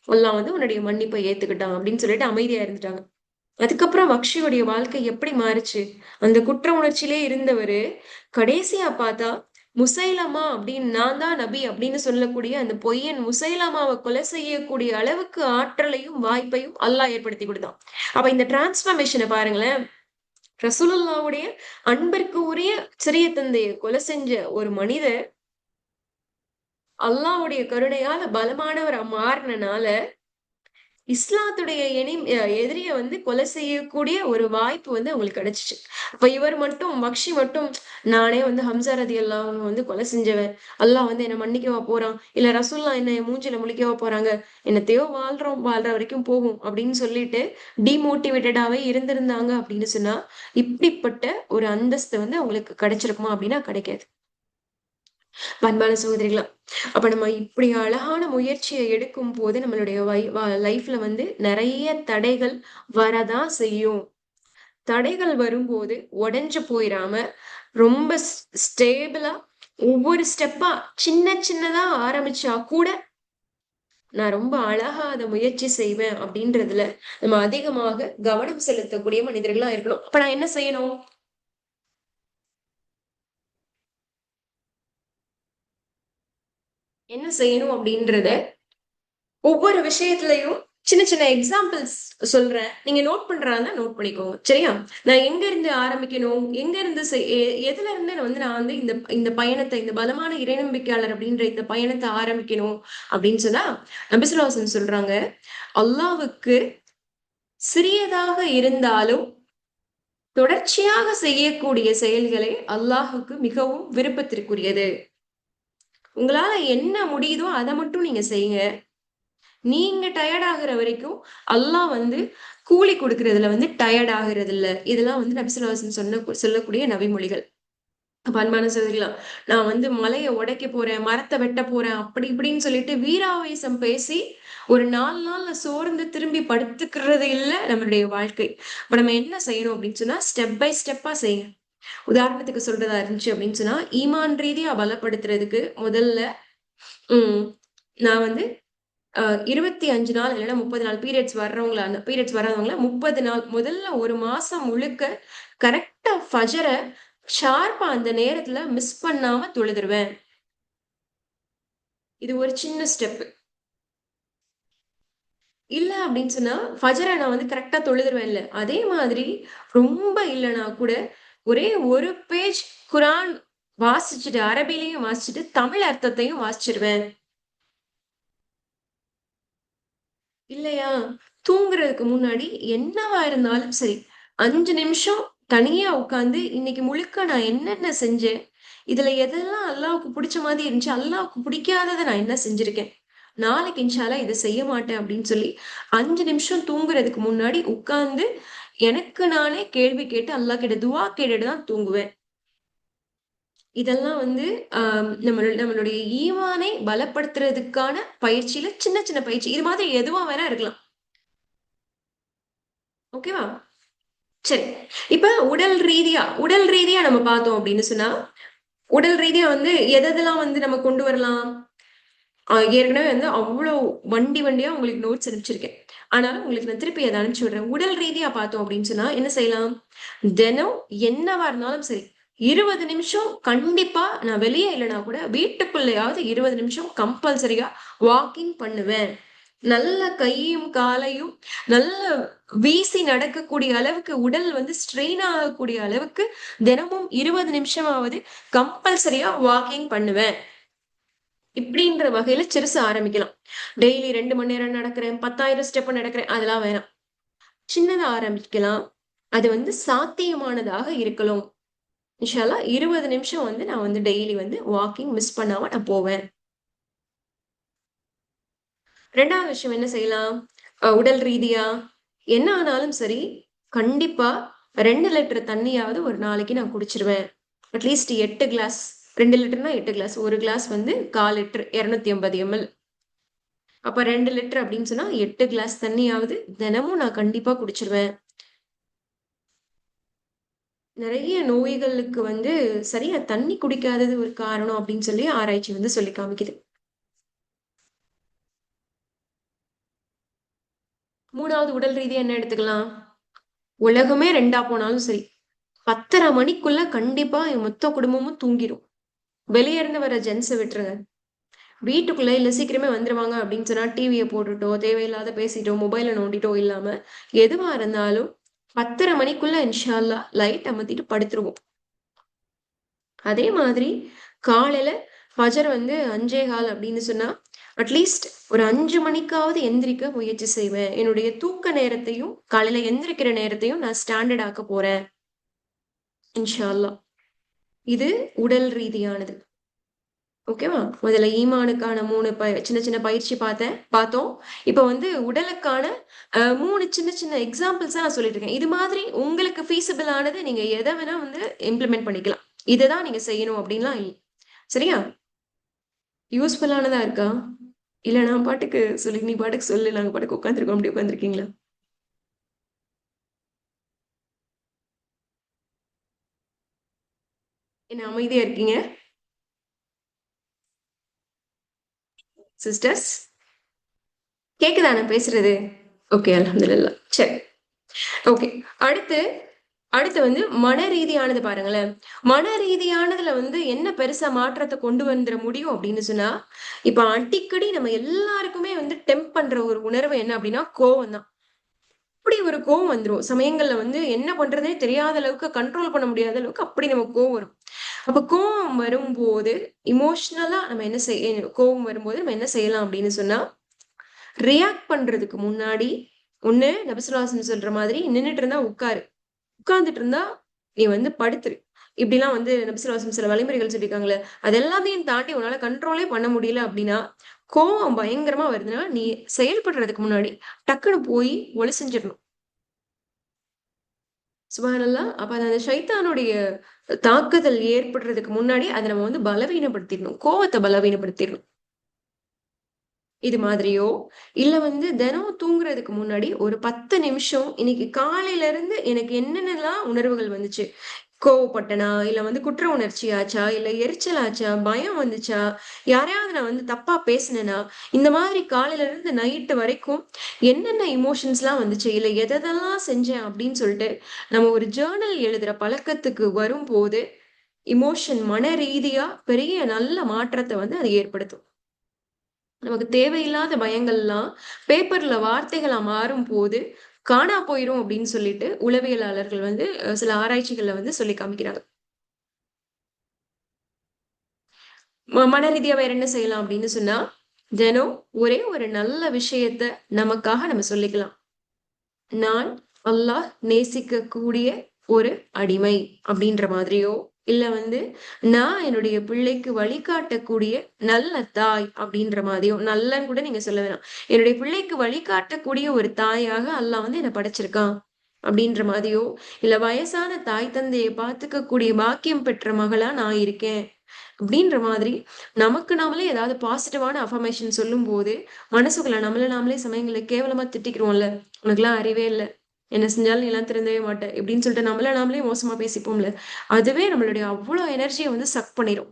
Speaker 1: அல்லாஹ் உன்னுடைய மன்னிப்பை ஏத்துக்கிட்டான் அப்படின்னு சொல்லிட்டு அமைதியா இருந்துட்டாங்க. அதுக்கப்புறம் வக்ஷியுடைய வாழ்க்கை எப்படி மாறுச்சு? அந்த குற்ற உணர்ச்சியிலே இருந்தவரு, கடைசியா பார்த்தா, முசைலமா அப்படின்னு நான் தான் நபி அப்படின்னு சொல்லக்கூடிய அந்த பொய்யன் முசைலமாவ கொலை செய்யக்கூடிய அளவுக்கு ஆற்றலையும், வாய்ப்பையும் அல்லாஹ் ஏற்படுத்தி குடுத்தான். அப்ப இந்த டிரான்ஸ்ஃபர்மேஷன பாருங்களேன். ரசூலுல்லாவுடைய அன்பிற்கு உரிய சிறிய தந்தைய கொலை செஞ்ச ஒரு மனிதர், அல்லாஹ்வுடைய கருணையால பலமானவரா மாறுனனால, இஸ்லாத்துடைய எதிரிய வந்து கொலை செய்யக்கூடிய ஒரு வாய்ப்பு வந்து அவங்களுக்கு கிடைச்சிச்சு. அப்ப இவர் மட்டும் மக்ஷி மட்டும் நானே வந்து ஹம்சா ரலியல்லாஹு அன்ஹு வந்து கொலை செஞ்சவன். அல்லாஹ் வந்து என்ன மன்னிக்கவா போறான்? இல்ல ரசூலுல்லாஹ் என்ன என் மூஞ்சில முழிக்கவா போறாங்க? என்னத்தையோ வாழ்றோம், வாழ்ற வரைக்கும் போகும் அப்படின்னு சொல்லிட்டு டிமோட்டிவேட்டடாவே இருந்திருந்தாங்க அப்படின்னு சொன்னா, இப்படிப்பட்ட ஒரு அந்தஸ்து வந்து அவங்களுக்கு கிடைச்சிருக்குமா அப்படின்னா கிடைக்காது. அன்பான சகோதரிகளா, அப்ப நம்ம இப்படி அழகான முயற்சியை எடுக்கும் போது நம்மளுடைய லைஃப்ல வந்து நிறைய தடைகள் வரதான் செய்யும். தடைகள் வரும்போது உடைஞ்சு போயிராம ரொம்ப ஸ்டேபிளா ஒவ்வொரு ஸ்டெப்பா சின்ன சின்னதா ஆரம்பிச்சா கூட நான் ரொம்ப அழகா அதை முயற்சி செய்வேன் அப்படின்றதுல நம்ம அதிகமாக கவனம் செலுத்தக்கூடிய மனிதர்களா இருக்கணும். அப்ப நான் என்ன செய்யணும்? என்ன செய்யணும் அப்படின்றத ஒவ்வொரு விஷயத்திலயும் சின்ன சின்ன எக்ஸாம்பிள்ஸ் சொல்றேன். நீங்க நோட் பண்றாருன்னா நோட் பண்ணிக்கோங்க. சரியா? நான் எங்க இருந்து ஆரம்பிக்கணும்? எங்க இருந்து எதுல இருந்து நான் வந்து இந்த இந்த பயணத்தை இந்த பலமான இறைநம்பிக்கையாளர் அப்படின்ற இந்த பயணத்தை ஆரம்பிக்கணும் அப்படின்னு சொன்னா, நபி ஸல்லல்லாஹு அலைஹி வஸல்லம் சொல்றாங்க, அல்லாஹ்வுக்கு சிறியதாக இருந்தாலும் தொடர்ச்சியாக செய்யக்கூடிய செயல்களே அல்லாஹ்வுக்கு மிகவும் விருப்பத்திற்குரியது. உங்களால என்ன முடியுதோ அத மட்டும் நீங்க செய்யுங்க. நீங்க டயர்ட் ஆகுற வரைக்கும் அல்லாஹ் வந்து கூலி கொடுக்கறதுல வந்து டயர்ட் ஆகுறது இல்ல. இதெல்லாம் வந்து நபி ஸல்லல்லாஹு அலைஹி வஸல்லம் சொல்லக்கூடிய நபிமொழிகள். அப்ப அன்பான சகோதரிகளா, நான் வந்து மலைய உடைக்க போறேன், மரத்த வெட்ட போறேன், அப்படி இப்படின்னு சொல்லிட்டு வீராவேசம் பேசி ஒரு 4 நாள்ல சோர்ந்து திரும்பி படுத்துக்கிறது இல்ல நம்மளுடைய வாழ்க்கை. அப்ப நம்ம என்ன செய்யணும் அப்படின்னு சொன்னா, ஸ்டெப் பை ஸ்டெப்பா செய்யுங்க. உதாரணத்துக்கு சொல்றதா இருந்துச்சு அப்படின்னு சொன்னா, ஈமான் ரீதியா பலப்படுத்துறதுக்கு முதல்ல ம் நான் வந்து 25 நாள் இல்லன்னா 30 நாள் பீரியட்ஸ் வர்றவங்கள 30 நாள் முதல்ல 1 மாசம் முழுக்க கரெக்ட்டா ஃபஜ்ர ஷார்ப்பா அந்த நேரத்துல மிஸ் பண்ணாம தொழுதுருவேன். இது ஒரு சின்ன ஸ்டெப். இல்ல அப்படின்னு சொன்னா, ஃபஜ்ர நான் வந்து கரெக்ட்டா தொழுதுருவேன்ல. அதே மாதிரி ரொம்ப இல்லன்னா கூட ஒரே ஒரு பேஜ் குரான் வாசிச்சுட்டு, அரபிலயும் வாசிச்சுட்டு, தமிழ் அர்த்தத்தையும் வாசிச்சுருவேன். இல்லையா? தூங்குறதுக்கு முன்னாடி என்னவா இருந்தாலும் சரி, 5 நிமிஷம் தனியா உட்கார்ந்து, இன்னைக்கு முழுக்க நான் என்னென்ன செஞ்சேன்? இதுல எதெல்லாம் அல்லாஹ்வுக்கு புடிச்ச மாதிரி இருந்துச்சு? அல்லாஹ்வுக்கு பிடிக்காதத நான் என்ன செஞ்சிருக்கேன்? நாளைக்கு இன்ஷா அல்லாஹ் இத செய்ய மாட்டேன் அப்படின்னு சொல்லி 5 நிமிஷம் தூங்குறதுக்கு முன்னாடி உட்கார்ந்து, எனக்கு நானே கேள்வி கேட்டு அல்லாஹ் கிட்ட துஆ கேட்டுட்டு தான் தூங்குவேன். இதெல்லாம் வந்து நம்மளுடைய ஈமானை பலப்படுத்துறதுக்கான பயிற்சியில சின்ன சின்ன பயிற்சி. இது மாதிரி எதுவா வேணா இருக்கலாம். ஓகேவா? சரி. இப்ப உடல் ரீதியா நம்ம பார்த்தோம் அப்படின்னு சொன்னா, உடல் ரீதியா வந்து எதெல்லாம் வந்து நம்ம கொண்டு வரலாம்? ஏற்கனவே வந்து அவ்ளோ வண்டியா உங்களுக்கு நோட்ஸ் அனுப்பிச்சிருக்கேன். ஆனாலும் உங்களுக்கு நான் திருப்பி அத அனுப்பிச்சு விடுறேன். உடல் ரீதியா பார்த்தோம் அப்படின்னு சொன்னா, என்ன செய்யலாம்? தினம் என்னவா இருந்தாலும் சரி, 20 நிமிஷம் கண்டிப்பா நான் வெளிய இல்லன்னா கூட வீட்டுக்குள்ளயாவது 20 நிமிஷம் கம்பல்சரியா வாக்கிங் பண்ணுவேன். நல்ல கையும், காலையும் நல்ல வீசி நடக்கக்கூடிய அளவுக்கு உடல் வந்து ஸ்ட்ரெயின் ஆகக்கூடிய அளவுக்கு தினமும் 20 நிமிஷமாவது கம்பல்சரியா வாக்கிங் பண்ணுவேன். இப்படின்ற வகையில சிறுசா ஆரம்பிக்கலாம். டெய்லி 2 மணி நேரம் நடக்கிறேன், 10,000 ஸ்டெப் நடக்கிறேன் அதெல்லாம் வேணாம். சின்னதா ஆரம்பிக்கலாம். அது வந்து சாத்தியமானதாக இருக்கணும். இன்ஷா அல்லாஹ் 20 நிமிஷம் வந்து நான் வந்து டெய்லி வந்து வாக்கிங் மிஸ் பண்ணாம நான் போவேன். 2வது விஷயம் என்ன செய்யலாம்? உடல் ரீதியா என்ன ஆனாலும் சரி, கண்டிப்பா 2 லிட்டர் தண்ணியாவது ஒரு நாளைக்கு நான் குடிச்சிருவேன். At least 8 glass. 2 லிட்டர்னா 8 கிளாஸ். 1 கிளாஸ் வந்து 1/4 லிட்டர் 250 எம்.எல். அப்ப 2 லிட்டர் அப்படின்னு சொன்னா 8 கிளாஸ் தண்ணியாவது தினமும் நான் கண்டிப்பா குடிச்சிருவேன். நெறைய நோய்களுக்கு வந்து சரியா தண்ணி குடிக்காதது ஒரு காரணம் அப்படின்னு சொல்லி ஆராய்ச்சி வந்து சொல்லி காமிக்குது. 3வது உடல் ரீதியா என்ன எடுத்துக்கலாம்? உலகமே 2ஆ போனாலும் சரி, 10:30 மணிக்குள்ள கண்டிப்பா என் மொத்த குடும்பமும் தூங்கிரும். வெளிய இருந்து வர ஜென்ஸ விட்டுருங்க. வீட்டுக்குள்ள இல்ல சீக்கிரமே வந்துருவாங்க அப்படின்னு சொன்னா டிவிய போட்டுட்டோ, தேவையில்லாத பேசிட்டோ, மொபைல நோண்டிட்டோ இல்லாம, எதுவா இருந்தாலும் 10:30 மணிக்குள்ள இன்ஷா அல்லாஹ் லைட் அமத்திட்டு படுத்துருவோம். அதே மாதிரி காலையில ஃபஜர் வந்து 5:15 அப்படின்னு சொன்னா, அட்லீஸ்ட் ஒரு 5 மணிக்காவது எந்திரிக்க முயற்சி செய்வேன். என்னுடைய தூக்க நேரத்தையும், காலையில எந்திரிக்கிற நேரத்தையும் நான் ஸ்டாண்டர்ட் ஆக்க போறேன். இன்ஷா அல்லாஹ். இது உடல் ரீதியானது. ஓகேவா? முதல்ல ஈமானுக்கான 3 சின்ன சின்ன பயிற்சி பார்த்தோம். இப்ப வந்து உடலுக்கான 3 சின்ன சின்ன எக்ஸாம்பிள்ஸா நான் சொல்லிட்டு இருக்கேன். இது மாதிரி உங்களுக்கு ஃபீசிபிள் ஆனது நீங்க எத வேணா வந்து இம்ப்ளிமெண்ட் பண்ணிக்கலாம். இதுதான் நீங்க செய்யணும் அப்படின்லாம் இல்ல. சரியா? யூஸ்ஃபுல்லானதா இருக்கா? இல்ல நான் பாட்டுக்கு சொல்லி நீ பாட்டுக்கு சொல்லு. நாங்க பாட்டுக்கு உட்கார்ந்துருக்கோம். அப்படி உட்கார்ந்துருக்கீங்களா? என்ன அமைதியா இருக்கீங்க? சிஸ்டர்ஸ் கேக்குதா நான் பேசுறது? ஓகே, அல்ஹம்துலில்லாஹ். சரி. ஓகே. அடுத்து அடுத்து வந்து மன ரீதியானது பாருங்களேன். மன ரீதியானதுல வந்து என்ன பெருசா மாற்றத்த கொண்டு வந்துர முடியும் அப்படின்னு சொன்னா, இப்ப அடிக்கடி நம்ம எல்லாருக்குமே வந்து டெம்ப் பண்ற ஒரு உணர்வு என்ன அப்படின்னா, கோவம் தான். அப்படி ஒரு கோவம் வந்துரும். சமயங்கள்ல வந்து என்ன பண்றதுன்னே தெரியாத அளவுக்கு, கண்ட்ரோல் பண்ண முடியாத அளவுக்கு அப்படி நமக்கு கோவம் வரும். அப்ப கோவம் வரும்போது, எமோஷனலா நம்ம என்ன கோவம் வரும்போது நம்ம என்ன செய்யலாம் அப்படின்னு சொன்னா, ரியாக்ட் பண்றதுக்கு முன்னாடி, ஒண்ணு நபி ஸல்லல்லாஹு அலைஹி வஸல்லம் சொல்ற மாதிரி நின்னுட்டு இருந்தா உட்காரு. உட்கார்ந்துட்டு இருந்தா, நீ வந்து படுத்துரு. இப்படிலாம் வந்து நபி ஸல்லல்லாஹு அலைஹி வஸல்லம் சில வழிமுறைகள் சொல்லியிருக்காங்கல்ல. அது எல்லாத்தையும் தாண்டி உன்னால கண்ட்ரோலே பண்ண முடியல அப்படின்னா, கோவம் பயங்கரமா வருதுன்னா, நீ செயல்படுறதுக்கு முன்னாடி டக்குனு போய் ஒளி செஞ்சிரணும். சுப்ஹானல்லாஹ். அப்ப அந்த ஷைத்தானுடைய தாக்குதல் ஏற்படுறதுக்கு முன்னாடி அத நம்ம வந்து பலவீனப்படுத்திடணும். கோவத்த பலவீனப்படுத்திடணும். இது மாதிரியோ, இல்ல வந்து தினம் தூங்குறதுக்கு முன்னாடி ஒரு 10 நிமிஷம் இன்னைக்கு காலையில இருந்து எனக்கு என்னென்னலாம் உணர்வுகள் வந்துச்சு? கோவப்பட்டனா? இல்ல வந்து குற்ற உணர்ச்சி ஆச்சா? இல்ல எரிச்சல் ஆச்சா? பயம் வந்துச்சா? யாரையாவது நான் வந்து தப்பா பேசினேனா? இந்த மாதிரி காலையில இருந்து நைட்டு வரைக்கும் என்னென்ன எமோஷன்ஸ்லாம் வந்துச்சு? இல்ல எதெல்லாம் செஞ்சேன் அப்படின்னு சொல்லிட்டு, நம்ம ஒரு ஜர்னல் எழுதுற பழக்கத்துக்கு வரும்போது, மன ரீதியா பெரிய நல்ல மாற்றத்த வந்து அது ஏற்படுத்தும். நமக்கு தேவையில்லாத பயங்கள்லாம் பேப்பர்ல வார்த்தைகளா மாறும்போது, காணா போயிரும் அப்படின்னு சொல்லிட்டு உளவியலாளர்கள் வந்து சில ஆராய்ச்சிகள்ல வந்து சொல்லி காமிக்கிறாங்க. மன ரீதியா வேற என்ன செய்யலாம் அப்படின்னு சொன்னா, தினம் ஒரே ஒரு நல்ல விஷயத்த நமக்காக நம்ம சொல்லிக்கலாம். நான் அல்லாஹ் நேசிக்கக்கூடிய ஒரு அடிமை அப்படின்ற மாதிரியோ, இல்ல வந்து நான் என்னுடைய பிள்ளைக்கு வழிகாட்டக்கூடிய நல்ல தாய் அப்படின்ற மாதிரியோ, நல்லன்னு கூட நீங்க சொல்ல வேணாம். என்னுடைய பிள்ளைக்கு வழிகாட்டக்கூடிய ஒரு தாயாக அல்லாஹ் வந்து என்ன படைச்சிருக்கான். அப்படின்ற மாதிரியோ, இல்ல வயசான தாய் தந்தைய பார்த்துக்கக்கூடிய பாக்கியம் பெற்ற மகளா நான் இருக்கேன். அப்படின்ற மாதிரி நமக்கு நாமளே ஏதாவது பாசிட்டிவான அஃபர்மேஷன் சொல்லும்போது, மனசுக்குள்ள நம்மள நாமளே சமயங்கள்ல கேவலமா திட்டிக்கிறோம்ல. "உனக்கெல்லாம் அறிவே இல்ல. என்ன செஞ்சாலும் நீலாம் திருந்தவே மாட்ட." இப்படின்னு சொல்லிட்டு நம்மள நாமளே மோசமா பேசிப்போம்ல. அதுவே நம்மளுடைய அவ்ளோ எனர்ஜிய வந்து சக் பண்ணிரும்.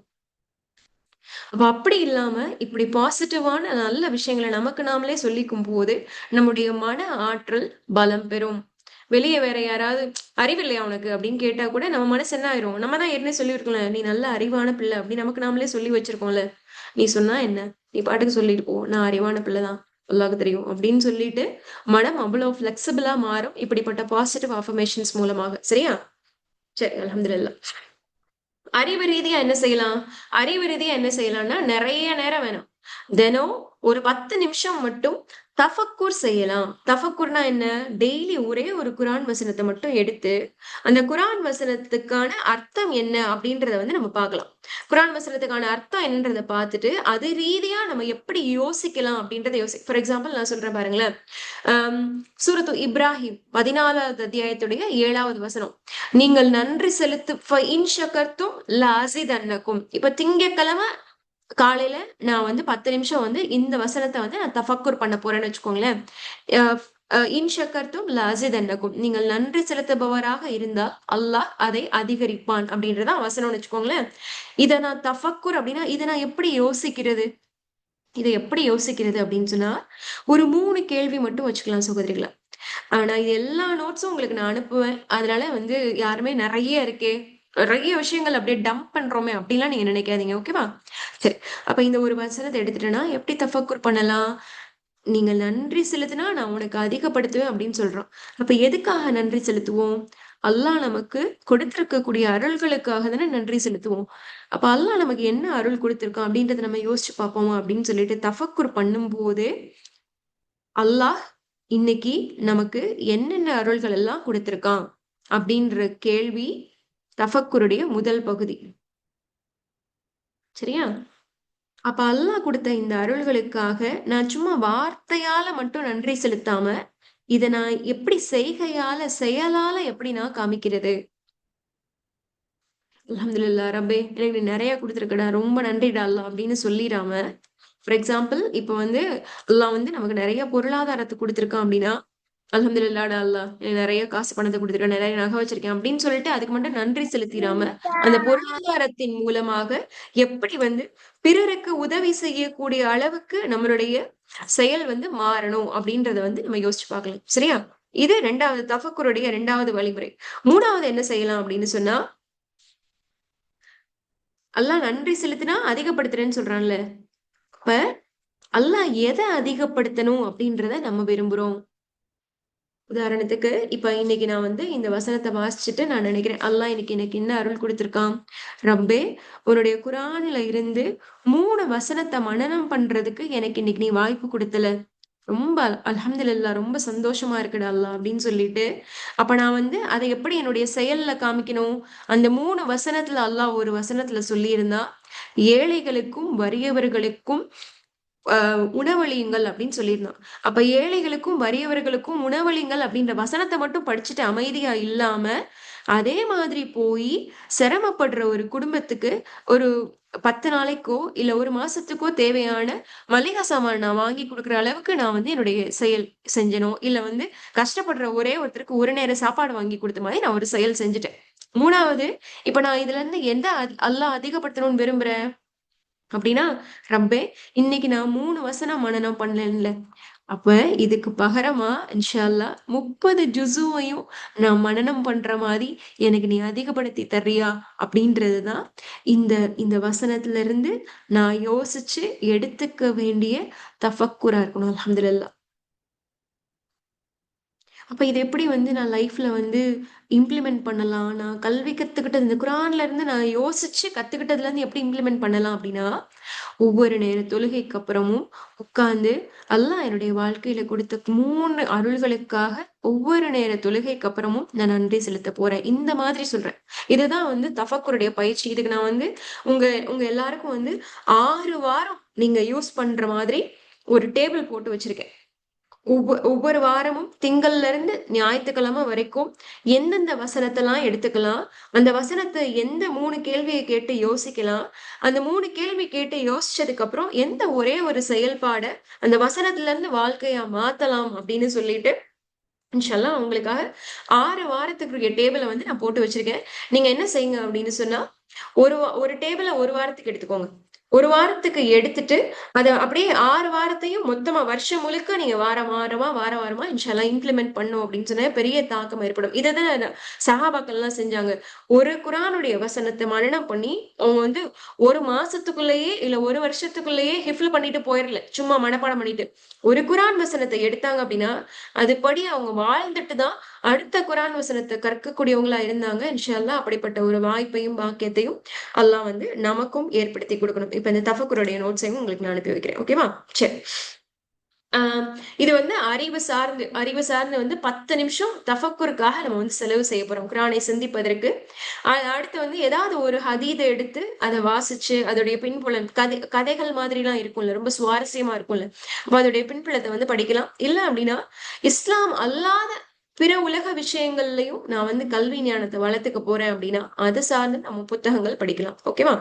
Speaker 1: அப்ப அப்படி இல்லாம, இப்படி பாசிட்டிவான நல்ல விஷயங்கள நமக்கு நாமளே சொல்லிக்கும்போது, நம்முடைய மன ஆற்றல் பலம் பெறும். வெளிய வேற யாராவது "அறிவில்லையா உனக்கு?" அப்படின்னு கேட்டா கூட நம்ம மனசு என்ன ஆயிரும்? நம்ம தான் ஏற்கனவே சொல்லியிருக்கோம்ல, "நீ நல்ல அறிவான பிள்ளை" அப்படின்னு நமக்கு நாமளே சொல்லி வச்சிருக்கோம்ல. "நீ சொன்னா என்ன? நீ பாட்டுக்கு சொல்லிட்டு போ. நான் அறிவான பிள்ளை தான். அல்லாஹ்க்கு தெரியும்." அப்படின்னு சொல்லிட்டு, மனம் அவ்வளோ ஃப்ளெக்சிபிளா மாறும். இப்படிப்பட்ட பாசிட்டிவ் அஃபர்மேஷன்ஸ் மூலமாக. சரியா? சரி, அல்ஹம்துலில்லாஹ். அறிவு ரீதியா என்ன செய்யலாம்? அறிவு ரீதியா என்ன செய்யலாம்னா, நெறைய நேரம் வேணாம். தினம் ஒரு 10 நிமிஷம் மட்டும் தஃபக்குர் செய்யலாம். தஃபக்குர்னா என்ன? டெய்லி ஒரே ஒரு குரான் வசனத்த மட்டும் எடுத்து, அந்த குரான் வசனத்துக்கான அர்த்தம் என்ன? அப்படின்றத வந்து நம்ம பார்க்கலாம். குரான் வசனத்துக்கான அர்த்தம் என்னன்றத பார்த்துட்டு, அது ரீதியா நம்ம எப்படி யோசிக்கலாம் அப்படின்றத ஃபார் எக்ஸாம்பிள் நான் சொல்றேன் பாருங்களேன். அம் சூரத்து இப்ராஹிம் 14வது அத்தியாயத்துடைய 7வது வசனம். நீங்கள் நன்றி செலுத்து இன் ஷகர்தும் லஅஸிதன்னக்கும். இப்ப திங்கட்கிழமை காலையில நான் வந்து 10 நிமிஷம் வந்து இந்த வசனத்த வந்து நான் தஃபக்குர் பண்ண போறேன்னு வச்சுக்கோங்களேன். அ இன் ஷக்கர்தும் லஅஸிதன்னக்கும். நீங்கள் நன்றி செலுத்துபவராக இருந்தால் அல்லாஹ் அதை அதிகரிப்பான் அப்படின்றது தான் வசனம்னு வச்சுக்கோங்களேன். இத நான் தஃபக்குர் அப்படின்னா, இத நான் எப்படி யோசிக்கிறது? இத எப்படி யோசிக்கிறது அப்படின்னு சொன்னா, ஒரு 3 கேள்வி மட்டும் வச்சுக்கலாம் சகோதரிகள. நான் இது எல்லா நோட்ஸும் உங்களுக்கு நான் அனுப்புவேன். அதனால வந்து யாருமே நெறைய இருக்கே, நெறைய விஷயங்கள் அப்படியே டம்ப் பண்றோமே அப்படிலாம் நீங்க நினைக்காதீங்க. ஓகேவா? சரி. அப்ப இந்த ஒரு வசனத்த எடுத்துட்டேன்னா, எப்படி தஃபக்குர் பண்ணலாம்? "நீங்கள் நன்றி செலுத்தினா நான் உனக்கு அதிகப்படுத்துவேன்" அப்படின்னு சொல்றான். அப்ப எதுக்காக நன்றி செலுத்துவோம்? அல்லாஹ் நமக்கு கொடுத்திருக்கக்கூடிய அருள்களுக்காக தானே நன்றி செலுத்துவோம். அப்ப அல்லாஹ் நமக்கு என்ன அருள் கொடுத்திருக்கான் அப்படின்றத நம்ம யோசிச்சு பார்ப்போமா அப்படின்னு சொல்லிட்டு தஃபக்குர் பண்ணும்போது அல்லாஹ் இன்னைக்கு நமக்கு என்னென்ன அருள்கள் எல்லாம் கொடுத்திருக்கான் அப்படின்ற கேள்வி தஃபக்குருடைய முதல் பகுதி. சரியா? அப்ப அல்லாஹ் கொடுத்த இந்த அருள்களுக்காக நான் சும்மா வார்த்தையால மட்டும் நன்றி செலுத்தாம இத நான் எப்படி செய்கையால செயலால எப்படி நான் காமிக்கிறது? அல்ஹம்துலில்லாஹ் ரப்பே எனக்கு நீ நிறைய கொடுத்துருக்கடா, ரொம்ப நன்றிடா அல்லாஹ் அப்படின்னு சொல்லிடாம, ஃபார் எக்ஸாம்பிள் இப்ப வந்து அல்லாஹ் வந்து நமக்கு நிறைய பொருளாதாரத்தை கொடுத்துருக்கான் அப்படின்னா, அல்ஹம்துலில்லாஹ்டா அல்லாஹ் எனக்கு நிறைய காசு பணத்தை கொடுத்துருக்கேன், நிறைய நகை வச்சிருக்கேன் அப்படின்னு சொல்லிட்டு அதுக்கு மட்டும் நன்றி செலுத்திடாம, அந்த பொருளாதாரத்தின் மூலமாக எப்படி வந்து பிறருக்கு உதவி செய்யக்கூடிய அளவுக்கு நம்மளுடைய செயல் வந்து மாறணும் அப்படின்றத வந்து நம்ம யோசிச்சு பார்க்கலாம். சரியா? இது ரெண்டாவது தஃபக்குருடைய ரெண்டாவது வழிமுறை. மூணாவது என்ன செய்யலாம் அப்படின்னு சொன்னா, அல்லாஹ் நன்றி செலுத்தினா அதிகப்படுத்துறேன்னு சொல்றான்ல. அப்ப அல்லாஹ் எதை அதிகப்படுத்தணும் அப்படின்றத நம்ம விரும்புறோம். உதாரணத்துக்கு இப்ப இன்னைக்கு நான் வந்து இந்த வசனத்தை வாசிச்சுட்டு நான் நினைக்கிறேன், அல்லாஹ் இன்னைக்கு எனக்கு என்ன அருள் கொடுத்திருக்கான். ரப்பே உன்னுடைய குரான்ல இருந்து 3 வசனத்தை மனனம் பண்றதுக்கு எனக்கு இன்னைக்கு நீ வாய்ப்பு கொடுத்தல. ரொம்ப அல்ஹம்துலில்லாஹ் ரொம்ப சந்தோஷமா இருக்குடா அல்லாஹ் அப்படின்னு சொல்லிட்டு, அப்ப நான் வந்து அதை எப்படி என்னுடைய செயல்ல காமிக்கணும்? அந்த 3 வசனத்துல அல்லாஹ் ஒரு வசனத்துல சொல்லியிருந்தா, ஏழைகளுக்கும் வறியவர்களுக்கும் உணவளியுங்கள் அப்படின்னு சொல்லியிருந்தான். அப்ப ஏழைகளுக்கும் வறியவர்களுக்கும் உணவளியுங்கள் அப்படின்ற வசனத்தை மட்டும் படிச்சுட்டு அமைதியா இல்லாம, அதே மாதிரி போய் சிரமப்படுற ஒரு குடும்பத்துக்கு ஒரு 10 நாளைக்கோ இல்ல 1 மாசத்துக்கோ தேவையான மளிகை சாமான் நான் வாங்கி கொடுக்குற அளவுக்கு நான் வந்து என்னுடைய செயல் செஞ்சனோ, இல்ல வந்து கஷ்டப்படுற ஒரே ஒருத்தருக்கு ஒரு நேர சாப்பாடு வாங்கி கொடுத்த மாதிரி நான் ஒரு செயல் செஞ்சுட்டேன். 3வது, இப்ப நான் இதுல இருந்து எந்த அல்லாஹ் அதிகப்படுத்தணும்னு விரும்புறேன் அப்படின்னா, ரப்பே இன்னைக்கு நான் 3 வசனம் மனனம் பண்ணேன்ல. அப்ப இதுக்கு பகரமா இன்ஷா அல்லாஹ் 30 ஜுஸுவையும் நான் மனனம் பண்ற மாதிரி எனக்கு நீ அதிகப்படுத்தி தர்றியா? அப்படின்றதுதான் இந்த இந்த வசனத்துல இருந்து நான் யோசிச்சு எடுத்துக்க வேண்டிய தஃபக்குரா இருக்கணும். அல்ஹம்துலில்லாஹ். அப்ப இது எப்படி வந்து நான் லைஃப்ல வந்து இம்ப்ளிமெண்ட் பண்ணலாம்? நான் கல்வி கத்துக்கிட்டது இந்த குரான்ல இருந்து நான் யோசிச்சு கத்துக்கிட்டதுல இருந்து எப்படி இம்ப்ளிமெண்ட் பண்ணலாம் அப்படின்னா, ஒவ்வொரு நேர தொழுகைக்கு அப்புறமும் உட்கார்ந்து அல்லாஹ் என்னுடைய வாழ்க்கையில கொடுத்த 3 அருள்களுக்காக ஒவ்வொரு நேர தொழுகைக்கு அப்புறமும் நான் நன்றி செலுத்த போறேன். இந்த மாதிரி சொல்றேன். இதுதான் வந்து தஃபக்குருடைய பயிற்சி. இதுக்கு நான் வந்து உங்க உங்க எல்லாருக்கும் வந்து 6 வாரம் நீங்க யூஸ் பண்ற மாதிரி ஒரு டேபிள் போட்டு வச்சிருக்கேன். ஒவ்வொரு வாரமும் திங்கள்ல இருந்து ஞாயிற்றுக்கிழமை வரைக்கும் எந்தெந்த வசனத்தெல்லாம் எடுத்துக்கலாம், அந்த வசனத்தை எந்த 3 கேள்வியை கேட்டு யோசிக்கலாம், அந்த 3 கேள்வி கேட்டு யோசிச்சதுக்கு அப்புறம் எந்த ஒரே ஒரு செயல்பாட அந்த வசனத்துல இருந்து வாழ்க்கையா மாத்தலாம் அப்படின்னு சொல்லிட்டு இன்ஷால்லா உங்களுக்காக 6 வாரத்துக்குரிய டேபிள வந்து நான் போட்டு வச்சிருக்கேன். நீங்க என்ன செய்யுங்க அப்படின்னு சொன்னா, ஒரு டேபிள 1 வாரத்துக்கு எடுத்துக்கோங்க. 1 வாரத்துக்கு எடுத்துட்டு, அத அப்படியே 6 வாரத்தையும் மொத்தமா வருஷம் முழுக்க நீங்க வார வாரமா இன்ஷால்லா இம்ப்ளிமெண்ட் பண்ணோம் அப்படின்னு சொன்னா பெரிய தாக்கம் ஏற்படும். இததான் சஹாபாக்கள்லாம் செஞ்சாங்க. ஒரு குர்ஆனுடைய வசனத்த மனனம் பண்ணி, அவங்க வந்து 1 மாசத்துக்குள்ளேயே இல்ல 1 வருஷத்துக்குள்ளேயே ஹிஃப்ல் பண்ணிட்டு போயிரல. சும்மா மனப்பாடம் பண்ணிட்டு. ஒரு குர்ஆன் வசனத்த எடுத்தாங்க அப்படின்னா, அதுபடி அவங்க வாழ்ந்துட்டு தான் அடுத்த குர்ஆன் வசனத்த கற்கக்கூடியவங்களா இருந்தாங்க. இன்ஷா அல்லாஹ் அப்படிப்பட்ட ஒரு வாய்ப்பையும், பாக்கியத்தையும் அல்லாஹ் வந்து நமக்கும் ஏற்படுத்தி கொடுக்கணும். இப்ப இந்த தஃபக்குருடைய நோட்ஸையும் உங்களுக்கு நான் அனுப்பி வைக்கிறேன். ஓகேவா? சரி. இது வந்து அறிவு சார்ந்து வந்து 10 நிமிஷம் தஃபக்குருக்காக நம்ம வந்து செலவு செய்ய போறோம். குர்ஆனை சிந்திப்பதற்கு. அடுத்து வந்து ஏதாவது ஒரு ஹதீத எடுத்து அத வாசிச்சு, அதோடைய பின்புலம் கதைகள் மாதிரிலாம் இருக்கும்ல. ரொம்ப சுவாரஸ்யமா இருக்கும்ல. அப்ப அதோடைய பின்புலத்த வந்து படிக்கலாம். இல்ல அப்படின்னா, இஸ்லாம் அல்லாத பிற உலக விஷயங்கள்லயும் நான் வந்து கல்வி ஞானத்த வளர்த்துக்க போறேன் அப்படின்னா, அது சார்ந்து நம்ம புத்தகங்கள் படிக்கலாம். ஓகேவா?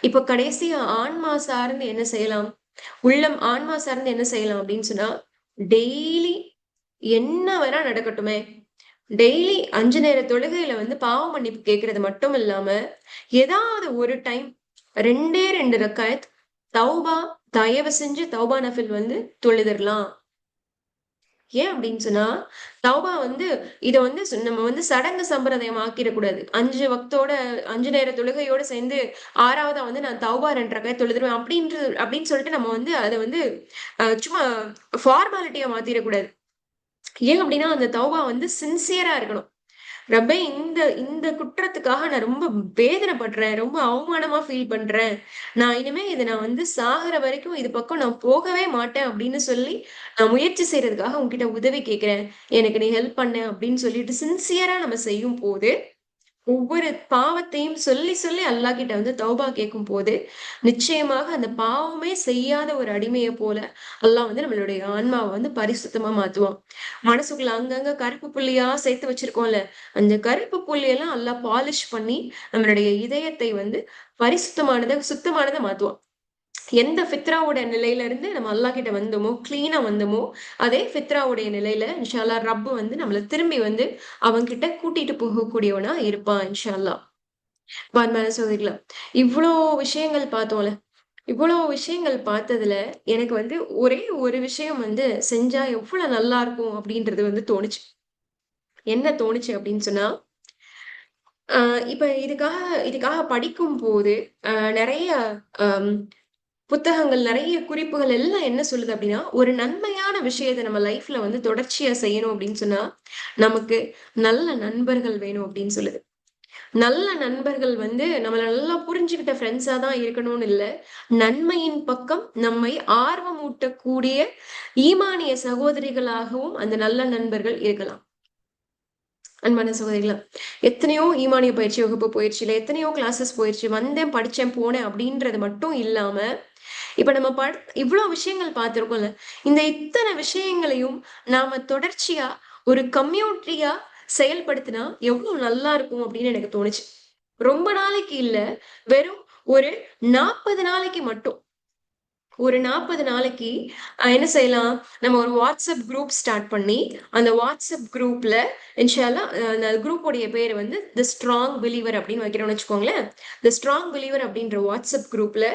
Speaker 1: இப்போ கடைசியா ஆன்மா சார்ந்து என்ன செய்யலாம்? ஆன்மா சார்ந்து என்ன செய்யலாம் அப்படின்னு சொன்னா, டெய்லி என்ன வேணா நடக்கட்டுமே, டெய்லி 5 நேர தொழுகையில வந்து பாவ மன்னிப்பு கேட்கறது மட்டும் இல்லாம, ஏதாவது ஒரு டைம் 2 ரக்காயத் தௌபா தயவு செஞ்சு தௌபா நஃபில் வந்து தொழுதிரலாம். ஏன் அப்படின்னு சொன்னா, தௌபா வந்து இத வந்து நம்ம வந்து சடங்கு சம்பிரதாயம் ஆக்கிடக்கூடாது. 5 வக்தோட 5 நேர தொழுகையோட சேர்ந்து 6வதா வந்து நான் தௌபா 2 ரக்காயத் தொழுதுருவேன் அப்படின்னு சொல்லிட்டு நம்ம வந்து அத வந்து சும்மா ஃபார்மாலிட்டியா மாத்திரக்கூடாது. ஏன் அப்படின்னா, அந்த தௌபா வந்து சின்சியரா இருக்கணும். ரப்பே, இந்த இந்த குற்றத்துக்காக நான் ரொம்ப வேதனைப்படுறேன், ரொம்ப அவமானமா ஃபீல் பண்றேன். நான் இனிமே நான் சாகுற வரைக்கும் இது பக்கம் நான் போகவே மாட்டேன் அப்படின்னு சொல்லி நான் முயற்சி செய்யறதுக்காக உன்கிட்ட உதவி கேட்கிறேன். எனக்கு நீ ஹெல்ப் பண்ண அப்படின்னு சொல்லிட்டு சின்சியரா நம்ம செய்யும் போது, ஒவ்வொரு பாவத்தையும் சொல்லி சொல்லி அல்லாஹ் கிட்ட தௌபா கேட்கும் போது, நிச்சயமாக அந்த பாவமே செய்யாத ஒரு அடிமையை போல அல்லாஹ் நம்மளுடைய ஆன்மாவை பரிசுத்தமா மாத்துவான். மனசுக்குள்ள அங்கங்க கருப்பு புள்ளியா சேர்த்து வச்சிருக்கோம்ல, அந்த கருப்பு புள்ளியெல்லாம் அல்லாஹ் பாலிஷ் பண்ணி நம்மளுடைய இதயத்தை பரிசுத்தமானதை சுத்தமானதை மாத்துவான். எந்த ஃபித்ராவோட நிலையில இருந்து நம்ம அல்லாஹ் கிட்ட வந்தோமோ, கிளீனா வந்தோமோ, அதே ஃபித்ராவுடைய நிலையில இன்ஷா அல்லாஹ் ரப்பு நம்மள திரும்பி அவன் கிட்ட கூட்டிட்டு போகக்கூடியவனா இருப்பான் இன்ஷா அல்லாஹ். வான்மையான சகோதரிகளா, இவ்ளோ விஷயங்கள் பார்த்தோம்ல. இவ்வளோ விஷயங்கள் பார்த்ததுல எனக்கு ஒரே ஒரு விஷயம் செஞ்சா எவ்வளவு நல்லா இருக்கும் அப்படின்றது தோணுச்சு. என்ன தோணுச்சு அப்படின்னு சொன்னா, இப்ப இதுக்காக இதுக்காக படிக்கும் போது நிறைய புத்தகங்கள், நிறைய குறிப்புகள் எல்லாம் என்ன சொல்லுது அப்படின்னா, ஒரு நன்மையான விஷயத்த நம்ம லைஃப்ல தொடர்ச்சியா செய்யணும் அப்படின்னு சொன்னா, நமக்கு நல்ல நண்பர்கள் வேணும் அப்படின்னு சொல்லுது. நல்ல நண்பர்கள் நம்மள நல்லா புரிஞ்சுகிட்ட ஃப்ரெண்ட்ஸா தான் இருக்கணும்னு இல்ல. நன்மையின் பக்கம் நம்மை ஆர்வமூட்டக்கூடிய ஈமானிய சகோதரிகளாகவும் அந்த நல்ல நண்பர்கள் இருக்கலாம். அன்பான சகோதரிகளா, எத்தனையோ ஈமானிய பயிற்சி வகுப்பு போயிடுச்சு, இல்ல எத்தனையோ கிளாஸஸ் போயிடுச்சு, வந்தேன், படிச்சேன், போனேன் அப்படின்றது மட்டும் இல்லாம, இப்ப நம்ம இவ்வளவு விஷயங்கள் பார்த்திருக்கோம்ல. இந்த இத்தனை விஷயங்களையும் நாம தொடர்ச்சியா ஒரு கம்யூனிட்டியா செயல்படுத்தினா எவ்வளவு நல்லா இருக்கும் அப்படின்னு எனக்கு தோணுச்சு. ரொம்ப நாளைக்கு இல்ல, வெறும் ஒரு 40 நாளைக்கு மட்டும். ஒரு 40 நாளைக்கு என்ன செய்யலாம்? நம்ம ஒரு வாட்ஸ்அப் குரூப் ஸ்டார்ட் பண்ணி, அந்த வாட்ஸ்அப் குரூப்ல இன்ஷா அல்லாஹ் அந்த குரூப்புடைய பேரு தி ஸ்ட்ராங் பிலீவர் அப்படின்னு வைக்கிறோம்னு வச்சுக்கோங்களேன். தி ஸ்ட்ராங் பிலீவர் அப்படின்ற வாட்ஸ்அப் குரூப்ல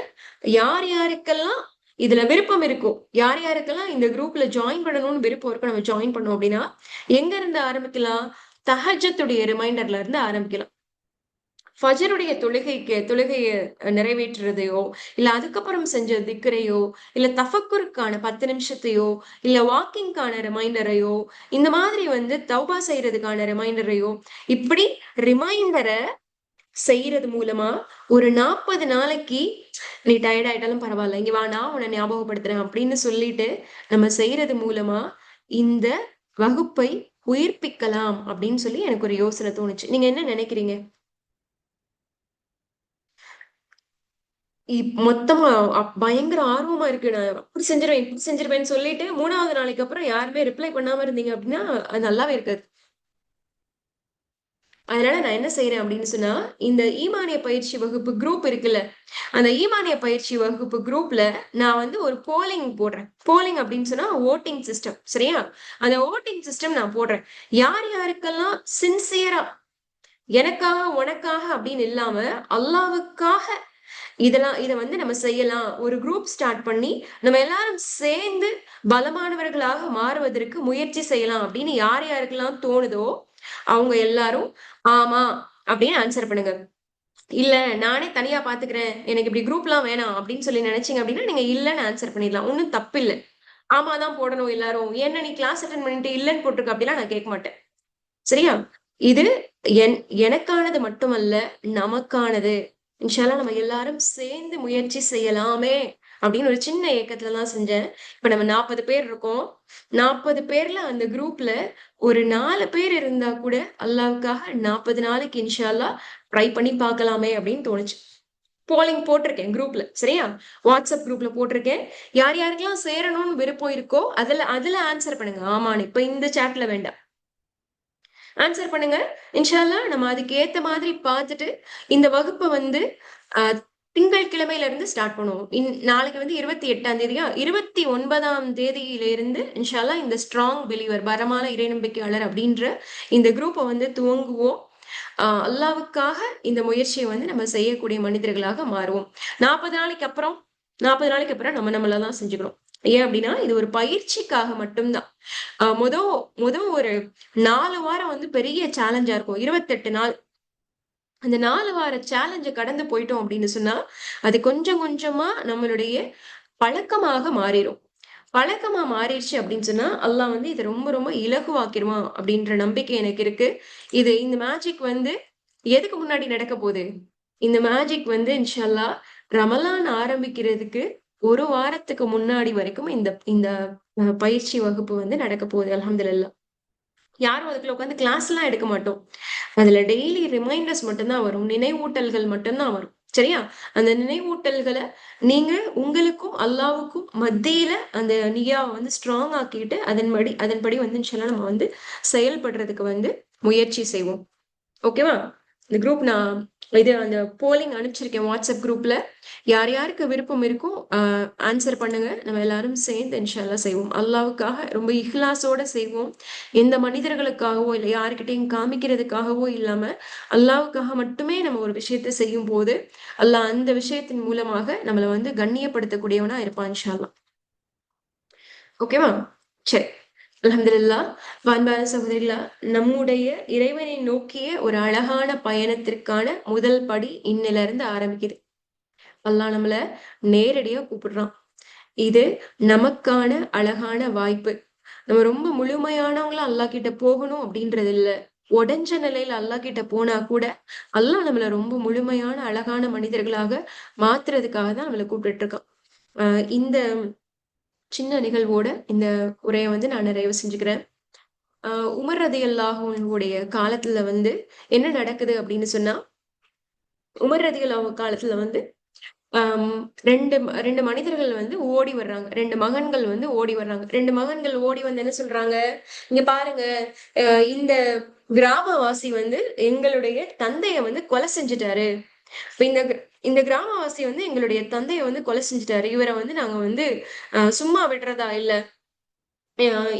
Speaker 1: யார் யாருக்கெல்லாம் இதுல விருப்பம் இருக்கும், யார் யாருக்கெல்லாம் இந்த குரூப்ல ஜாயின் பண்ணணும்னு விருப்பம் இருக்கும், நம்ம ஜாயின் பண்ணோம் அப்படின்னா, எங்க இருந்து ஆரம்பிக்கலாம்? தஹஜ்ஜுடைய ரிமைண்டர்ல இருந்து ஆரம்பிக்கலாம். ஃபஜருடைய தொழுகைய நிறைவேற்றுறதையோ, இல்ல அதுக்கப்புறம் செஞ்ச திக்ரையோ, இல்ல தஃபக்குருக்கான 10 நிமிஷத்தையோ, இல்ல வாக்கிங்கான ரிமைண்டரையோ, இந்த மாதிரி தௌபா செய்யறதுக்கான ரிமைண்டரையோ, இப்படி ரிமைண்டர செய்யறது மூலமா ஒரு 40 நாளைக்கு நீ டயர்ட் ஆயிட்டாலும் பரவாயில்ல, இங்க வா நான் உன்னை ஞாபகப்படுத்துறேன் அப்படின்னு சொல்லிட்டு நம்ம செய்யறது மூலமா இந்த வகுப்பை உயிர்ப்பிக்கலாம் அப்படின்னு சொல்லி எனக்கு ஒரு யோசனை தோணுச்சு. நீங்க என்ன நினைக்கிறீங்க? மொத்தமா பயங்கர ஆர்வமா இருக்கு. நான் அப்படி செஞ்சிருவேன், இப்படி செஞ்சிருவேன்னு சொல்லிட்டு 3வது நாளைக்கு அப்புறம் யாருமே ரிப்ளை பண்ணாம இருந்தீங்க அப்படின்னா, அது நல்லாவே இருக்காது. அதனால நான் என்ன செய்றேன் அப்படின்னு சொன்னா, இந்த ஈமானிய பயிற்சி வகுப்பு குரூப் இருக்குல்ல, அந்த ஈமானிய பயிற்சி வகுப்பு குரூப்ல நான் ஒரு போலிங் போடுறேன். போலிங் அப்படின்னு சொன்னா வோட்டிங் சிஸ்டம். சரியா? அந்த வோட்டிங் சிஸ்டம் நான் போடுறேன். யார் யாருக்கெல்லாம் சின்சியரா எனக்காக, உனக்காக அப்படின்னு இல்லாம, அல்லாவுக்காக இத நம்ம செய்யலாம். ஒரு குரூப் ஸ்டார்ட் பண்ணி, நம்ம எல்லாரும் சேர்ந்து பலமானவர்களாக மாறுவதற்கு முயற்சி செய்யலாம் அப்படின்னு யார் யாருக்கெல்லாம் தோணுதோ, அவங்க எல்லாரும் ஆமா அப்படின்னு ஆன்சர் பண்ணுங்க. இல்ல நானே தனியா பாத்துக்கிறேன், எனக்கு இப்படி குரூப்லாம் வேணாம் அப்படின்னு சொல்லி நினைச்சீங்க அப்படின்னா, நீங்க இல்லன்னு ஆன்சர் பண்ணிடலாம். ஒண்ணும் தப்பு இல்ல. ஆமா தான் போடணும் எல்லாரும். ஏன்னா நீ கிளாஸ் அட்டெண்ட் பண்ணிட்டு இல்லன்னு போட்டிருக்க அப்படிலாம் நான் கேட்க மாட்டேன். சரியா? இது எனக்கானது மட்டுமல்ல, நமக்கானது. இன்ஷா அல்லாஹ் நம்ம எல்லாரும் சேர்ந்து முயற்சி செய்யலாமே அப்படின்னு ஒரு சின்ன ஏக்கத்துல தான் செஞ்சேன். இப்ப நம்ம 40 பேர் இருக்கோம். 40 பேர்ல அந்த குரூப்ல ஒரு 4 பேர் இருந்தா கூட அல்லாஹ்வுக்காக 40 நாளைக்கு இன்ஷா அல்லாஹ் ட்ரை பண்ணி பார்க்கலாமே அப்படின்னு தோணுச்சு. போலிங் போட்டிருக்கேன் குரூப்ல. சரியா? வாட்ஸ்அப் குரூப்ல போட்டிருக்கேன். யார் யாருக்கெல்லாம் சேரணும்னு விருப்பம் இருக்கோ, அதுல அதுல ஆன்சர் பண்ணுங்க. ஆமான்னு. இப்ப இந்த சாட்ல வேண்டாம். ஆன்சர் பண்ணுங்க. இன்ஷா அல்லாஹ் நம்ம அதுக்கு ஏத்த மாதிரி பார்த்துட்டு இந்த வகுப்பை அஹ், திங்கட்கிழமையில இருந்து ஸ்டார்ட் பண்ணுவோம். நாளைக்கு 28ஆம் தேதியா, 29ஆம் தேதியில இருந்து இன்ஷா அல்லாஹ் இந்த ஸ்ட்ராங் பிலீவர், பலமான இறைநம்பிக்கையாளர் அப்படின்ற இந்த குரூப்பை துவங்குவோம். அல்லாவுக்காக இந்த முயற்சியை நம்ம செய்யக்கூடிய மனிதர்களாக மாறுவோம். 40 நாளைக்கு அப்புறம் 40 நாளைக்கு அப்புறம் நம்ம நம்மளதான் செஞ்சுக்கணும். ஏன் அப்படின்னா இது ஒரு பயிற்சிக்காக மட்டும்தான். முத முத ஒரு 4 வாரம் பெரிய சேலஞ்சா இருக்கும். 28 நாள். அந்த 4 வார சேலஞ்ச கடந்து போயிட்டோம் அப்படின்னு சொன்னா, அது கொஞ்சம் கொஞ்சமா நம்மளுடைய பழக்கமாக மாறிடும். பழக்கமா மாறிடுச்சு அப்படின்னு சொன்னா அல்லாஹ் வந்து இதை ரொம்ப ரொம்ப இலகுவாக்கிருவான் அப்படின்ற நம்பிக்கை எனக்கு இருக்கு. இந்த மேஜிக் வந்து எதுக்கு முன்னாடி நடக்க போகுது? இந்த மேஜிக் வந்து இன்ஷா அல்லாஹ் ரமலான் ஆரம்பிக்கிறதுக்கு ஒரு வாரத்துக்கு முன்னாடி வரைக்கும் இந்த இந்த பயிற்சி வகுப்பு வந்து நடக்க போகுது. அல்ஹம்துலில்லாஹ். யாரும் அதுக்குள்ள உட்காந்து கிளாஸ் எல்லாம் எடுக்க மாட்டோம். அதுல டெய்லி ரிமைண்டர்ஸ் மட்டும்தான் வரும், நினைவூட்டல்கள் மட்டும்தான் வரும். சரியா? அந்த நினைவூட்டல்களை நீங்க உங்களுக்கும் அல்லாவுக்கும் மத்தியில அந்த நியாவை வந்து ஸ்ட்ராங் ஆக்கிட்டு அதன்படி வந்து இன்ஷா நம்ம வந்து செயல்படுறதுக்கு வந்து முயற்சி செய்வோம். ஓகேவா? இந்த குரூப் நான் அந்த போலிங் அனுப்பிச்சிருக்கேன் வாட்ஸ்அப் குரூப்ல. யார் யாருக்கு விருப்பம் இருக்கும் ஆன்சர் பண்ணுங்க. நம்ம எல்லாரும் சேர்ந்து இன்ஷால்லா செய்வோம். அல்லாவுக்காக ரொம்ப இஹ்லாஸோட செய்வோம். எந்த மனிதர்களுக்காகவோ இல்லை யாருக்கிட்டையும் காமிக்கிறதுக்காகவோ இல்லாம அல்லாவுக்காக மட்டுமே நம்ம ஒரு விஷயத்த செய்யும் போது அல்லாஹ் அந்த விஷயத்தின் மூலமாக நம்மளை வந்து கண்ணியப்படுத்தக்கூடியவனா இருப்பான் இன்ஷால்லா. ஓகேவா? சரி. அல்ஹம்துலில்லாஹ். அன்பான சகோதரிகளா, நம்முடைய இறைவனை நோக்கிய ஒரு அழகான பயணத்திற்கான முதல் படி இன்னிலிருந்து ஆரம்பிக்குது. அல்லாஹ் நம்மள நேரடியா கூப்பிடுறான். இது நமக்கான அழகான வாய்ப்பு. நம்ம ரொம்ப முழுமையானவங்களா அல்லாஹ் கிட்ட போகணும் அப்படின்றது இல்ல. உடைஞ்ச நிலையில அல்லாஹ் கிட்ட போனா கூட அல்லாஹ் நம்மள ரொம்ப முழுமையான அழகான மனிதர்களாக மாத்துறதுக்காக தான் நம்மளை கூப்பிட்டுட்டு இருக்கான். இந்த சின்ன நிகழ்வோட இந்த உரையை வந்து நான் நிறைவு செஞ்சுக்கிறேன். உமர் ரதியல்லாஹுடைய காலத்துல வந்து என்ன நடக்குது அப்படின்னு சொன்னா, உமர் ரதியல்லாஹு காலத்துல வந்து ஆஹ் ரெண்டு ரெண்டு மனிதர்கள் வந்து ஓடி வர்றாங்க. ரெண்டு மகன்கள் வந்து ஓடி வர்றாங்க. ரெண்டு மகன்கள் ஓடி வந்து என்ன சொல்றாங்க, இங்க பாருங்க, இந்த கிராமவாசி வந்து எங்களுடைய தந்தைய வந்து கொலை செஞ்சுட்டாரு. இப்ப இந்த கிராமவாசி வந்து எங்களுடைய தந்தைய வந்து கொலை செஞ்சுட்டாரு. இவரை வந்து நாங்க வந்து சும்மா விடுறதா இல்ல.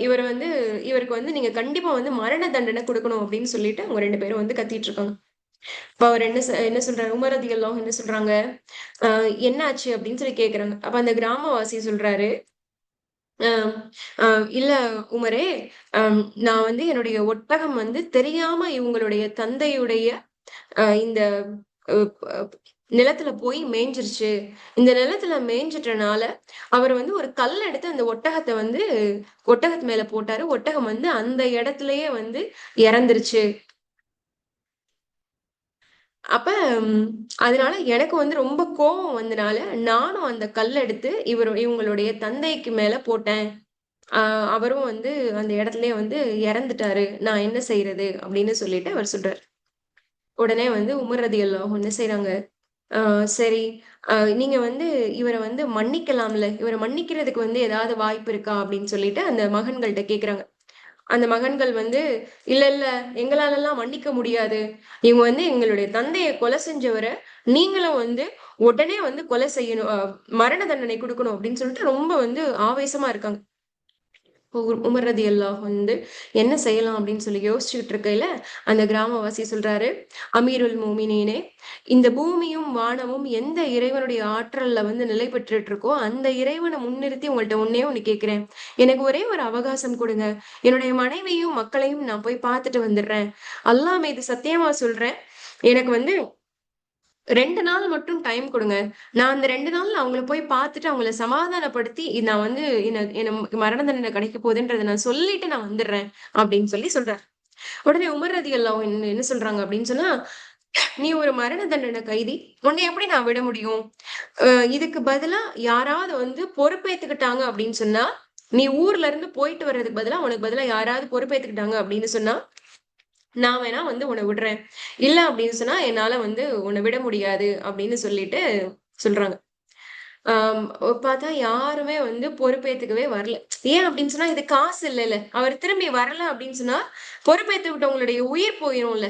Speaker 1: இவர் வந்து இவருக்கு வந்து நீங்க கண்டிப்பா வந்து மரண தண்டனை கொடுக்கணும் அப்படின்னு சொல்லிட்டு அவங்க ரெண்டு பேரும் வந்து கத்திட்டு இருக்காங்க. அப்ப அவர் என்ன சொல்றாரு, உமர் ரலியல்லாஹு என்ன சொல்றாங்க, என்ன ஆச்சு அப்படின்னு சொல்லி கேக்குறாங்க. அப்ப அந்த கிராமவாசி சொல்றாரு, ஆஹ் இல்ல உமரே, நான் வந்து என்னுடைய ஒட்டகம் வந்து தெரியாம இவங்களுடைய தந்தையுடைய இந்த அஹ் அஹ் நிலத்துல போய் மேய்ஞ்சிருச்சு. இந்த நிலத்துல மேய்ஞ்சிட்டனால அவர் வந்து ஒரு கல் எடுத்து அந்த ஒட்டகத்தை வந்து ஒட்டகத்து மேல போட்டாரு. ஒட்டகம் வந்து அந்த இடத்துலயே வந்து இறந்துருச்சு. அப்ப அதனால எனக்கு வந்து ரொம்ப கோபம் வந்தனால நானும் அந்த கல் எடுத்து இவங்களுடைய தந்தைக்கு மேல போட்டேன். அவரும் வந்து அந்த இடத்துலயே வந்து இறந்துட்டாரு. நான் என்ன செய்யறது அப்படின்னு சொல்லிட்டு அவர் சொல்றாரு. உடனே வந்து உமர் ரலியல்லாஹு என்ன செய்றாங்க, சரி, நீங்க வந்து இவரை வந்து மன்னிக்கலாம்ல, இவரை மன்னிக்கிறதுக்கு வந்து ஏதாவது வாய்ப்பு இருக்கா அப்படின்னு சொல்லிட்டு அந்த மகன்கள்ட்ட கேக்குறாங்க. அந்த மகன்கள் வந்து, இல்ல இல்ல, எங்களாலலாம் மன்னிக்க முடியாது. இவங்க வந்து எங்களுடைய தந்தைய கொலை செஞ்சவரை நீங்களும் வந்து உடனே வந்து கொலை செய்யணும், மரண தண்டனை கொடுக்கணும் அப்படின்னு சொல்லிட்டு ரொம்ப வந்து ஆவேசமா இருக்காங்க. உமர் ரலியல்லாஹு வந்து என்ன செய்யலாம் அப்படின்னு சொல்லி யோசிச்சுட்டு இருக்கையில அந்த கிராமவாசி சொல்றாரு, அமீருல் மோமினீனே, இந்த பூமியும் வானமும் எந்த இறைவனுடைய ஆற்றல்ல வந்து நிலை பெற்றுட்டு இருக்கோ அந்த இறைவனை முன்னிறுத்தி உங்கள்ட்ட ஒன்னே ஒண்ணு கேட்கிறேன். எனக்கு ஒரே ஒரு அவகாசம் கொடுங்க. என்னுடைய மனைவியும் மக்களையும் நான் போய் பார்த்துட்டு வந்துடுறேன். அல்லாஹ் மீது சத்தியமா சொல்றேன், எனக்கு வந்து 2 நாள் மட்டும் டைம் கொடுங்க. நான் அந்த 2 நாள்ல அவங்கள போய் பார்த்துட்டு அவங்கள சமாதானப்படுத்தி, நான் வந்து எனக்கு மரண தண்டனை கிடைக்க போகுதுன்றத நான் சொல்லிட்டு நான் வந்துடுறேன் அப்படின்னு சொல்றாரு. உடனே உமர் ரலியல்லாஹு என்ன சொல்றாங்க அப்படின்னு சொன்னா, நீ ஒரு மரண தண்டனை கைதி. உன்னை எப்படி நான் விட முடியும்? இதுக்கு பதிலா யாராவது வந்து பொறுப்பேத்துக்கிட்டாங்க அப்படின்னு சொன்னா, நீ ஊர்ல இருந்து போயிட்டு வர்றதுக்கு பதிலா உனக்கு பதிலா யாராவது பொறுப்பேத்துக்கிட்டாங்க அப்படின்னு சொன்னா நான் வேணா வந்து உன்னை விடுறேன். இல்ல அப்படின்னு சொன்னா என்னால வந்து உன்னை விட முடியாது அப்படின்னு சொல்லிட்டு சொல்றாங்க. ஆஹ் பார்த்தா யாருமே வந்து பொறுப்பேத்துக்கவே வரல. ஏன் அப்படின்னு சொன்னா இது காசு இல்லைல்ல. அவர் திரும்பி வரல அப்படின்னு சொன்னா பொறுப்பேத்து விட்டவங்களுடைய உயிர் போயிரும்ல.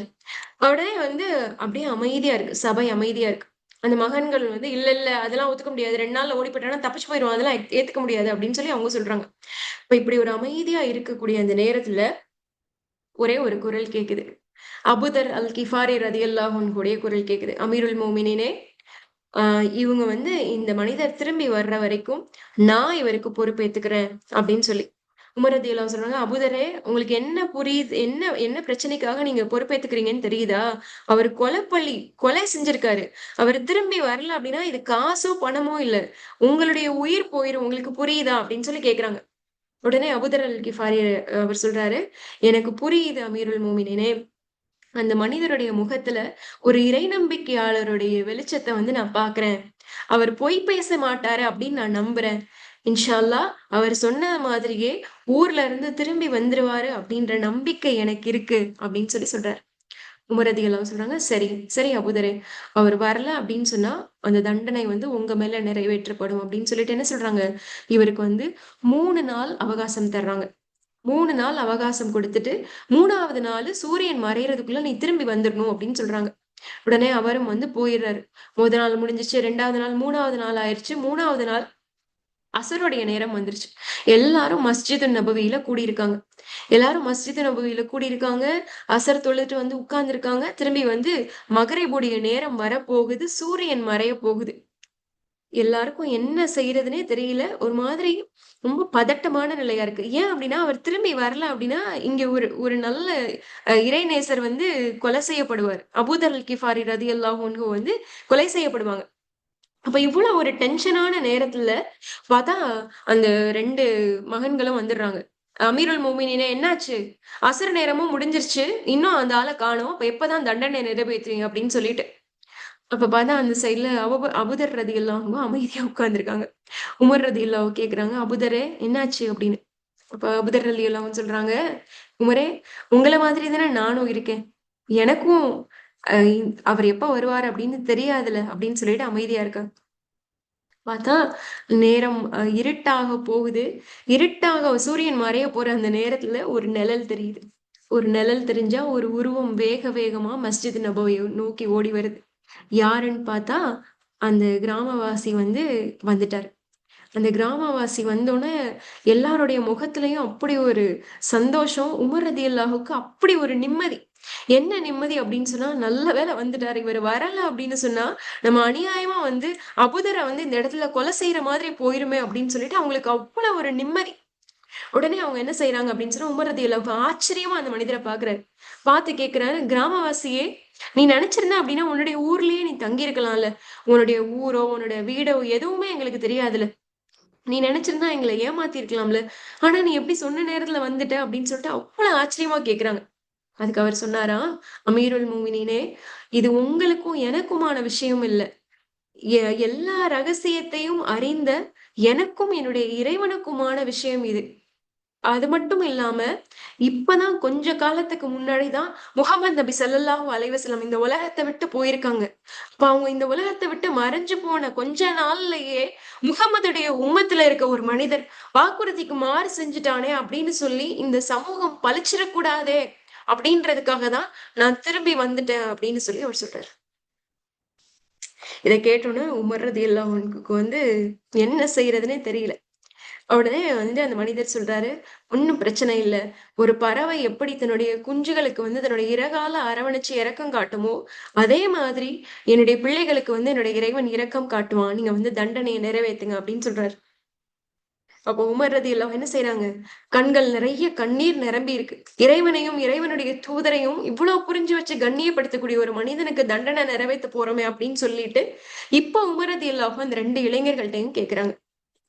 Speaker 1: உடனே வந்து அப்படியே அமைதியா இருக்கு. சபை அமைதியா இருக்கு. அந்த மகன்கள் வந்து இல்ல இல்ல அதெல்லாம் ஒத்துக்க முடியாது. 2 நாள்ல ஓடி போயிட்டானா தப்பிச்சு போயிரும். அதெல்லாம் ஏத்துக்க முடியாது அப்படின்னு சொல்லி அவங்க சொல்றாங்க. இப்ப இப்படி ஒரு அமைதியா இருக்கக்கூடிய அந்த நேரத்துல ஒரே ஒரு குரல் கேக்குது. அபுதர் அல் கிஃபாரி ரதியல்லாஹு அன்ஹுடைய குரல் கேக்குது. அமீருல் மோமினினே, இவங்க வந்து இந்த மனிதர் திரும்பி வர்ற வரைக்கும் நான் இவருக்கு பொறுப்பேத்துக்கிறேன் அப்படின்னு சொல்லி. உமர் ரலியல்லாஹு சொல்றாங்க, அபூதரே உங்களுக்கு என்ன புரியுது, என்ன என்ன பிரச்சனைக்காக நீங்க பொறுப்பேத்துக்கிறீங்கன்னு தெரியுதா? அவர் கொலை செஞ்சிருக்காரு. அவர் திரும்பி வரல அப்படின்னா இது காசோ பணமோ இல்ல, உங்களுடைய உயிர் போயிரும். உங்களுக்கு புரியுதா அப்படின்னு சொல்லி கேக்குறாங்க. உடனே அபூதர் அல் கிஃபாரி அவர் சொல்றாரு, எனக்கு புரியுது அமீருல் மோமினே. அந்த மனிதருடைய முகத்துல ஒரு இறை நம்பிக்கையாளருடைய வெளிச்சத்தை நான் பாக்குறேன். அவர் பொய் பேச மாட்டாரு அப்படின்னு நான் நம்புறேன். இன்ஷா அல்லாஹ் அவர் சொன்ன மாதிரியே ஊர்ல இருந்து திரும்பி வந்துருவாரு அப்படின்ற நம்பிக்கை எனக்கு இருக்கு அப்படின்னு சொல்றாரு. உமர் ரலியல்லாஹு சொல்றாங்க, சரி சரி அபூதரே, அவர் வரல அப்படின்னு சொன்னா அந்த தண்டனை உங்க மேல நிறைவேற்றப்படும் அப்படின்னு சொல்லிட்டு என்ன சொல்றாங்க, இவருக்கு 3 நாள் அவகாசம் தர்றாங்க. 3 நாள் அவகாசம் கொடுத்துட்டு 3வது நாள் சூரியன் மறையறதுக்குள்ள நீ திரும்பி வந்துடணும் அப்படின்னு சொல்றாங்க. உடனே அவரும் போயிடுறாரு. முதல் நாள் முடிஞ்சிச்சு, 2வது நாள், 3வது நாள் ஆயிடுச்சு. 3வது நாள் அசருடைய நேரம் வந்துருச்சு. எல்லாரும் மஸ்ஜிது நபவியில கூடியிருக்காங்க. எல்லாரும் மஸ்ஜிது நபவியில கூடியிருக்காங்க. அசர் தொழுதுட்டு உட்கார்ந்துருக்காங்க. திரும்பி மகரிபுடைய நேரம் வரப்போகுது. சூரியன் மறைய போகுது. எல்லாருக்கும் என்ன செய்யறதுன்னே தெரியல. ஒரு மாதிரி ரொம்ப பதட்டமான நிலையா இருக்கு. ஏன் அப்படின்னா, அவர் திரும்பி வரல அப்படின்னா, இங்க ஒரு ஒரு நல்ல இறைநேசர் கொலை செய்யப்படுவார். அபூதர் அல் கிஃபாரி ரலியல்லாஹு அன்ஹு கொலை செய்யப்படுவாங்க. அப்ப இவ்வளவு ஒரு டென்ஷனான நேரத்துல பார்த்தா, அந்த 2 மகன்களும் வந்துடுறாங்க. அமீருல் மோமினீனே என்னாச்சு? அசர் நேரமும் முடிஞ்சிருச்சு. இன்னும் அந்த ஆள காணோம். அப்ப எப்பதான் தண்டனை நிறைவேற்றுவீங்க அப்படின்னு சொல்லிட்டு. அப்ப பார்த்தா அந்த சைடுல அபூதர் ரலியல்லாஹு அன்ஹு அமைதியா உட்கார்ந்திருக்காங்க. உமர் ரலியல்லாஹு கேக்குறாங்க, அபூதரே என்னாச்சு அப்படின்னு. அப்ப அபூதர் ரலியல்லாஹு அன்ஹு சொல்றாங்க, உமரே உங்கள மாதிரி தானே நானும் இருக்கேன். எனக்கும் அவர் எப்ப வருவார் அப்படின்னு தெரியாதுல அப்படின்னு சொல்லிட்டு அமைதியா இருக்காங்க. பார்த்தா நேரம் இருட்டாக போகுது. இருட்டாக சூரியன் மறைய போற அந்த நேரத்துல ஒரு நிழல் தெரியுது. ஒரு நிழல் தெரிஞ்சா ஒரு உருவம் வேக வேகமா மஸ்ஜித் நபவியை நோக்கி ஓடி வருது. யாருன்னு பார்த்தா அந்த கிராமவாசி வந்துட்டாரு. அந்த கிராமவாசி வந்தோடனே எல்லாருடைய முகத்திலையும் அப்படி ஒரு சந்தோஷம். உமர் ரலியல்லாஹுக்கு அப்படி ஒரு நிம்மதி. என்ன நிம்மதி அப்படின்னு சொன்னா, நல்ல வேளை வந்துட்டாரு. இவர் வரல அப்படின்னு சொன்னா நம்ம அநியாயமா அபூதரை இந்த இடத்துல கொலை செய்யற மாதிரி போயிருமே அப்படின்னு சொல்லிட்டு அவங்களுக்கு அவ்வளவு ஒரு நிம்மதி. உடனே அவங்க என்ன செய்யறாங்க அப்படின்னு சொன்னா, உமர் ரலியல்லாஹு ஆச்சரியமா அந்த மனிதரை பாக்குறாரு. பார்த்து கேக்குறாரு, கிராமவாசியே, நீ நினைச்சிருந்த அப்படின்னா உன்னுடைய ஊர்லயே நீ தங்கி இருக்கலாம்ல. உன்னுடைய ஊரோ உன்னுடைய வீடோ எதுவுமே எங்களுக்கு தெரியாதுல்ல. நீ நினைச்சிருந்தா எங்களை ஏமாத்தி இருக்கலாம்ல. ஆனா நீ எப்படி சொன்ன நேரத்துல வந்துட்ட அப்படின்னு சொல்லிட்டு அவ்வளவு ஆச்சரியமா கேக்குறாங்க. அதுக்கு அவர் சொன்னாரா, அமீருல் மூமினீனே, இது உங்களுக்கும் எனக்குமான விஷயம் இல்ல. எல்லா ரகசியத்தையும் அறிந்த எனக்கும் என்னுடைய இறைவனுக்குமான விஷயம் இது. அது மட்டும் இல்லாம, இப்பதான் கொஞ்ச காலத்துக்கு முன்னாடிதான் முஹம்மது நபி ஸல்லல்லாஹு அலைஹி வஸல்லம் இந்த உலகத்தை விட்டு போயிருக்காங்க. அப்ப அவங்க இந்த உலகத்தை விட்டு மறைஞ்சு போன கொஞ்ச நாள்லயே முஹம்மதுடைய உம்மத்துல இருக்க ஒரு மனிதர் வாக்குறுதிக்கு மாறு செஞ்சுட்டானே அப்படின்னு சொல்லி இந்த சமூகம் பழிச்சிடக்கூடாதே அப்படின்றதுக்காக தான் நான் திரும்பி வந்துட்டேன் அப்படின்னு சொல்லி அவர் சொல்றாரு. இதை கேட்டோன்னே உமர் ரலியல்லாஹு அன்ஹுக்கு என்ன செய்யறதுன்னே தெரியல. உடனே அந்த மனிதர் சொல்றாரு, ஒண்ணும் பிரச்சனை இல்ல. ஒரு பறவை எப்படி தன்னுடைய குஞ்சுகளுக்கு தன்னுடைய இறகால அரவணைச்சு இரக்கம் காட்டுமோ, அதே மாதிரி என்னுடைய பிள்ளைகளுக்கு என்னுடைய இறைவன் இரக்கம் காட்டுவான். நீங்க தண்டனையை நிறைவேத்துங்க அப்படின்னு சொல்றாரு. அப்போ உமர் ரலியல்லாஹு என்ன செய்யறாங்க? கண்கள் நிறைய கண்ணீர் நிரம்பி இருக்கு. இறைவனையும் இறைவனுடைய தூதரையும் இவ்வளவு புரிஞ்சு வச்சு கண்ணியப்படுத்தக்கூடிய ஒரு மனிதனுக்கு தண்டனை நிறைவேத்த போறோமே அப்படின்னு சொல்லிட்டு, இப்ப உமர் ரலியல்லாஹு அந்த 2 இளைஞர்கள்ட்டையும் கேக்குறாங்க.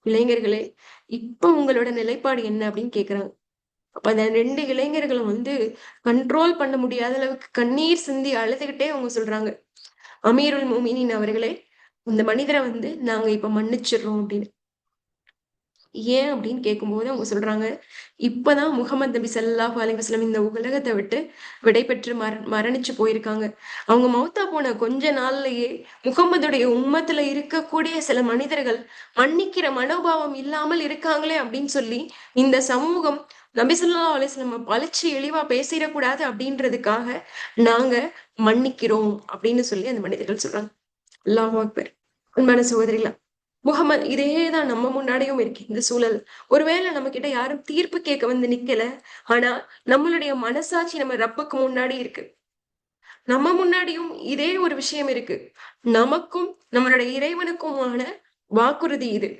Speaker 1: இளைஞர்களே, இப்ப உங்களோட நிலைப்பாடு என்ன அப்படின்னு கேக்குறாங்க. அப்ப அந்த 2 இளைஞர்களும் கண்ட்ரோல் பண்ண முடியாத அளவுக்கு கண்ணீர் சிந்தி அழுதுகிட்டே அவங்க சொல்றாங்க, அமீருல் மோமினின் அவர்களே, இந்த மனிதரை நாங்க இப்ப மன்னிச்சிடுறோம் அப்படின்னு. ஏன் அப்படின்னு கேட்கும்போது அவங்க சொல்றாங்க, இப்பதான் முகமது நபி ஸல்லல்லாஹு அலைஹி வஸல்லம் இந்த உலகத்தை விட்டு விடைபெற்று மரணிச்சு போயிருக்காங்க. அவங்க மௌத்தா போன கொஞ்ச நாள்லயே முகம்மதுடைய உம்மத்துல இருக்கக்கூடிய சில மனிதர்கள் மன்னிக்கிற மனோபாவம் இல்லாமல் இருக்காங்களே அப்படின்னு சொல்லி இந்த சமூகம் நபி ஸல்லல்லாஹு அலைஹி வஸல்லம் பழிச்சு இழிவா பேசிடக்கூடாது அப்படின்றதுக்காக நாங்க மன்னிக்கிறோம் அப்படின்னு சொல்லி அந்த மனிதர்கள் சொல்றாங்க. அல்லாஹ் அக்பர். அன்பான சகோதரிகளா, முகமது இதேதான் நம்ம முன்னாடியும் இருக்கு இந்த சூழல். ஒருவேளை நம்ம கிட்ட யாரும் தீர்ப்பு கேட்க நிக்கல. ஆனா நம்மளுடைய மனசாட்சி நம்ம ரப்புக்கு முன்னாடி இருக்கு. நம்ம முன்னாடியும் இதே ஒரு விஷயம் இருக்கு. நமக்கும் நம்மளுடைய இறைவனுக்குமான வாக்குறுதி இது.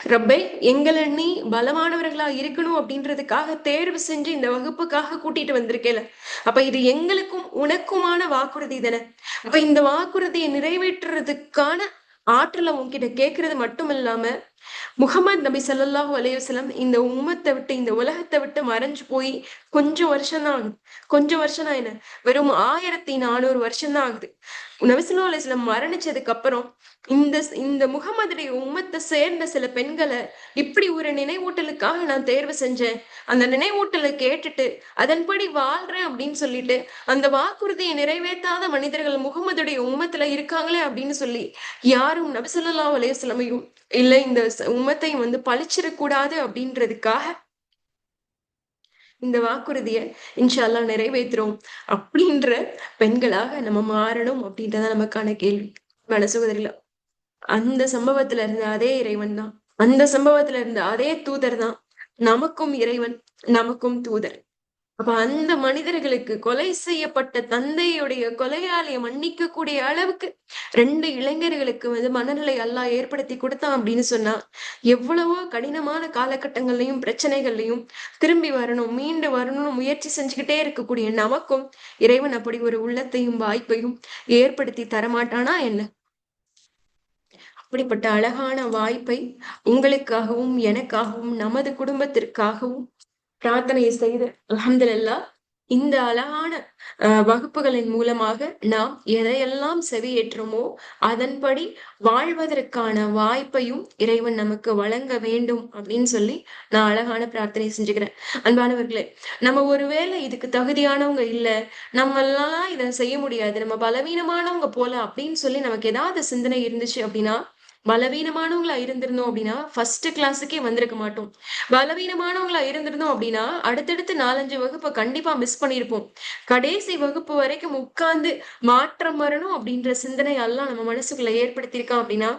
Speaker 1: ரப்பே, எங்களை நீ பலமானவர்களா இருக்கணும் அப்படின்றதுக்காக தேர்வு செஞ்சு இந்த வகுப்புக்காக கூட்டிட்டு வந்திருக்கேல. அப்ப இது எங்களுக்கும் உனக்குமான வாக்குறுதி தானே. அப்ப இந்த வாக்குறுதியை நிறைவேற்றுறதுக்கான ஆற்றலை உன்கிட்ட கேட்கறது மட்டும் இல்லாம, முகமது நபி ஸல்லல்லாஹு அலைஹி வஸல்லம் இந்த உம்மத்தை விட்டு, இந்த உலகத்தை விட்டு மறைஞ்சு போய் கொஞ்சம் வருஷம் தான் ஆகுது. கொஞ்சம் வருஷம் தான் என்ன, வெறும் 1400 வருஷம் தான் ஆகுது. நபி ஸல்லல்லாஹு அலைஹி வஸல்லம் மரணிச்சதுக்கு அப்புறம் இந்த இந்த முகமதுடைய உம்மத்தை சேர்ந்த சில பெண்களை இப்படி ஒரு நினைவூட்டலுக்காக நான் தேர்வு செஞ்சேன். அந்த நினைவூட்டலை கேட்டுட்டு அதன்படி வாழ்றேன் அப்படின்னு சொல்லிட்டு, அந்த வாக்குறுதியை நிறைவேற்றாத மனிதர்கள் முகமதுடைய உம்மத்துல இருக்காங்களே அப்படின்னு சொல்லி யாரும் நபி ஸல்லல்லாஹு அலைஹி வஸல்லமையும் இல்ல இந்த உம்மத்தையும் வந்து பழிச்சிடக்கூடாது அப்படின்றதுக்காக இந்த வாக்குறுதியை இன்ஷா அல்லாஹ் நிறைவேற்றுறோம் அப்படின்ற பெண்களாக நம்ம மாறணும் அப்படின்றதான் நமக்கான கேள்வி. மனசுகுதிரில அந்த சம்பவத்துல இருந்த அதே இறைவன் தான், அந்த சம்பவத்துல இருந்த அதே தூதர் தான் நமக்கும் இறைவன், நமக்கும் தூதர். அப்ப அந்த மனிதர்களுக்கு கொலை செய்யப்பட்ட தந்தையுடைய கொலையாளியை மன்னிக்க கூடிய அளவுக்கு 2 இளைஞர்களுக்கு வந்து மனநிலை அல்லாஹ் ஏற்படுத்தி கொடுத்தான் அப்படின்னு சொன்னா, எவ்வளவோ கடினமான காலகட்டங்கள்லயும் பிரச்சனைகள்லயும் திரும்பி வரணும், மீண்டு வரணும்னு முயற்சி செஞ்சுக்கிட்டே இருக்கக்கூடிய நமக்கும் இறைவன் அப்படி ஒரு உள்ளத்தையும் வாய்ப்பையும் ஏற்படுத்தி தரமாட்டானா என்ன? அப்படிப்பட்ட அழகான வாய்ப்பை உங்களுக்காகவும் எனக்காகவும் நமது குடும்பத்திற்காகவும் பிரார்த்தனை செய்து அல்ஹம்துலில்லாஹ் இந்த அழகான வகுப்புகளின் மூலமாக நாம் எதையெல்லாம் செவியேற்றோமோ அதன்படி வாழ்வதற்கான வாய்ப்பையும் இறைவன் நமக்கு வழங்க வேண்டும் அப்படின்னு சொல்லி நான் அழகான பிரார்த்தனை செஞ்சுக்கிறேன். அன்பானவர்களே, நம்ம ஒருவேளை இதுக்கு தகுதியானவங்க இல்ல, நம்மளால இதை செய்ய முடியாது, நம்ம பலவீனமானவங்க போல அப்படின்னு சொல்லி நமக்கு ஏதாவது சிந்தனை இருந்துச்சு அப்படின்னா, பலவீனமானவங்களா இருந்திருந்தோம் அப்படின்னா ஃபர்ஸ்ட் கிளாஸுக்கே வந்திருக்க மாட்டோம். பலவீனமானவங்களா இருந்திருந்தோம் அப்படின்னா அடுத்தடுத்து 4-5 வகுப்பை கண்டிப்பா மிஸ் பண்ணியிருப்போம். கடைசி வகுப்பு வரைக்கும் உட்கார்ந்து மாற்றம் வரணும் அப்படின்ற சிந்தனை எல்லாம் நம்ம மனசுக்குள்ள ஏற்படுத்தியிருக்கான் அப்படின்னா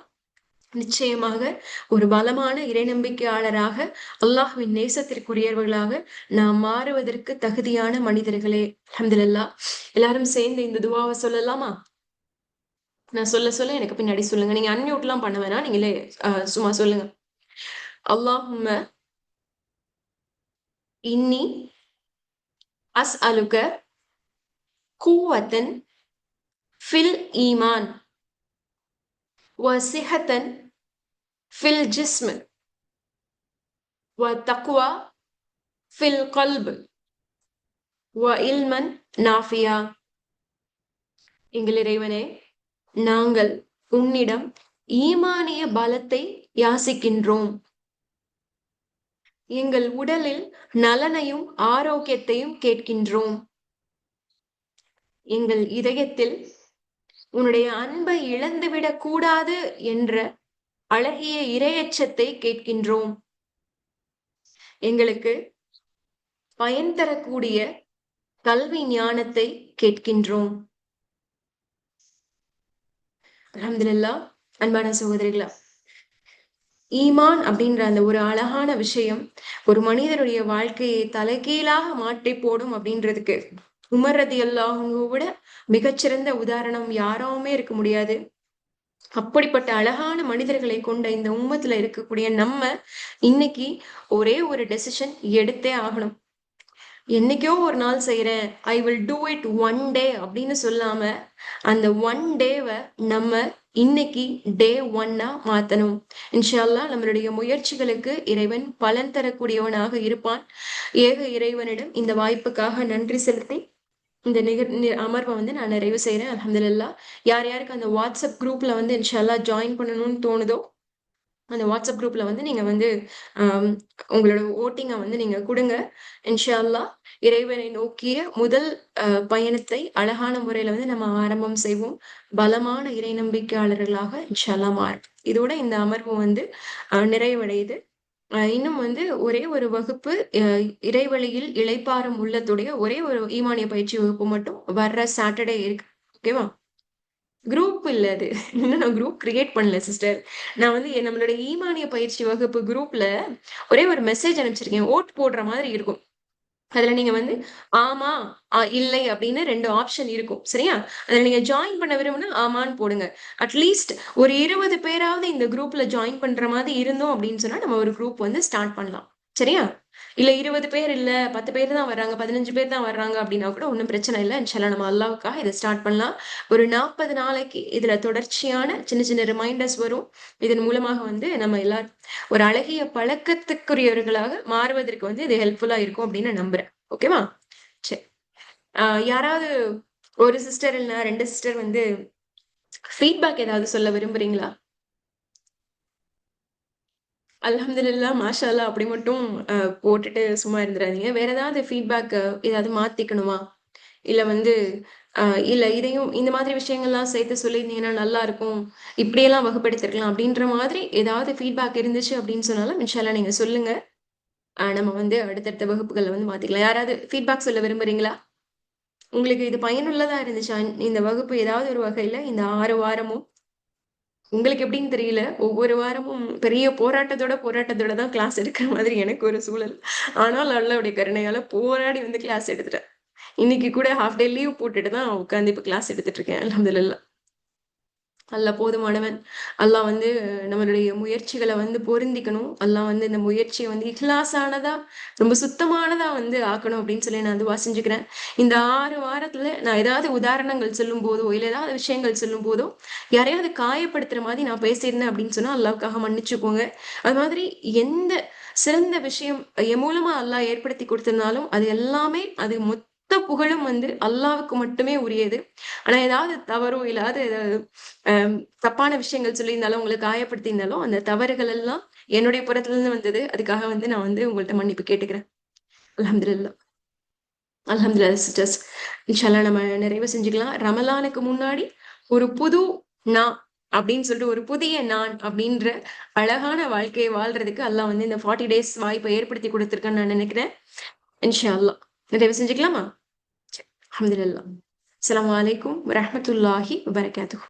Speaker 1: நிச்சயமாக ஒரு பலமான இறைநம்பிக்கையாளராக, அல்லாஹ்வின் நேசத்திற்குரியவர்களாக நாம் மாறுவதற்கு தகுதியான மனிதர்களே. அல்ஹம்துலில்லாஹ். எல்லாரும் சேர்ந்து இந்த துவாவை சொல்லலாமா? நான் சொல்ல சொல்ல எனக்கு பின்னாடி சொல்லுங்க. நீங்க அன்மியூட்லாம் பண்ண வேணாம். நீங்களே சும்மா சொல்லுங்க. அல்லாஹும்ம இன்னி அஸ்அலுக குவத்தன் ஃபில் ஈமான் வ சிஹத்தன் ஃபில் ஜிஸ்ம் வ தக்வா ஃபில் கல்ப் வ இல்மன் நாஃபியா. எங்கள் இறைவனே, நாங்கள் உன்னிடம் ஈமானிய பலத்தை யாசிக்கின்றோம். எங்கள் உடலில் நலனையும் ஆரோக்கியத்தையும் கேட்கின்றோம். எங்கள் இதயத்தில் உன்னுடைய அன்பை இழந்துவிடக் கூடாது என்ற அழகிய இரையச்சத்தை கேட்கின்றோம். எங்களுக்கு பயன் தரக்கூடிய கல்வி ஞானத்தை கேட்கின்றோம். அல்ஹம்துலில்லாஹ். அன்பான சகோதரிகளா, ஈமான் அப்படின்ற அந்த ஒரு அழகான விஷயம் ஒரு மனிதனுடைய வாழ்க்கையை தலைகீழாக மாற்றி போடும் அப்படின்றதுக்கு உமர் ரலியல்லாஹு அன்ஹு விட மிகச்சிறந்த உதாரணம் யாராவுமே இருக்க முடியாது. அப்படிப்பட்ட அழகான மனிதர்களை கொண்ட இந்த உம்மத்துல இருக்கக்கூடிய நம்ம இன்னைக்கு ஒரே ஒரு டெசிஷன் எடுத்தே ஆகணும். என்னைக்கோ ஒரு நாள் செய்யறேன், I will do it one day அப்படின்னு சொல்லாம அந்த ஒன் டேவை நம்ம இன்னைக்கு டே 1-ஆ மாத்தணும். இன்ஷா அல்லாஹ் நம்மளுடைய முயற்சிகளுக்கு இறைவன் பலன் தரக்கூடியவனாக இருப்பான். ஏக இறைவனிடம் இந்த வாய்ப்புக்காக நன்றி செலுத்தி இந்த அமர்வை வந்து நான் நிறைவு செய்யறேன். அல்ஹம்துலில்லாஹ். யார் யாருக்கு அந்த வாட்ஸ்அப் குரூப்ல வந்து இன்ஷா அல்லாஹ் ஜாயின் பண்ணணும்னு தோணுதோ அந்த வாட்ஸ்அப் குரூப்ல வந்து நீங்க வந்து உங்களோட ஓட்டிங்கை வந்து நீங்க கொடுங்க. இன்ஷா அல்லாஹ் இறைவனை நோக்கிய முதல் பயணத்தை அழகான முறையில வந்து நம்ம ஆரம்பம் செய்வோம். பலமான இறை நம்பிக்கையாளர்களாக இன்ஷா அல்லாஹ் மாறும். இதோட இந்த அமர்வு வந்து நிறைவடையுது. இன்னும் வந்து ஒரே ஒரு வகுப்பு இறைவழியில் இளைப்பாறும் உள்ளத்துடைய ஒரே ஒரு ஈமானிய பயிற்சி வகுப்பு மட்டும் வர்ற சாட்டர்டே இருக்கு. ஓகேவா? குரூப் இல்ல அது. இன்னும் நான் குரூப் கிரியேட் பண்ணல சிஸ்டர். நான் வந்து நம்மளோட ஈமானிய பயிற்சி வகுப்பு குரூப்ல ஒரே ஒரு மெசேஜ் அனுப்பிச்சிருக்கேன். ஓட் போடுற மாதிரி இருக்கும். அதுல நீங்க வந்து ஆமா, இல்லை அப்படின்னு 2 ஆப்ஷன் இருக்கும். சரியா? அதுல நீங்க ஜாயின் பண்ண விரும்புனா ஆமான்னு போடுங்க. அட்லீஸ்ட் ஒரு 20 பேராவது இந்த குரூப்ல ஜாயின் பண்ற மாதிரி இருந்தோம் அப்படின்னு சொன்னா, நம்ம ஒரு குரூப் வந்து ஸ்டார்ட் பண்ணலாம். சரியா? இல்ல 20 பேர் இல்ல, 10 பேர் தான் வர்றாங்க, 15 பேர் தான் வர்றாங்க அப்படின்னா கூட ஒண்ணும் பிரச்சனை இல்ல. இன்ஷாஅல்லாஹ் நம்ம அல்லாஹ்வுக்காக இத ஸ்டார்ட் பண்ணலாம். ஒரு 40 நாளைக்கு இதுல தொடர்ச்சியான சின்ன சின்ன ரிமைண்டர்ஸ் வரும். இதன் மூலமாக வந்து நம்ம எல்லாரும் ஒரு அழகிய பழக்கத்துக்குரியவர்களாக மாறுவதற்கு வந்து இது ஹெல்ப்ஃபுல்லா இருக்கும் அப்படின்னு நான் நம்புறேன். ஓகேவா? சரி. யாராவது ஒரு சிஸ்டர் இல்ல 2 சிஸ்டர் வந்து ஃபீட்பேக் ஏதாவது சொல்ல விரும்புறீங்களா? அல்ஹம்துலில்லாஹ், மாஷா அல்லாஹ் அப்படி மட்டும் போட்டுட்டு சும்மா இருந்துறாதீங்க. வேற ஏதாவது ஃபீட்பேக் ஏதாவது மாத்திக்கணுமா? இல்ல வந்து அ இல்ல இதையும் இந்த மாதிரி விஷயங்கள்லாம் சேர்த்து சொல்லியிருந்தீங்கன்னா நல்லா இருக்கும். இப்படியெல்லாம் வகுப்பெடுத்திருக்கலாம் அப்படின்ற மாதிரி ஏதாவது ஃபீட்பேக் இருந்துச்சு அப்படின்னு சொன்னாலும் இன்ஷா அல்லாஹ் நீங்க சொல்லுங்க. நம்ம வந்து அடுத்தடுத்த வகுப்புகள்ல வந்து மாத்திக்கலாம். யாராவது ஃபீட்பேக் சொல்ல விரும்புறீங்களா? உங்களுக்கு இது பயனுள்ளதா இருந்துச்சா? இந்த வகுப்பு ஏதாவது ஒரு வகையில இந்த 6 வாரமும்? உங்களுக்கு எப்படின்னு தெரியல. ஒவ்வொரு வாரமும் பெரிய போராட்டத்தோட போராட்டத்தோட தான் கிளாஸ் எடுக்கிற மாதிரி எனக்கு ஒரு சூழல். ஆனால் அல்லாஹ்வுடைய கருணையால போராடி வந்து கிளாஸ் எடுத்துட்டேன். இன்னைக்கு கூட ஹால்ஃப் டே லீவ் போட்டுட்டு தான் உட்கார்ந்து இப்ப கிளாஸ் எடுத்துட்டு இருக்கேன். அல்ஹம்துலில்லாஹ். அல்லாஹ் போதுமானவன். அல்லாஹ் வந்து நம்மளுடைய முயற்சிகள வந்து பொருந்திக்கணும். அல்லாஹ் வந்து இந்த முயற்சிய வந்து இக்லாஸானதா, ரொம்ப சுத்தமானதா வந்து ஆக்கணும் அப்படின்னு சொல்லி நான் துவா செஞ்சுக்கிறேன். இந்த 6 வாரத்துல நான் ஏதாவது உதாரணங்கள் சொல்லும்போதோ, இல்ல ஏதாவது விஷயங்கள் சொல்லும்போதோ, யாரையாவது காயப்படுத்துற மாதிரி நான் பேசியிருந்தேன் அப்படின்னு சொன்னா அல்லாஹ்வுக்காக மன்னிச்சுக்கோங்க. அது மாதிரி எந்த சிறந்த விஷயம் என் மூலமா அல்லாஹ் ஏற்படுத்தி குடுத்திருந்தாலும், அது எல்லாமே அது மொத்த புகழும் வந்து அல்லாஹ்வுக்கு மட்டுமே உரியது. ஆனா ஏதாவது தவறோ, இல்லாத ஏதாவது தப்பான விஷயங்கள் சொல்லியிருந்தாலும், உங்கள காயப்படுத்தியிருந்தாலும், அந்த தவறுகள் எல்லாம் என்னுடைய புறத்துல வந்தது. அதுக்காக வந்து நான் வந்து உங்கள்ட்ட மன்னிப்பு கேட்டுக்கிறேன். அல்ஹம்துலில்லாஹ். அல்ஹம்துலில்லாஹ் சிஸ்டர்ஸ். இன்ஷா அல்லாஹ் நம்ம நிறைவு செஞ்சுக்கலாம். ரமலானுக்கு முன்னாடி ஒரு புது நான் அப்படின்னு சொல்லிட்டு ஒரு புதிய நான் அப்படின்ற அழகான வாழ்க்கைய வாழ்றதுக்கு அல்லாஹ் வந்து இந்த 40 டேஸ் வாய்ப்ப ஏற்படுத்தி குடுத்திருக்கான்னு நான் நினைக்கிறேன். இன்ஷா அல்லாஹ். நிறைவு செஞ்சுக்கலாமா? சரி. அல்ஹம்துலில்லாஹ். அஸ்ஸலாமு அலைக்கும் வரஹ்மத்துல்லாஹி வபரகாத்துஹு.